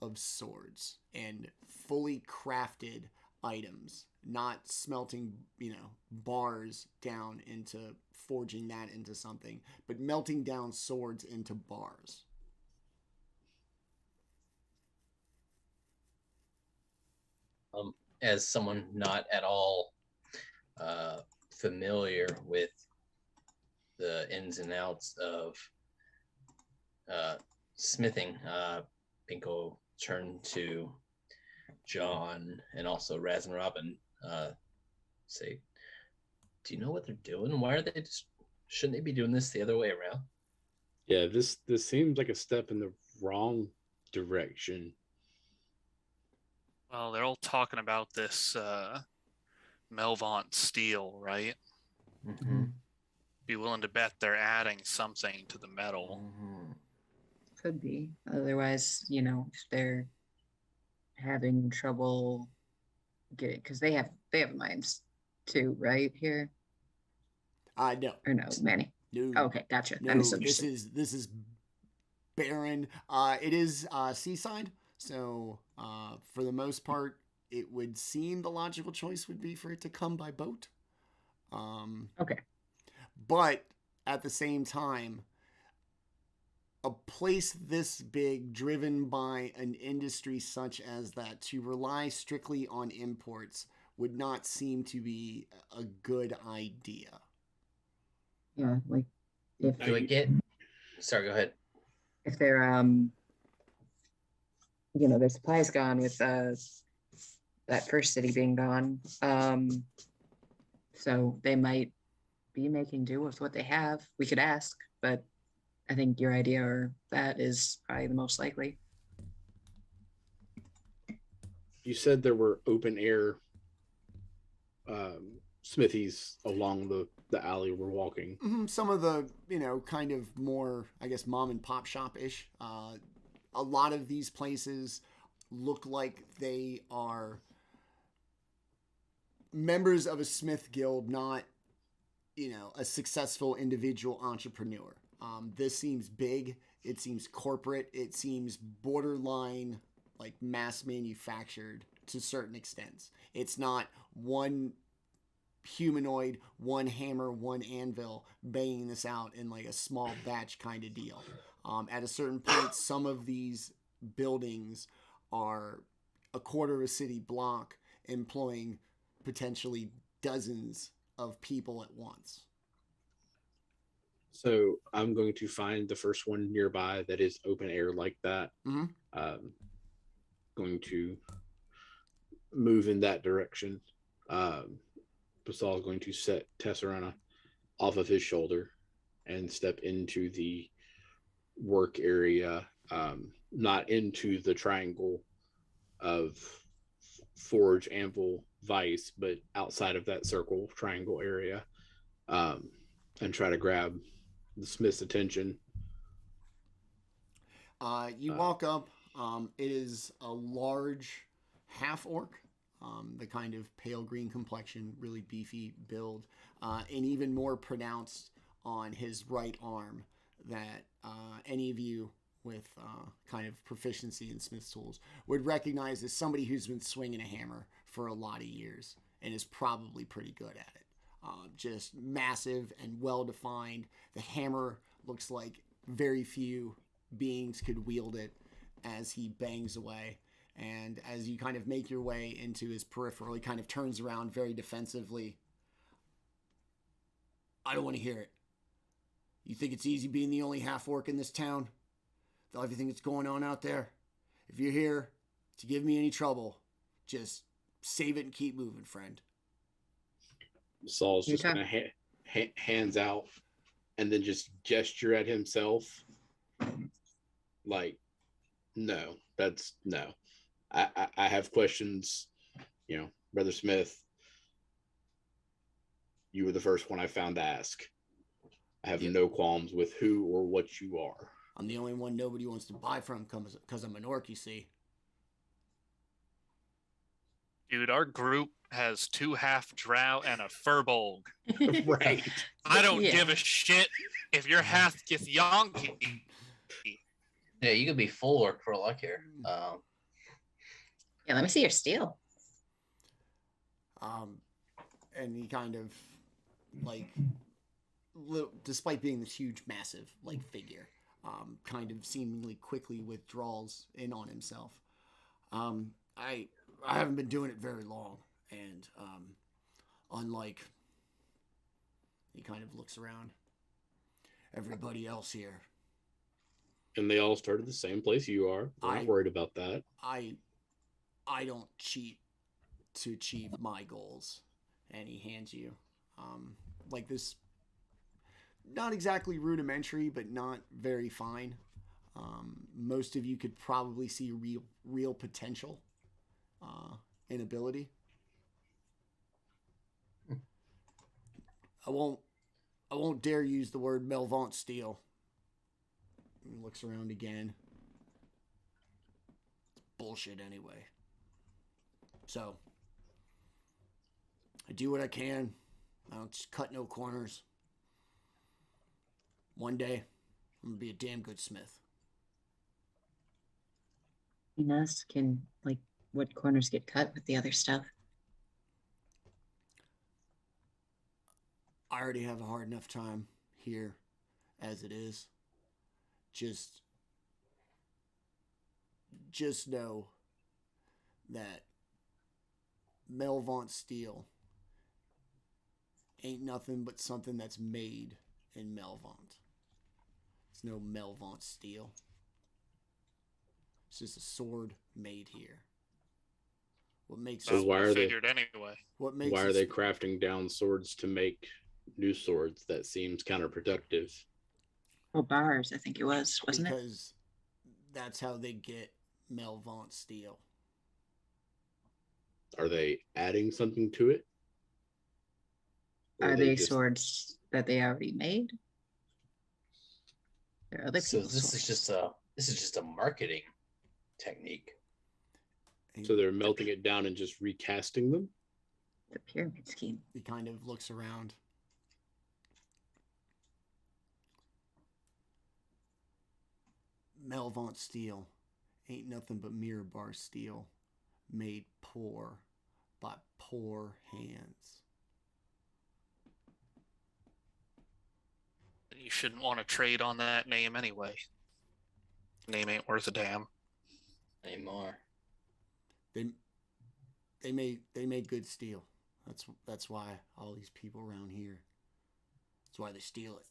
A: of swords and fully crafted items, not smelting, bars down into forging that into something, but melting down swords into bars.
D: As someone not at all familiar with the ins and outs of smithing, Banquo turned to John and also Raz and Robin, say, do you know what they're doing? Why are they shouldn't they be doing this the other way around?
B: Yeah, this seems like a step in the wrong direction.
E: Well, they're all talking about this Melvaunt steel, right?
D: Mm-hmm.
E: Be willing to bet they're adding something to the metal.
D: Mm-hmm.
C: Could be. Otherwise, if they're having trouble getting, because they have mines too, right here?
A: No.
C: Or no, Manny.
A: No.
C: Okay, gotcha.
A: No,
C: I misunderstood.
A: this is barren. It is seaside, so for the most part, it would seem the logical choice would be for it to come by boat.
C: Okay.
A: But at the same time, a place this big, driven by an industry such as that, to rely strictly on imports would not seem to be a good idea.
C: Yeah, like if
D: Do we get? Sorry, go ahead.
C: if they're their supplies gone with that first city being gone. So they might be making do with what they have. We could ask, but I think your idea or that is probably the most likely.
B: You said there were open air smithies along the alley we're walking.
A: Some of the, kind of more, I guess, mom and pop shop-ish. A lot of these places look like they are members of a Smith guild, not, a successful individual entrepreneur. This seems big. It seems corporate. It seems borderline, like mass manufactured to certain extents. It's not one humanoid, one hammer, one anvil banging this out in like a small batch kind of deal. At a certain point, some of these buildings are a quarter of a city block, employing potentially dozens of people at once.
B: So I'm going to find the first one nearby that is open air like that. Going to move in that direction. Basall is going to set Tes'serana off of his shoulder and step into the work area, not into the triangle of forge, anvil, vice, but outside of that circle triangle area, and try to grab the smith's attention.
A: You walk up. It is a large half orc, the kind of pale green complexion, really beefy build, and even more pronounced on his right arm that any of you with kind of proficiency in smith's tools would recognize as somebody who's been swinging a hammer for a lot of years and is probably pretty good at it. Just massive and well-defined. The hammer looks like very few beings could wield it as he bangs away. And as you kind of make your way into his peripheral, he kind of turns around very defensively. I don't want to hear it. You think it's easy being the only half-orc in this town? With everything that's going on out there? If you're here to give me any trouble, just save it and keep moving, friend.
B: Saul's just going to hands out and then just gesture at himself. Like, no, that's no. I have questions, Brother Smith. You were the first one I found to ask. I have no qualms with who or what you are.
A: I'm the only one nobody wants to buy from because I'm an orc, you see.
E: Dude, our group has 2 half drow and a furbolg.
B: Right.
E: I don't give a shit if you're half Githyanki.
D: Yeah, you could be full orc for luck here.
C: Yeah, let me see your steel.
A: And he kind of, like, despite being this huge, massive, like, figure, kind of seemingly quickly withdraws in on himself. I haven't been doing it very long, and unlike, he kind of looks around, everybody else here.
B: And they all started the same place you are. I'm not worried about that.
A: I don't cheat to achieve my goals. And he hands you like this, not exactly rudimentary, but not very fine. Most of you could probably see real potential in ability. I won't dare use the word Melvaunt steel. He looks around again. It's bullshit anyway. So, I do what I can. I don't just cut no corners. One day, I'm gonna be a damn good smith.
C: Us can, like, what corners get cut with the other stuff?
A: I already have a hard enough time here as it is. just know that Melvaunt steel ain't nothing but something that's made in Melvaunt. It's no Melvaunt steel. It's just a sword made here. What makes
B: So
E: That's
B: why
E: what I
B: are they-
E: figured anyway.
A: what makes
B: Why
A: it
B: are they crafting down swords to make new swords? That seems counterproductive.
C: Well, bars, I think it was, wasn't it?
A: because that's how they get Melvaunt steel.
B: Are they adding something to it? Or
C: Are they
B: just-
C: swords that they already made? There are other
D: So
C: people's
D: this
C: swords.
D: is just a marketing technique.
B: So they're melting it down and just recasting them?
C: The pyramid scheme.
A: He kind of looks around. Melvaunt steel ain't nothing but mirror bar steel made poor by poor hands.
E: You shouldn't want to trade on that name anyway. Name ain't worth a damn.
D: Anymore.
A: They made good steel. That's why all these people around here. That's why they steal it.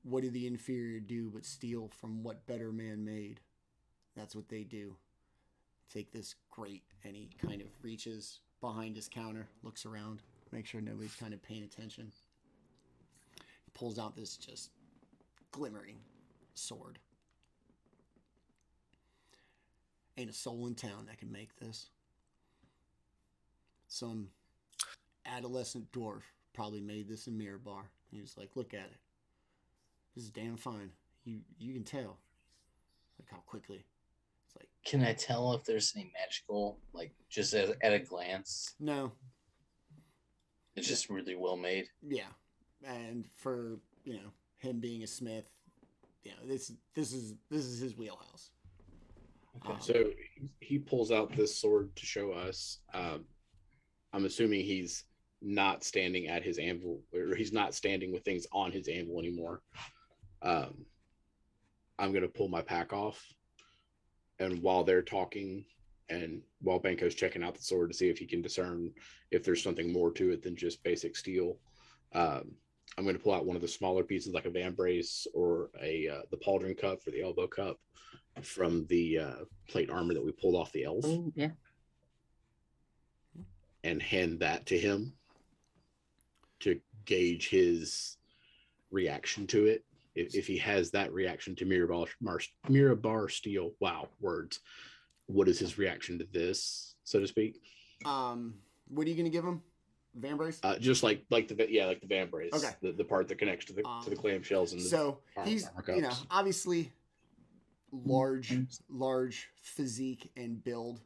A: What do the inferior do but steal from what better man made? That's what they do. Take this grate, and he kind of reaches behind his counter, looks around, make sure nobody's kind of paying attention. He pulls out this just glimmering sword. Ain't a soul in town that can make this. Some adolescent dwarf probably made this in Mirror Bar. He was like, look at it. This is damn fine. You can tell. Like how quickly. It's like,
D: Can I tell if there's any magical, like just at a glance?
A: no.
D: It's just really well made.
A: Yeah. And for, him being a smith, this is his wheelhouse.
D: Okay.
B: So he pulls out this sword to show us. I'm assuming he's not standing at his anvil, or he's not standing with things on his anvil anymore. I'm going to pull my pack off. And while they're talking, and while Banquo's checking out the sword to see if he can discern if there's something more to it than just basic steel, I'm going to pull out one of the smaller pieces, like a vambrace or the pauldron cup or the elbow cup from the plate armor that we pulled off the elf,
C: Oh, yeah.
B: and hand that to him to gauge his reaction to it. If he has that reaction to mirror bar steel, wow, words. What is his reaction to this, so to speak?
A: What are you gonna give him? Vambrace?
B: Just like the vambrace,
A: Okay.
B: the part that connects to the clamshells and the
A: So
B: armor
A: he's
B: cups.
A: obviously large physique and build.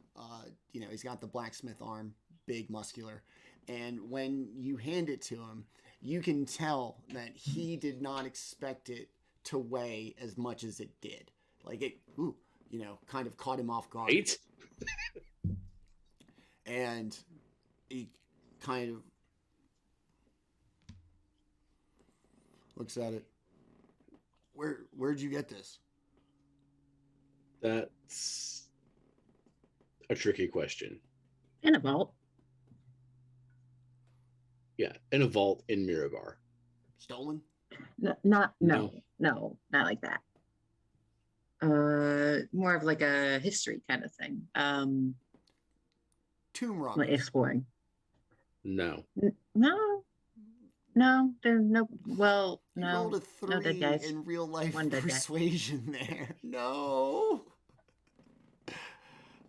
A: He's got the blacksmith arm, big, muscular, and when you hand it to him, you can tell that he did not expect it to weigh as much as it did. Like it, kind of caught him off guard.
B: Right?
A: And he kind of looks at it. Where'd you get this?
B: That's a tricky question.
C: In a vault.
B: Yeah, in a vault in Mirabar.
A: Stolen?
C: No,
B: No.
C: not like that. More of like a history kind of thing.
A: Tomb
C: Like
A: robbers.
C: exploring.
B: No.
C: No, there's no. Well,
A: You
C: no,
A: rolled a
C: no dead
A: 3
C: guys.
A: in real life
C: One dead guy.
A: persuasion there. No.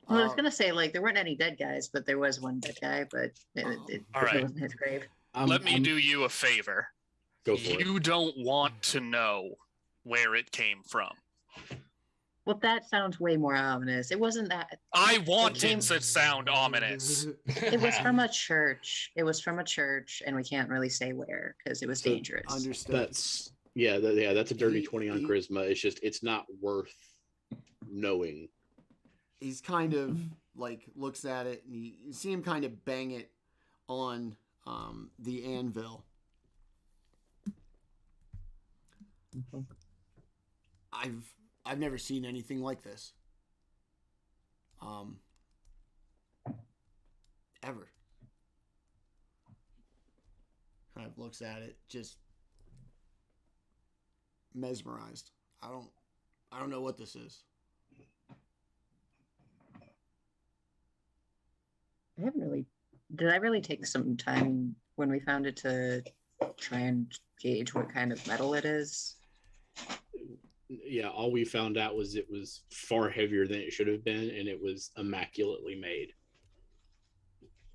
C: Well, I was gonna say like there weren't any dead guys, but there was one dead guy, but it
E: All right.
C: wasn't his grave.
E: Let me do you a favor.
B: Go for it.
E: You don't want to know where it came from.
C: Well, that sounds way more ominous. It wasn't that.
E: I want
C: came-
E: it to sound ominous.
C: It was from a church. It was from a church, and we can't really say where because it was
A: So,
C: dangerous.
A: Understood.
B: That's that's a dirty
A: He-
B: 20 on
A: he-
B: charisma. It's not worth knowing.
A: He's kind of like looks at it, and you see him kind of bang it on the anvil. I've never seen anything like this. Ever. Kind of looks at it, just mesmerized. I don't know what this is.
C: I haven't really. Did I really take some time when we found it to try and gauge what kind of metal it is?
B: Yeah, all we found out was it was far heavier than it should have been, and it was immaculately made.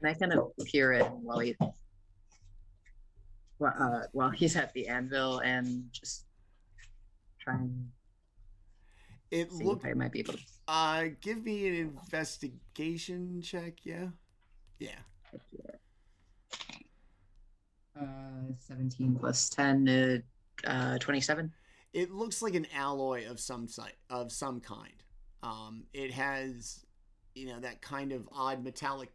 C: And I kind of peer it while he's at the anvil and just try and
A: It
C: see
A: looked.
C: if I might be able to.
A: Give me an investigation check. Yeah. Yeah.
C: 17 plus 10, 27.
A: It looks like an alloy of some kind. It has, that kind of odd metallic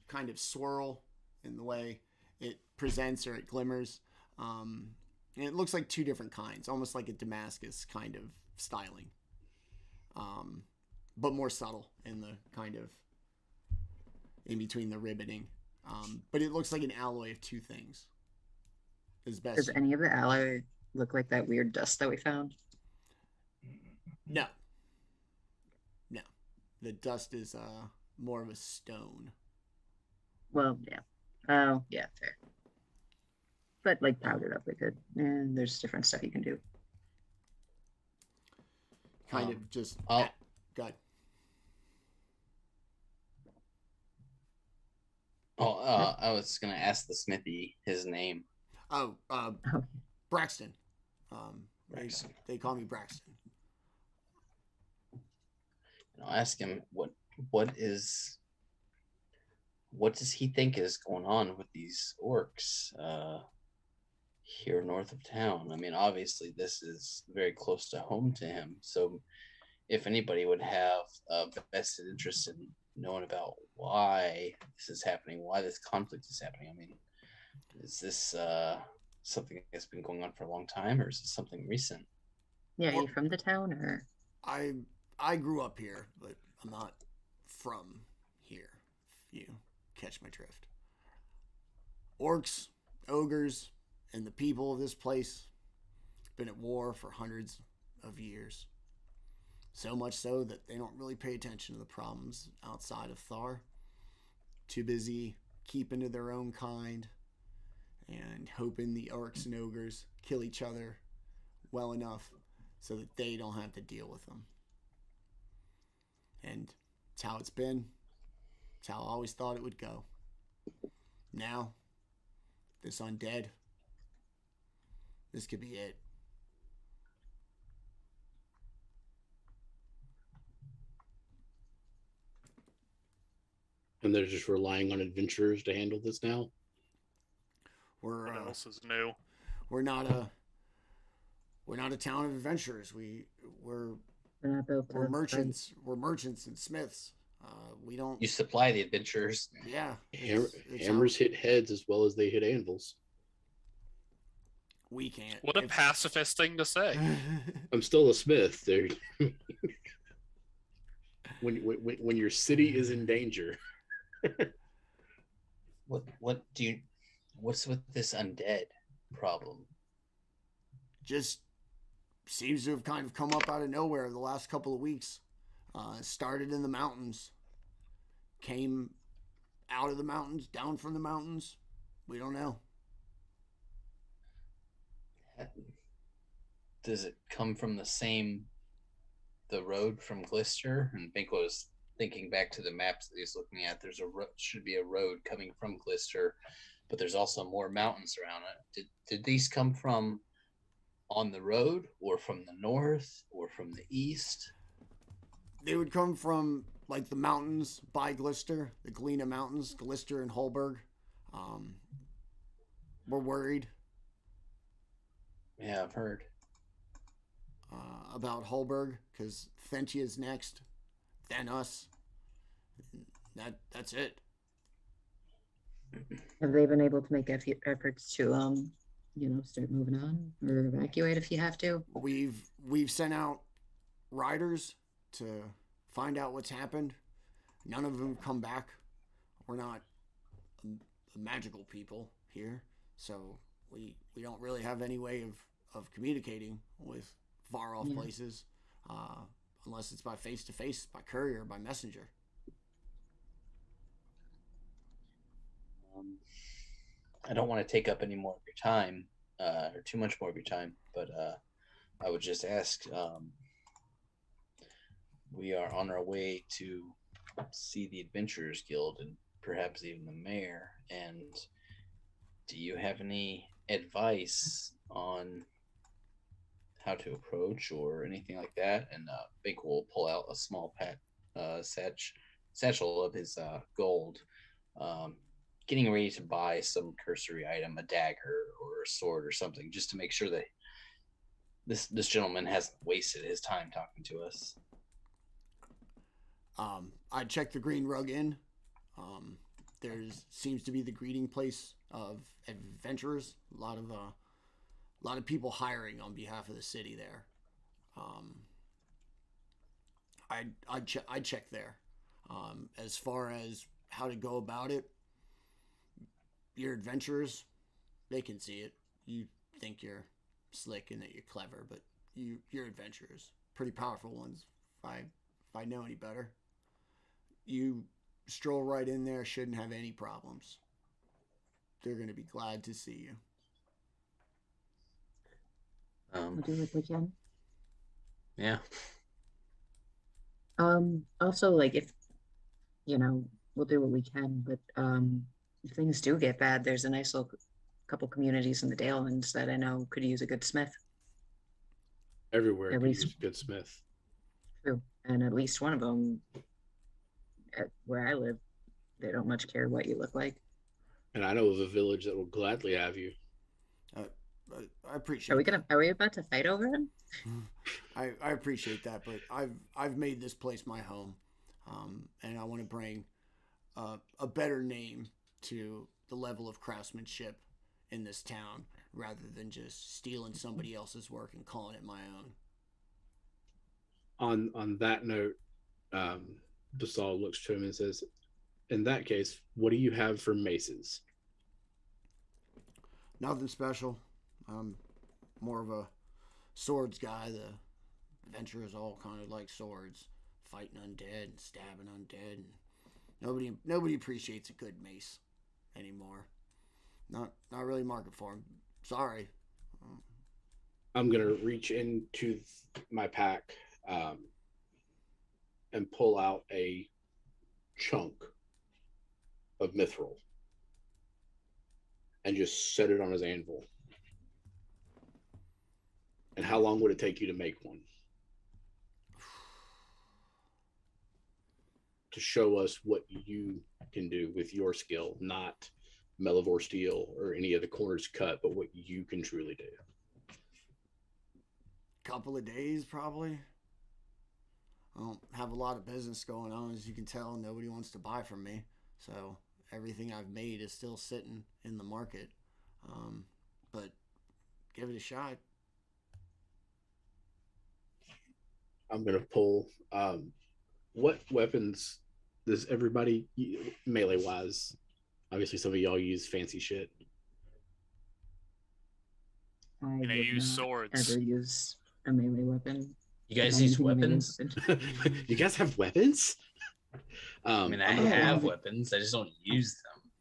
A: kind of swirl in the way it presents or it glimmers. And it looks like two different kinds, almost like a Damascus kind of styling, but more subtle in the kind of in between the ribboning. But it looks like an alloy of two things. Is best.
C: Does any of the alloy look like that weird dust that we found?
A: No. The dust is more of a stone.
C: Well, yeah. Oh, yeah, fair. But like powdered up, they could. And there's different stuff you can do.
A: Kind of just. God.
D: I was gonna ask the smithy his name.
A: Oh, Braxton.
D: Braxton.
A: They call me Braxton.
D: And I'll ask him what does he think is going on with these orcs here north of town? I mean, obviously this is very close to home to him. So if anybody would have a vested interest in knowing about why this is happening, why this conflict is happening, I mean, is this something that's been going on for a long time, or is it something recent?
C: Yeah, are you from the town, or?
A: I grew up here, but I'm not from here, if you catch my drift. Orcs, ogres, and the people of this place have been at war for hundreds of years. So much so that they don't really pay attention to the problems outside of Thar. Too busy keeping to their own kind and hoping the orcs and ogres kill each other well enough so that they don't have to deal with them. And it's how it's been. It's how I always thought it would go. Now, this undead, this could be it.
B: And they're just relying on adventurers to handle this now.
E: What else is new?
A: We're not a town of adventurers. We're merchants. We're merchants and smiths. We don't.
D: You supply the adventurers.
A: Yeah.
B: Hammers hit heads as well as they hit anvils.
A: We can't.
E: What a pacifist thing to say.
B: I'm still a smith. There. when your city is in danger.
D: What's with this undead problem?
A: Just seems to have kind of come up out of nowhere the last couple of weeks. Started in the mountains, came out of the mountains, down from the mountains. We don't know.
D: Does it come from the road from Glister? And Banquo was thinking back to the maps that he's looking at. There's should be a road coming from Glister, but there's also more mountains around it. Did these come from on the road, or from the north, or from the east?
A: They would come from like the mountains by Glister, the Galena Mountains, Glister and Holberg. We're worried.
D: Yeah, I've heard
A: about Holberg because Thentia's next, then us. That's it.
C: Have they been able to make efforts to start moving on or evacuate if you have to.
A: We've sent out riders to find out what's happened. None of them come back. We're not magical people here, so we don't really have any way of communicating with far off places, unless it's by face to face, by courier, by messenger.
D: I don't want to take up any more of your time, or too much more of your time, but I would just ask. We are on our way to see the Adventurers Guild and perhaps even the mayor. And do you have any advice on how to approach or anything like that? And Banquo will pull out a small satchel of his gold, getting ready to buy some cursory item, a dagger or a sword or something, just to make sure that this gentleman hasn't wasted his time talking to us.
A: I checked the Green Rug Inn. There seems to be the greeting place of adventurers. A lot of people hiring on behalf of the city there. I'd check there. As far as how to go about it, your adventurers, they can see it. You think you're slick and that you're clever, but you're adventurers, pretty powerful ones. If I know any better, you stroll right in there, shouldn't have any problems. They're going to be glad to see you.
C: We'll do what we can.
D: Yeah.
C: Also, like, if we'll do what we can, but if things do get bad, there's a nice little couple communities in the Dalelands that I know could use a good smith.
B: Everywhere
C: At
B: could
C: least-
B: use a good smith.
C: True, and at least one of them, at where I live, they don't much care what you look like.
B: And I know of a village that will gladly have you.
A: I appreciate.
C: Are we about to fight over him?
A: I appreciate that, but I've made this place my home, and I want to bring a better name to the level of craftsmanship in this town, rather than just stealing somebody else's work and calling it my own.
B: On that note, Basall looks to him and says, "In that case, what do you have for maces?"
A: Nothing special. I'm more of a swords guy. The adventurers all kind of like swords, fighting undead and stabbing undead. And nobody appreciates a good mace anymore. Not really market for them. Sorry.
B: I'm gonna reach into my pack and pull out a chunk of mithril and just set it on his anvil. And how long would it take you to make one? To show us what you can do with your skill, not Melvaunt steel or any of the corners cut, but what you can truly do.
A: Couple of days, probably. I don't have a lot of business going on, as you can tell. Nobody wants to buy from me, so everything I've made is still sitting in the market. But give it a shot.
B: I'm gonna pull. What weapons does everybody melee wise? Obviously, some of y'all use fancy shit.
C: I
E: I
C: would
E: use
C: not
E: swords.
C: ever use a melee weapon.
D: You guys
C: If
D: use
C: anything, a melee
D: weapons?
C: weapon.
B: You guys have weapons?
D: I mean, I
B: I'm gonna pull-
D: have weapons. I just don't use them.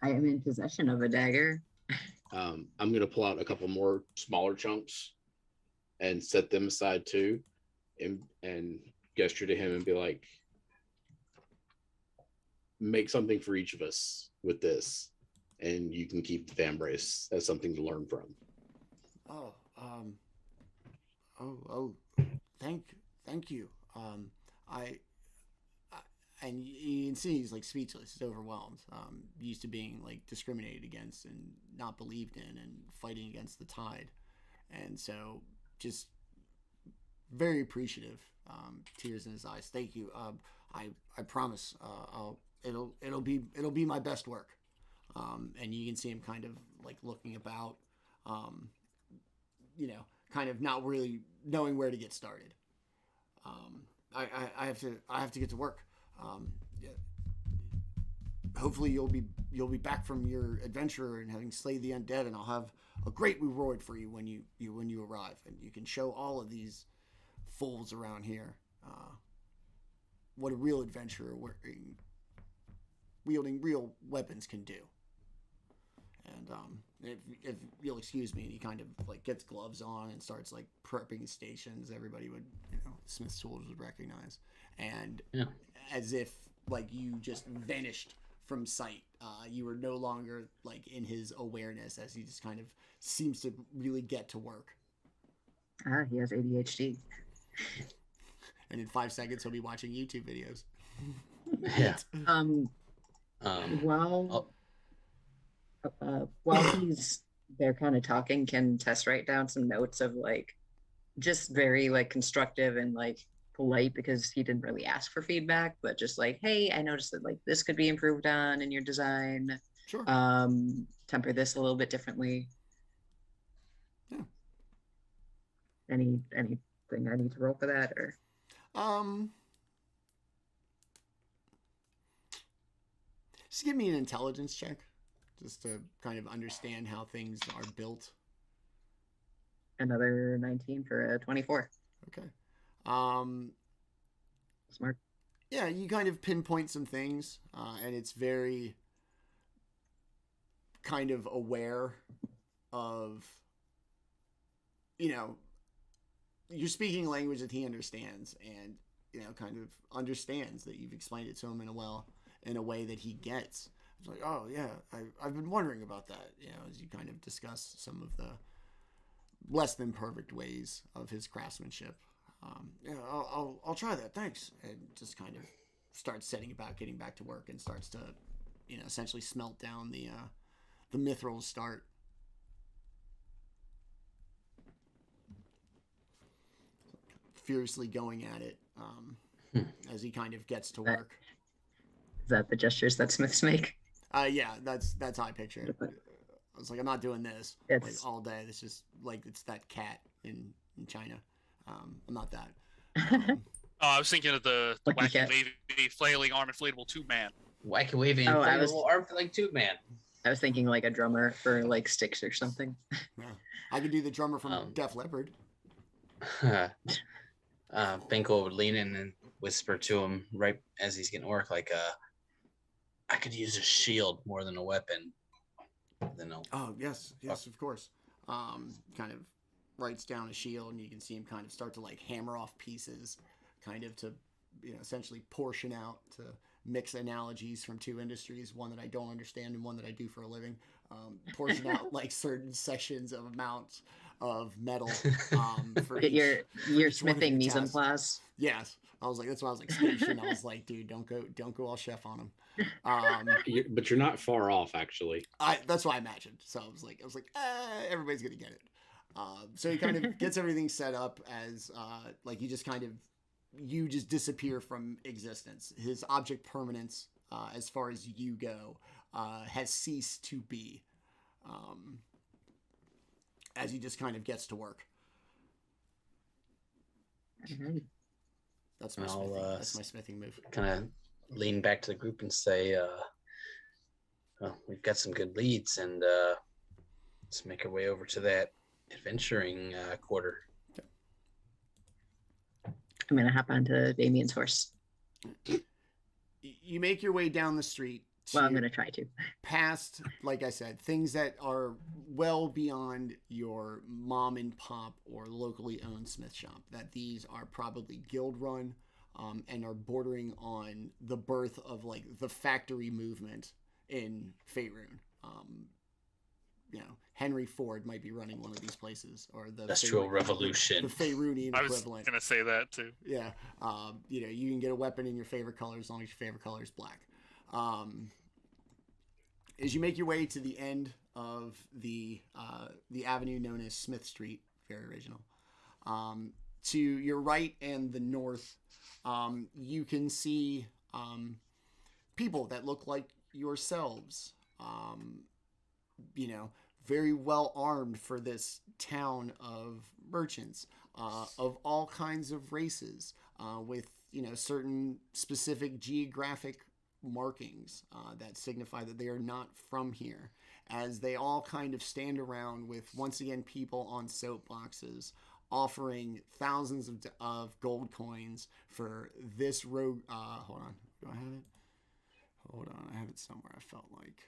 C: I am in possession of a dagger.
B: I'm going to pull out a couple more smaller chunks and set them aside too, and gesture to him and be like, make something for each of us with this, and you can keep the fan brace as something to learn from.
A: Thank you. And you can see he's like speechless. He's overwhelmed. Used to being like discriminated against and not believed in and fighting against the tide. And so just very appreciative. Tears in his eyes. Thank you. I promise it'll be my best work. And you can see him kind of like looking about. you know, kind of not really knowing where to get started. I have to get to work. Yeah. Hopefully you'll be back from your adventure and having slayed the undead, and I'll have a great reward for you when you arrive, and you can show all of these fools around here what a real adventurer wielding real weapons can do. And if you'll excuse me, and he kind of like gets gloves on and starts like prepping stations everybody would, Smith's tools would recognize, and as if like you just vanished from sight. You were no longer like in his awareness, as he just kind of seems to really get to work.
C: He has ADHD.
A: And in 5 seconds, he'll be watching YouTube videos.
D: Yeah.
C: While they're kind of talking, can Tess write down some notes of like just very like constructive and like polite, because he didn't really ask for feedback, but just like, hey, I noticed that like this could be improved on in your design.
A: Sure.
C: Temper this a little bit differently.
A: Yeah.
C: Anything I need to roll for that, or?
A: Just give me an intelligence check, just to kind of understand how things are built.
C: Another 19 for a 24.
A: Okay.
C: Smart.
A: Yeah, you kind of pinpoint some things, and it's very kind of aware of, you're speaking language that he understands, and, kind of understands that you've explained it to him in a way that he gets. It's like, oh yeah, I've been wondering about that, as you kind of discuss some of the less than perfect ways of his craftsmanship. Yeah, I'll try that. Thanks. And just kind of starts setting about getting back to work, and starts to, essentially smelt down the mithril start. Furiously going at it as he kind of gets to work.
C: Is that the gestures that Smiths make?
A: Yeah, that's how I picture it. I was like, I'm not doing this like all day. This is like, it's that cat in China. I'm not that.
E: I was thinking of the wacky, wavy, flailing arm inflatable tube man.
D: Wacky wavy inflatable arm flailing tube man.
C: I was thinking like a drummer for like Styx or something.
A: Yeah. I could do the drummer from Def Leppard.
D: Banquo would lean in and whisper to him right as he's getting work, like, I could use a shield more than a weapon.
A: Oh, yes, of course. Kind of writes down a shield, and you can see him kind of start to like hammer off pieces, kind of to, essentially portion out, to mix analogies from two industries, one that I don't understand and one that I do for a living. Portion out like certain sections of amounts of metal for
C: your smithing mise en place.
A: Yes, I was like, that's why I was like station. I was like, dude, don't go all chef on him.
B: But you're not far off, actually.
A: That's what I imagined. So I was like, everybody's gonna get it. So he kind of gets everything set up as like you just disappear from existence. His object permanence, as far as you go, has ceased to be. As he just kind of gets to work.
C: Mm-hmm.
A: That's my smithing. That's my smithing move.
D: Kind of lean back to the group and say, well, we've got some good leads, and let's make our way over to that adventuring quarter.
A: Okay.
C: I'm gonna hop onto Daemion's horse.
A: You make your way down the street.
C: Well, I'm gonna try to.
A: Past, like I said, things that are well beyond your mom and pop or locally owned smith shop. That these are probably guild run, and are bordering on the birth of like the factory movement in Faerun. Henry Ford might be running one of these places, or the
D: Industrial Revolution,
A: the Faerunian equivalent.
E: I was gonna say that too.
A: Yeah, you can get a weapon in your favorite color as long as your favorite color is black. As you make your way to the end of the avenue known as Smith Street, very original, to your right and the north, you can see people that look like yourselves. very well armed for this town of merchants of all kinds of races, with certain specific geographic markings that signify that they are not from here, as they all kind of stand around with, once again, people on soapboxes offering thousands of gold coins for this rogue. Hold on, do I have it? Hold on, I have it somewhere. I felt like.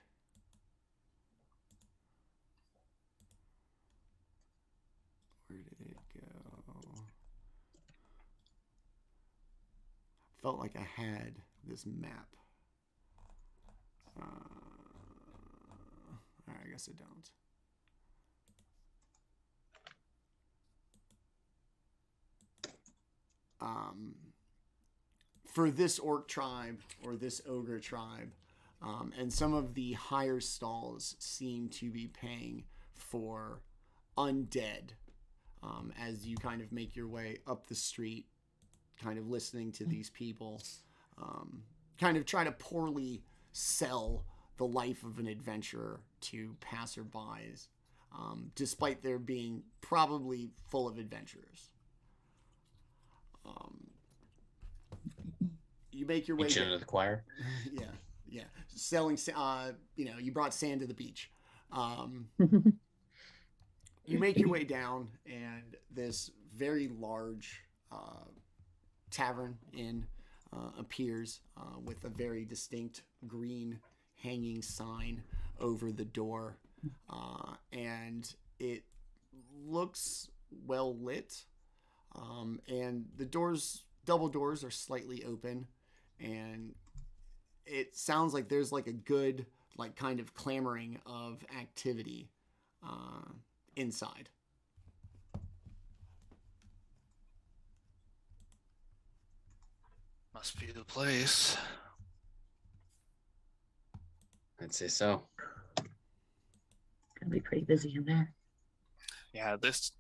A: Where did it go? Felt like I had this map. I guess I don't. For this orc tribe or this ogre tribe, and some of the higher stalls seem to be paying for undead, as you kind of make your way up the street, kind of listening to these people, kind of try to poorly sell the life of an adventurer to passerbys, despite there being probably full of adventurers. You make your way
D: into the choir.
A: yeah. Selling, you brought sand to the beach. You make your way down, and this very large tavern inn appears with a very distinct green hanging sign over the door, and it looks well lit, and the double doors are slightly open, and it sounds like there's like a good kind of clamoring of activity inside.
E: Must be the place.
D: I'd say so.
F: Gonna be pretty busy in there.
E: Yeah, this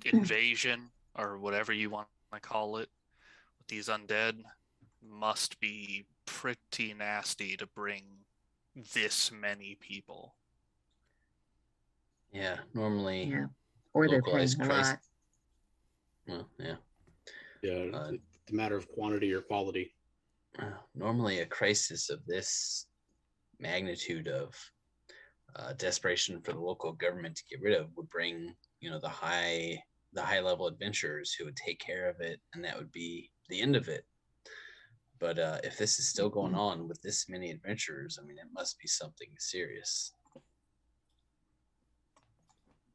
E: invasion or whatever you want to call it with these undead must be pretty nasty to bring this many people.
D: Yeah, normally.
F: Yeah. Or they're paying
D: localized
F: a lot.
D: Well, yeah.
B: Yeah, it's a matter of quantity or quality.
D: Normally, a crisis of this magnitude of desperation for the local government to get rid of would bring, the high level adventurers who would take care of it, and that would be the end of it. But if this is still going on with this many adventurers, I mean, it must be something serious.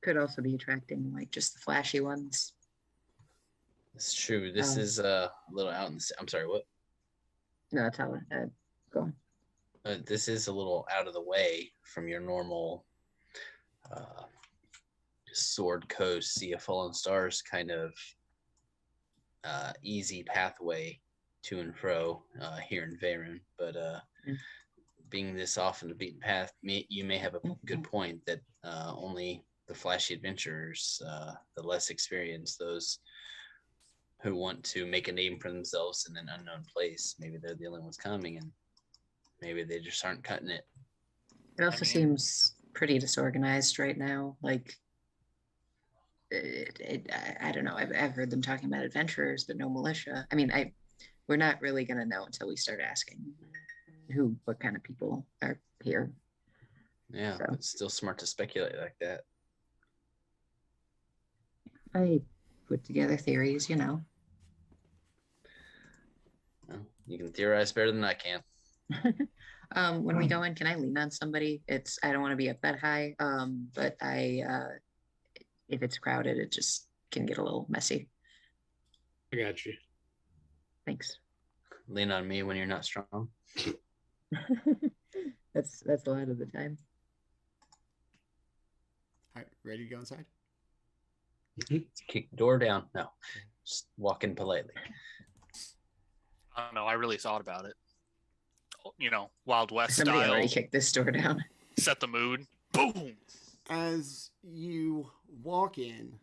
F: Could also be attracting just the flashy ones.
D: It's true. This is a little out in the. I'm sorry, what?
F: No, tell it. Go on.
D: This is a little out of the way from your normal Sword Coast, Sea of Fallen Stars kind of easy pathway to and fro here in Veyron. But being this off in the beaten path, you may have a good point that only the flashy adventurers, the less experienced, those who want to make a name for themselves in an unknown place, maybe they're the only ones coming, and maybe they just aren't cutting it.
F: It also seems pretty disorganized right now. I don't know. I've heard them talking about adventurers, but no militia. I mean, we're not really gonna know until we start asking what kind of people are here.
D: Yeah, so. It's still smart to speculate like that.
F: I put together theories,
D: Well, you can theorize better than I can.
F: When we go in, can I lean on somebody? I don't want to be up that high, but if it's crowded, it just can get a little messy.
B: I got you.
F: Thanks.
D: Lean on me when you're not strong.
F: That's a lot of the time.
A: All right, ready to go inside?
D: Kick the door down. No, just walk in politely.
E: I don't know. I really thought about it. Wild West
F: Somebody
E: style.
F: already kicked this door down.
E: Set the mood. Boom.
A: As you walk in,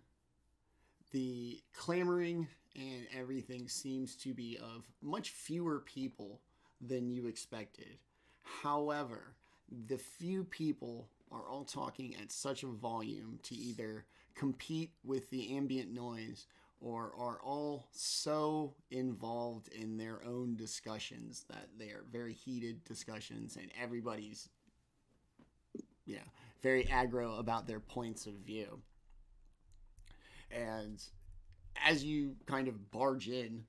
A: the clamoring and everything seems to be of much fewer people than you expected. However, the few people are all talking at such a volume to either compete with the ambient noise or are all so involved in their own discussions that they are very heated discussions and everybody's very aggro about their points of view. And as you kind of barge in,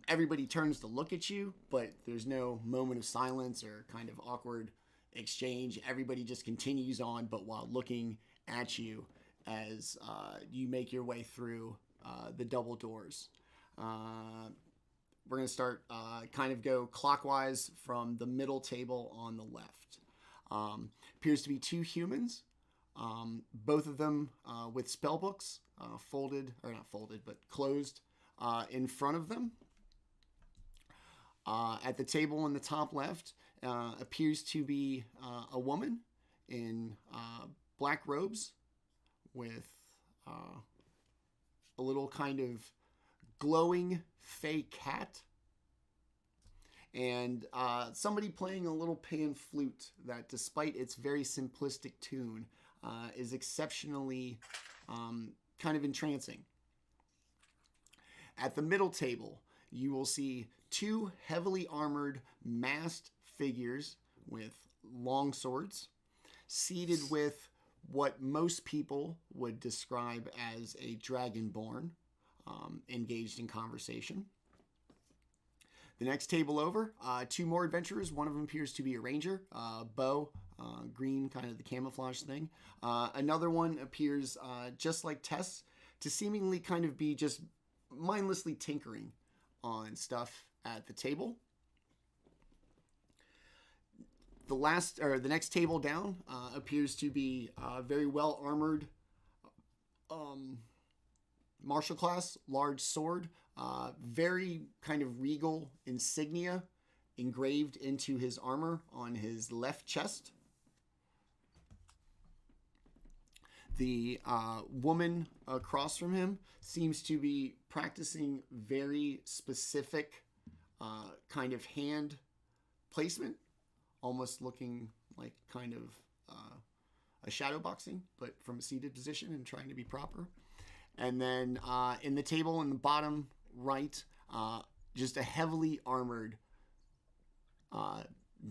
A: everybody turns to look at you, but there's no moment of silence or kind of awkward exchange. Everybody just continues on, but while looking at you as you make your way through the double doors. We're going to start kind of go clockwise from the middle table on the left. Appears to be two humans, both of them with spell books folded, or not folded, but closed in front of them. At the table in the top left appears to be a woman in black robes with a little kind of glowing fey cat, and somebody playing a little pan flute that, despite its very simplistic tune, is exceptionally kind of entrancing. At the middle table, you will see two heavily armored, masked figures with long swords, seated with what most people would describe as a dragonborn, engaged in conversation. The next table over, two more adventurers. One of them appears to be a ranger, bow, green, kind of the camouflage thing. Another one appears just like Tess, to seemingly kind of be just mindlessly tinkering on stuff at the table. The next table down appears to be a very well armored martial class, large sword, very kind of regal insignia engraved into his armor on his left chest. The woman across from him seems to be practicing very specific kind of hand placement, almost looking like kind of a shadow boxing, but from a seated position and trying to be proper. And then in the table in the bottom right, just a heavily armored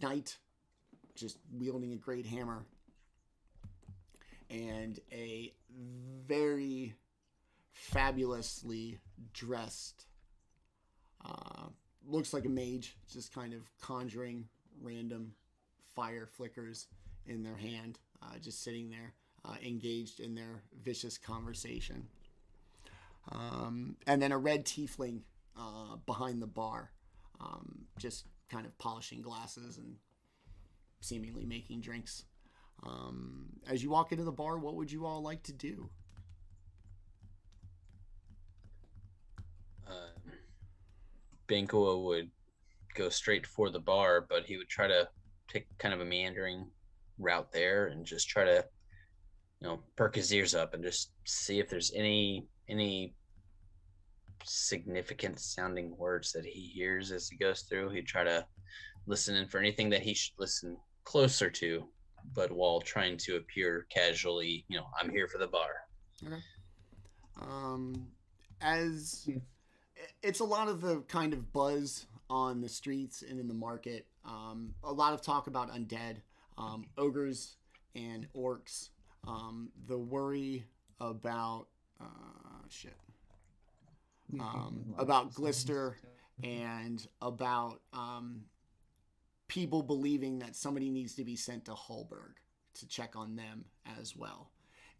A: knight, just wielding a great hammer, and a very fabulously dressed, looks like a mage, just kind of conjuring random fire flickers in their hand, just sitting there, engaged in their vicious conversation. And then a red tiefling behind the bar, just kind of polishing glasses and seemingly making drinks. As you walk into the bar, what would you all like to do?
D: Banquo would go straight for the bar, but he would try to take kind of a meandering route there and just try to, perk his ears up and just see if there's any significant sounding words that he hears as he goes through. He'd try to listen in for anything that he should listen closer to, but while trying to appear casually, I'm here for the bar.
A: Okay. As it's a lot of the kind of buzz on the streets and in the market, a lot of talk about undead, ogres and orcs, the worry about about Glister, and about people believing that somebody needs to be sent to Hallberg to check on them as well.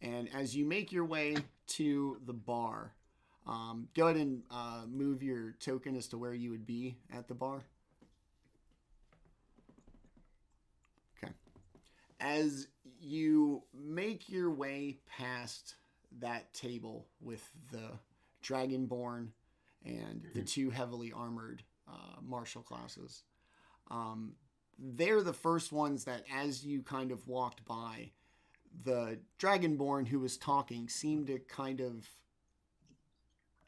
A: And as you make your way to the bar, go ahead and move your token as to where you would be at the bar. Okay. As you make your way past that table with the Dragonborn and the two heavily armored martial classes, they're the first ones that, as you kind of walked by, the Dragonborn who was talking seemed to kind of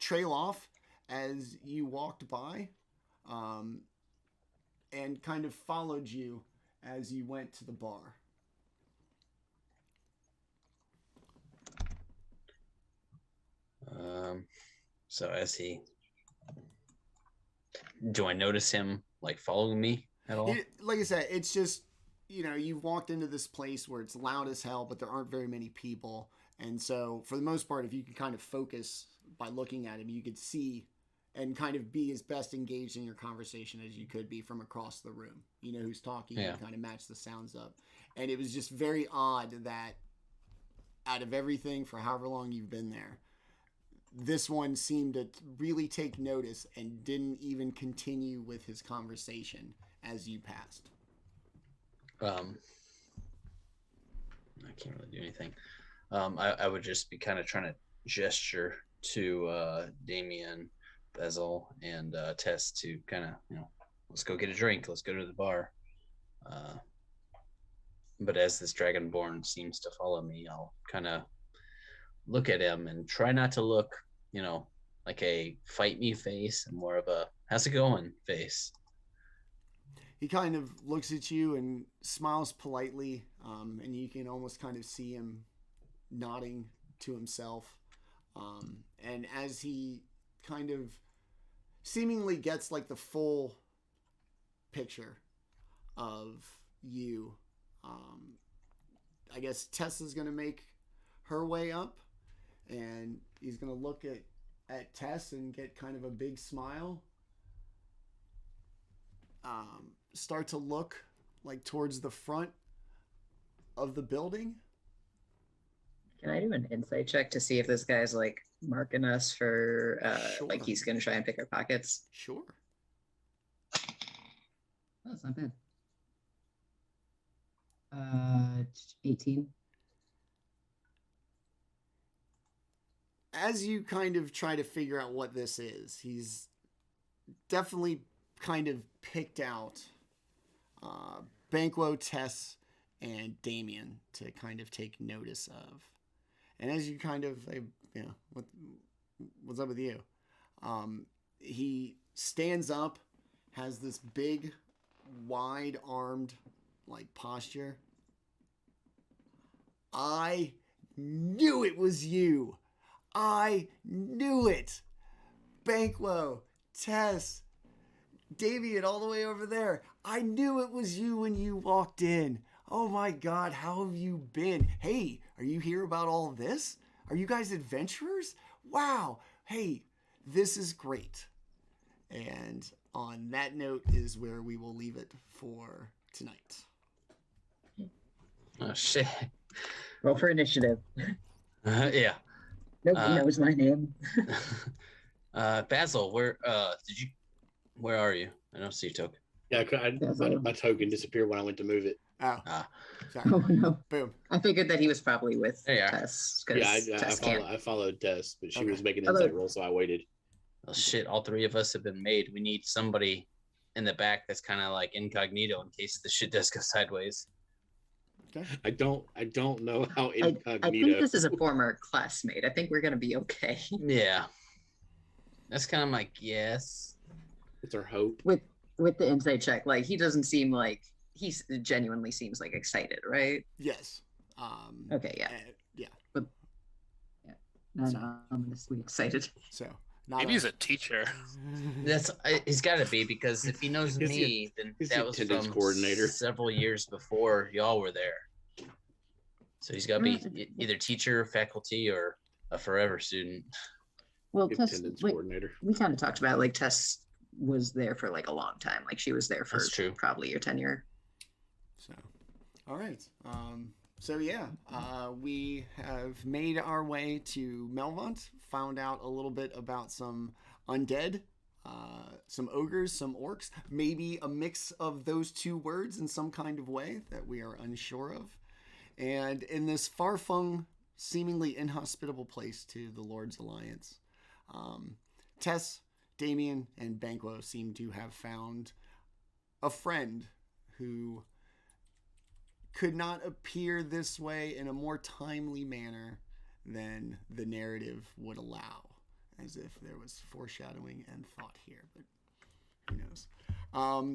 A: trail off as you walked by, and kind of followed you as you went to the bar.
D: So do I notice him like following me at all?
A: Like I said, it's just, you've walked into this place where it's loud as hell, but there aren't very many people. And so for the most part, if you could kind of focus by looking at him, you could see and kind of be as best engaged in your conversation as you could be from across the room. You know who's talking,
D: Yeah.
A: You kind of match the sounds up. And it was just very odd that out of everything for however long you've been there, this one seemed to really take notice and didn't even continue with his conversation as you passed.
D: I can't really do anything. I would just be kind of trying to gesture to Daemion, Basall, and Tess to kind of, let's go get a drink. Let's go to the bar. But as this Dragonborn seems to follow me, I'll kind of look at him and try not to look, like a fight me face and more of a how's it going face.
A: He kind of looks at you and smiles politely, and you can almost kind of see him nodding to himself. And as he kind of seemingly gets like the full picture of you, I guess Tessa's going to make her way up, and he's going to look at Tess and get kind of a big smile. Start to look like towards the front of the building.
F: Can I do an insight check to see if this guy's like marking us for
A: Sure.
F: like he's gonna try and pick our pockets?
A: Sure.
F: Oh, that's not bad. 18.
A: As you kind of try to figure out what this is, he's definitely kind of picked out Banquo, Tess, and Daemion to kind of take notice of. And as you kind of, what's up with you? He stands up, has this big, wide-armed, like, posture. I knew it was you. I knew it. Banquo, Tess, Daemion all the way over there. I knew it was you when you walked in. Oh my God, how have you been? Hey, are you here about all this? Are you guys adventurers? Wow. Hey, this is great. And on that note is where we will leave it for tonight.
D: Oh shit.
F: Roll for initiative.
D: Yeah.
F: Nobody knows my name.
D: Basall, where are you? I don't see your token.
B: Yeah, my token disappeared when I went to move it.
A: Oh,
D: Ah.
A: sorry.
F: Oh no.
A: Boom.
F: I figured that he was probably with
D: There you are.
F: Tess.
B: Yeah,
F: Tess can't.
B: I followed Tess, but she
A: Okay.
B: was making an
F: Hello.
B: insight roll, so I waited.
D: Well, shit, all three of us have been made. We need somebody in the back that's kind of like incognito in case the shit does go sideways.
A: Okay.
B: I don't know how
F: I
B: incognito.
F: think this is a former classmate. I think we're gonna be okay.
D: Yeah. That's kind of my guess.
B: It's our hope.
F: With the insight check, like he doesn't seem like he genuinely seems like excited, right?
A: Yes.
F: Okay, yeah.
A: Yeah.
F: Not ominously excited.
A: So, not
E: Maybe he's a teacher.
D: He's got to be, because if he knows
B: He's the-
D: me, then
B: he's
D: that
B: the
D: was
B: attendance
D: from
B: coordinator.
D: several years before y'all were there. So he's got to be either teacher, faculty, or a forever student.
F: Well,
B: The
F: Tess,
B: attendance coordinator.
F: we kind of talked about like Tess was there for like a long time. Like she was there for
D: That's true.
F: probably your tenure.
A: So, all right. So yeah, we have made our way to Melvaunt, found out a little bit about some undead, some ogres, some orcs, maybe a mix of those two words in some kind of way that we are unsure of. And in this far-flung, seemingly inhospitable place to the Lord's Alliance, Tess, Daemion, and Banquo seem to have found a friend who could not appear this way in a more timely manner than the narrative would allow, as if there was foreshadowing and thought here. But Who knows?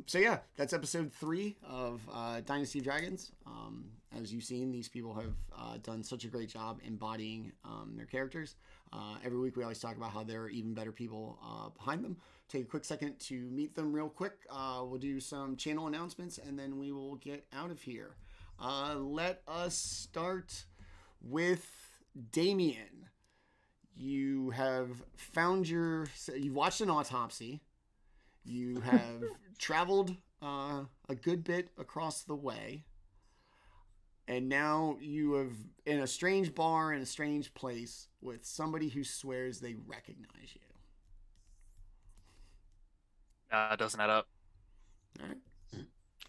A: So yeah, that's episode 3 of Dynasty of Dragons. As you've seen, these people have done such a great job embodying their characters. Every week we always talk about how there are even better people behind them. Take a quick second to meet them real quick. We'll do some channel announcements and then we will get out of here. Let us start with Daemion. You have you've watched an autopsy. You have traveled a good bit across the way. And now you have in a strange bar in a strange place with somebody who swears they recognize you.
E: It doesn't add up.
A: All right.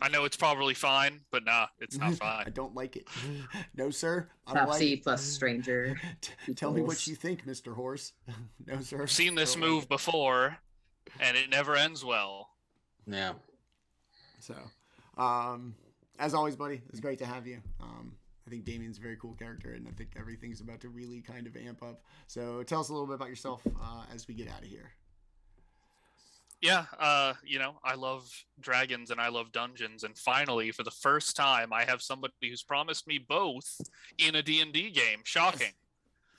E: I know it's probably fine, but nah, it's not
A: I
E: fine.
A: don't like it. No, sir. I
F: Top
A: don't like
F: C
A: it.
F: plus stranger.
A: Tell me what you think, Mr. Horse. No, sir.
E: I've seen this
A: I don't
E: move
A: like it.
E: before, and it never ends well.
D: Yeah.
A: So, as always, buddy, it's great to have you. I think Daemion's a very cool character, and I think everything's about to really kind of amp up. So tell us a little bit about yourself as we get out of here.
E: Yeah, I love dragons and I love dungeons, and finally, for the first time, I have somebody who's promised me both in a D&D game. Shocking.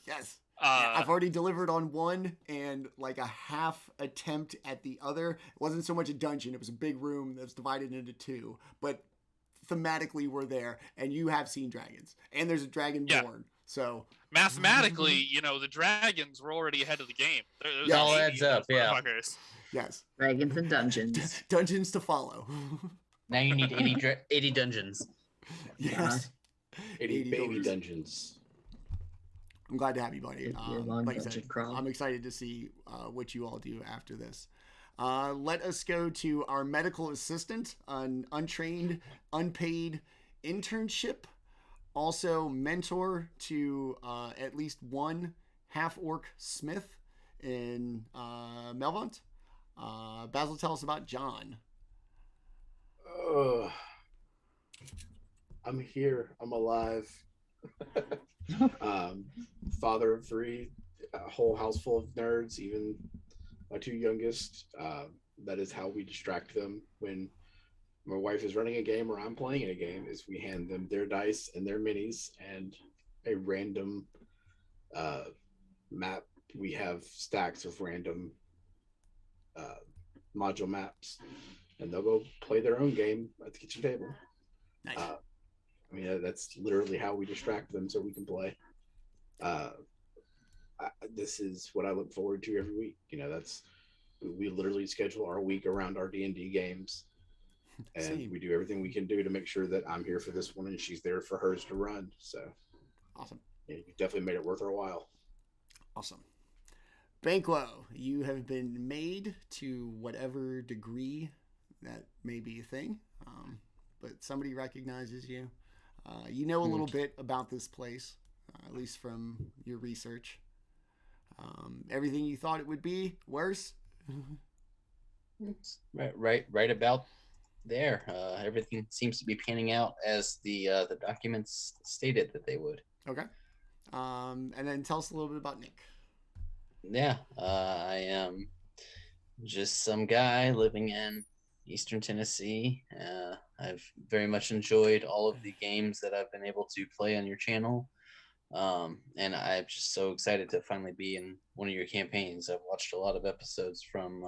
A: Yes. I've already delivered on one and like a half attempt at the other. It wasn't so much a dungeon. It was a big room that's divided into 2. But thematically, we're there. And you have seen dragons. And there's a dragon born. So
E: mathematically, the dragons were already ahead of the game.
A: It all
D: adds up, yeah.
A: yes.
F: Dragons and dungeons.
A: Dungeons to follow.
D: Now you need 80 dungeons.
A: Yes.
B: 80 baby
A: doors.
B: dungeons.
A: I'm glad to have you, buddy.
F: Long
A: Like I
F: dungeon
A: said,
F: crawl.
A: I'm excited to see what you all do after this. Let us go to our medical assistant, an untrained, unpaid internship, also mentor to at least one half-orc smith in Melvaunt. Basall, tell us about John.
B: I'm here. I'm alive. Father of 3, a whole house full of nerds, even my 2 youngest. That is how we distract them when my wife is running a game or I'm playing in a game, is we hand them their dice and their minis and a random map. We have stacks of random module maps, and they'll go play their own game at the kitchen table.
A: Nice.
B: That's literally how we distract them so we can play. This is what I look forward to every week. We literally schedule our week around our D&D games, and
A: Same.
B: we do everything we can do to make sure that I'm here for this one and she's there for hers to run. So
A: Awesome.
B: yeah, you definitely made it worth our while.
A: Awesome. Banquo, you have been made to whatever degree that may be a thing, but somebody recognizes you. You know a little bit about this place, at least from your research. Everything you thought it would be, worse.
D: Right about there. Everything seems to be panning out as the documents stated that they would.
A: Okay. And then tell us a little bit about Nick.
D: Yeah, I am just some guy living in Eastern Tennessee. I've very much enjoyed all of the games that I've been able to play on your channel. And I'm just so excited to finally be in one of your campaigns. I've watched a lot of episodes from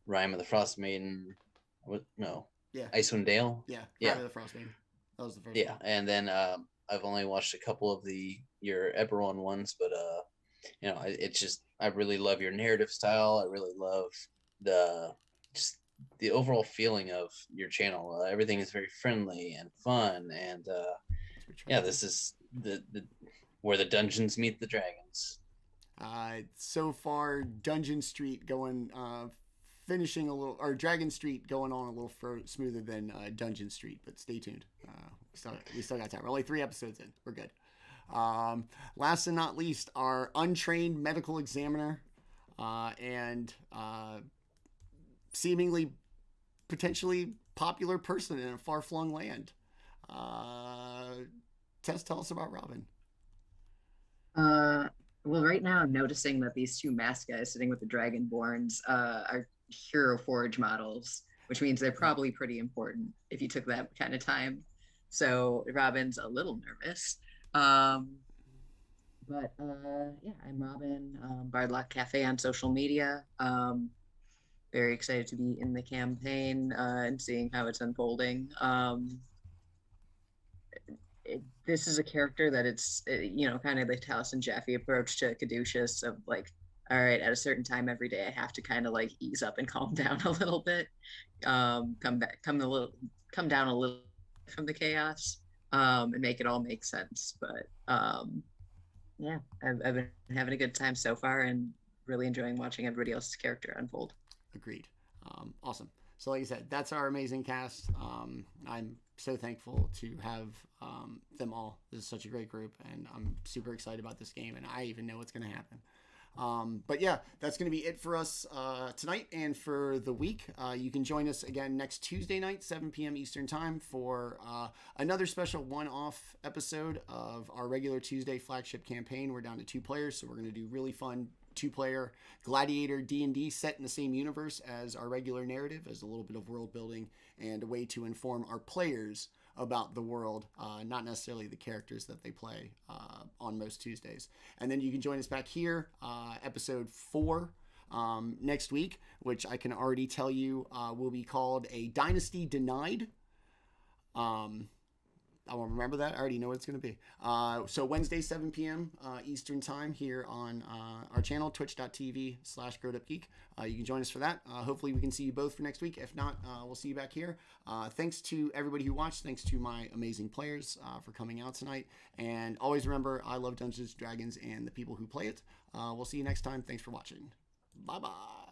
D: Rime of the Frost Maiden.
A: Yeah.
D: Icewind Dale.
A: Yeah.
D: Yeah.
A: Fire of the Frost Maiden. That was the first
D: Yeah,
A: one.
D: and then I've only watched a couple of your Eberron ones, but it's just I really love your narrative style. I really love the overall feeling of your channel. Everything is very friendly and fun, and this is the where the dungeons meet the dragons.
A: So far, Dungeon Street going finishing a little, or Dragon Street going on a little smoother than Dungeon Street, but stay tuned. We still got time. We're only 3 episodes in. We're good. Last and not least, our untrained medical examiner and seemingly potentially popular person in a far-flung land. Tess, tell us about Robin.
F: Well, right now I'm noticing that these 2 masked guys sitting with the Dragonborns are
C: Hero Forge models, which means they're probably pretty important if you took that kind of time. So Robin's a little nervous. But yeah, I'm Robin, Bardlock Cafe on social media. Very excited to be in the campaign and seeing how it's unfolding. This is a character that you know, kind of the Taliesin Jaffe approach to Caduceus of like, all right, at a certain time every day, I have to kind of like ease up and calm down a little bit, come down a little from the chaos, and make it all make sense. But yeah, I've been having a good time so far and really enjoying watching everybody else's character unfold.
A: Agreed. Awesome. So like I said, that's our amazing cast. I'm so thankful to have them all. This is such a great group, and I'm super excited about this game, and I even know what's going to happen. But yeah, that's going to be it for us tonight and for the week. You can join us again next Tuesday night, 7 p.m. Eastern Time, for another special one-off episode of our regular Tuesday flagship campaign. We're down to 2 players, so we're going to do really fun 2-player gladiator D&D set in the same universe as our regular narrative, as a little bit of world building and a way to inform our players about the world, not necessarily the characters that they play on most Tuesdays. And then you can join us back here, episode 4 next week, which I can already tell you will be called a Dynasty Denied. I won't remember that. I already know what it's going to be. So Wednesday, 7 p.m. Eastern Time here on our channel, twitch.tv/GrowedUpGeek. You can join us for that. Hopefully we can see you both for next week. If not, we'll see you back here. Thanks to everybody who watched. Thanks to my amazing players for coming out tonight. And always remember, I love Dungeons & Dragons and the people who play it. We'll see you next time. Thanks for watching. Bye-bye.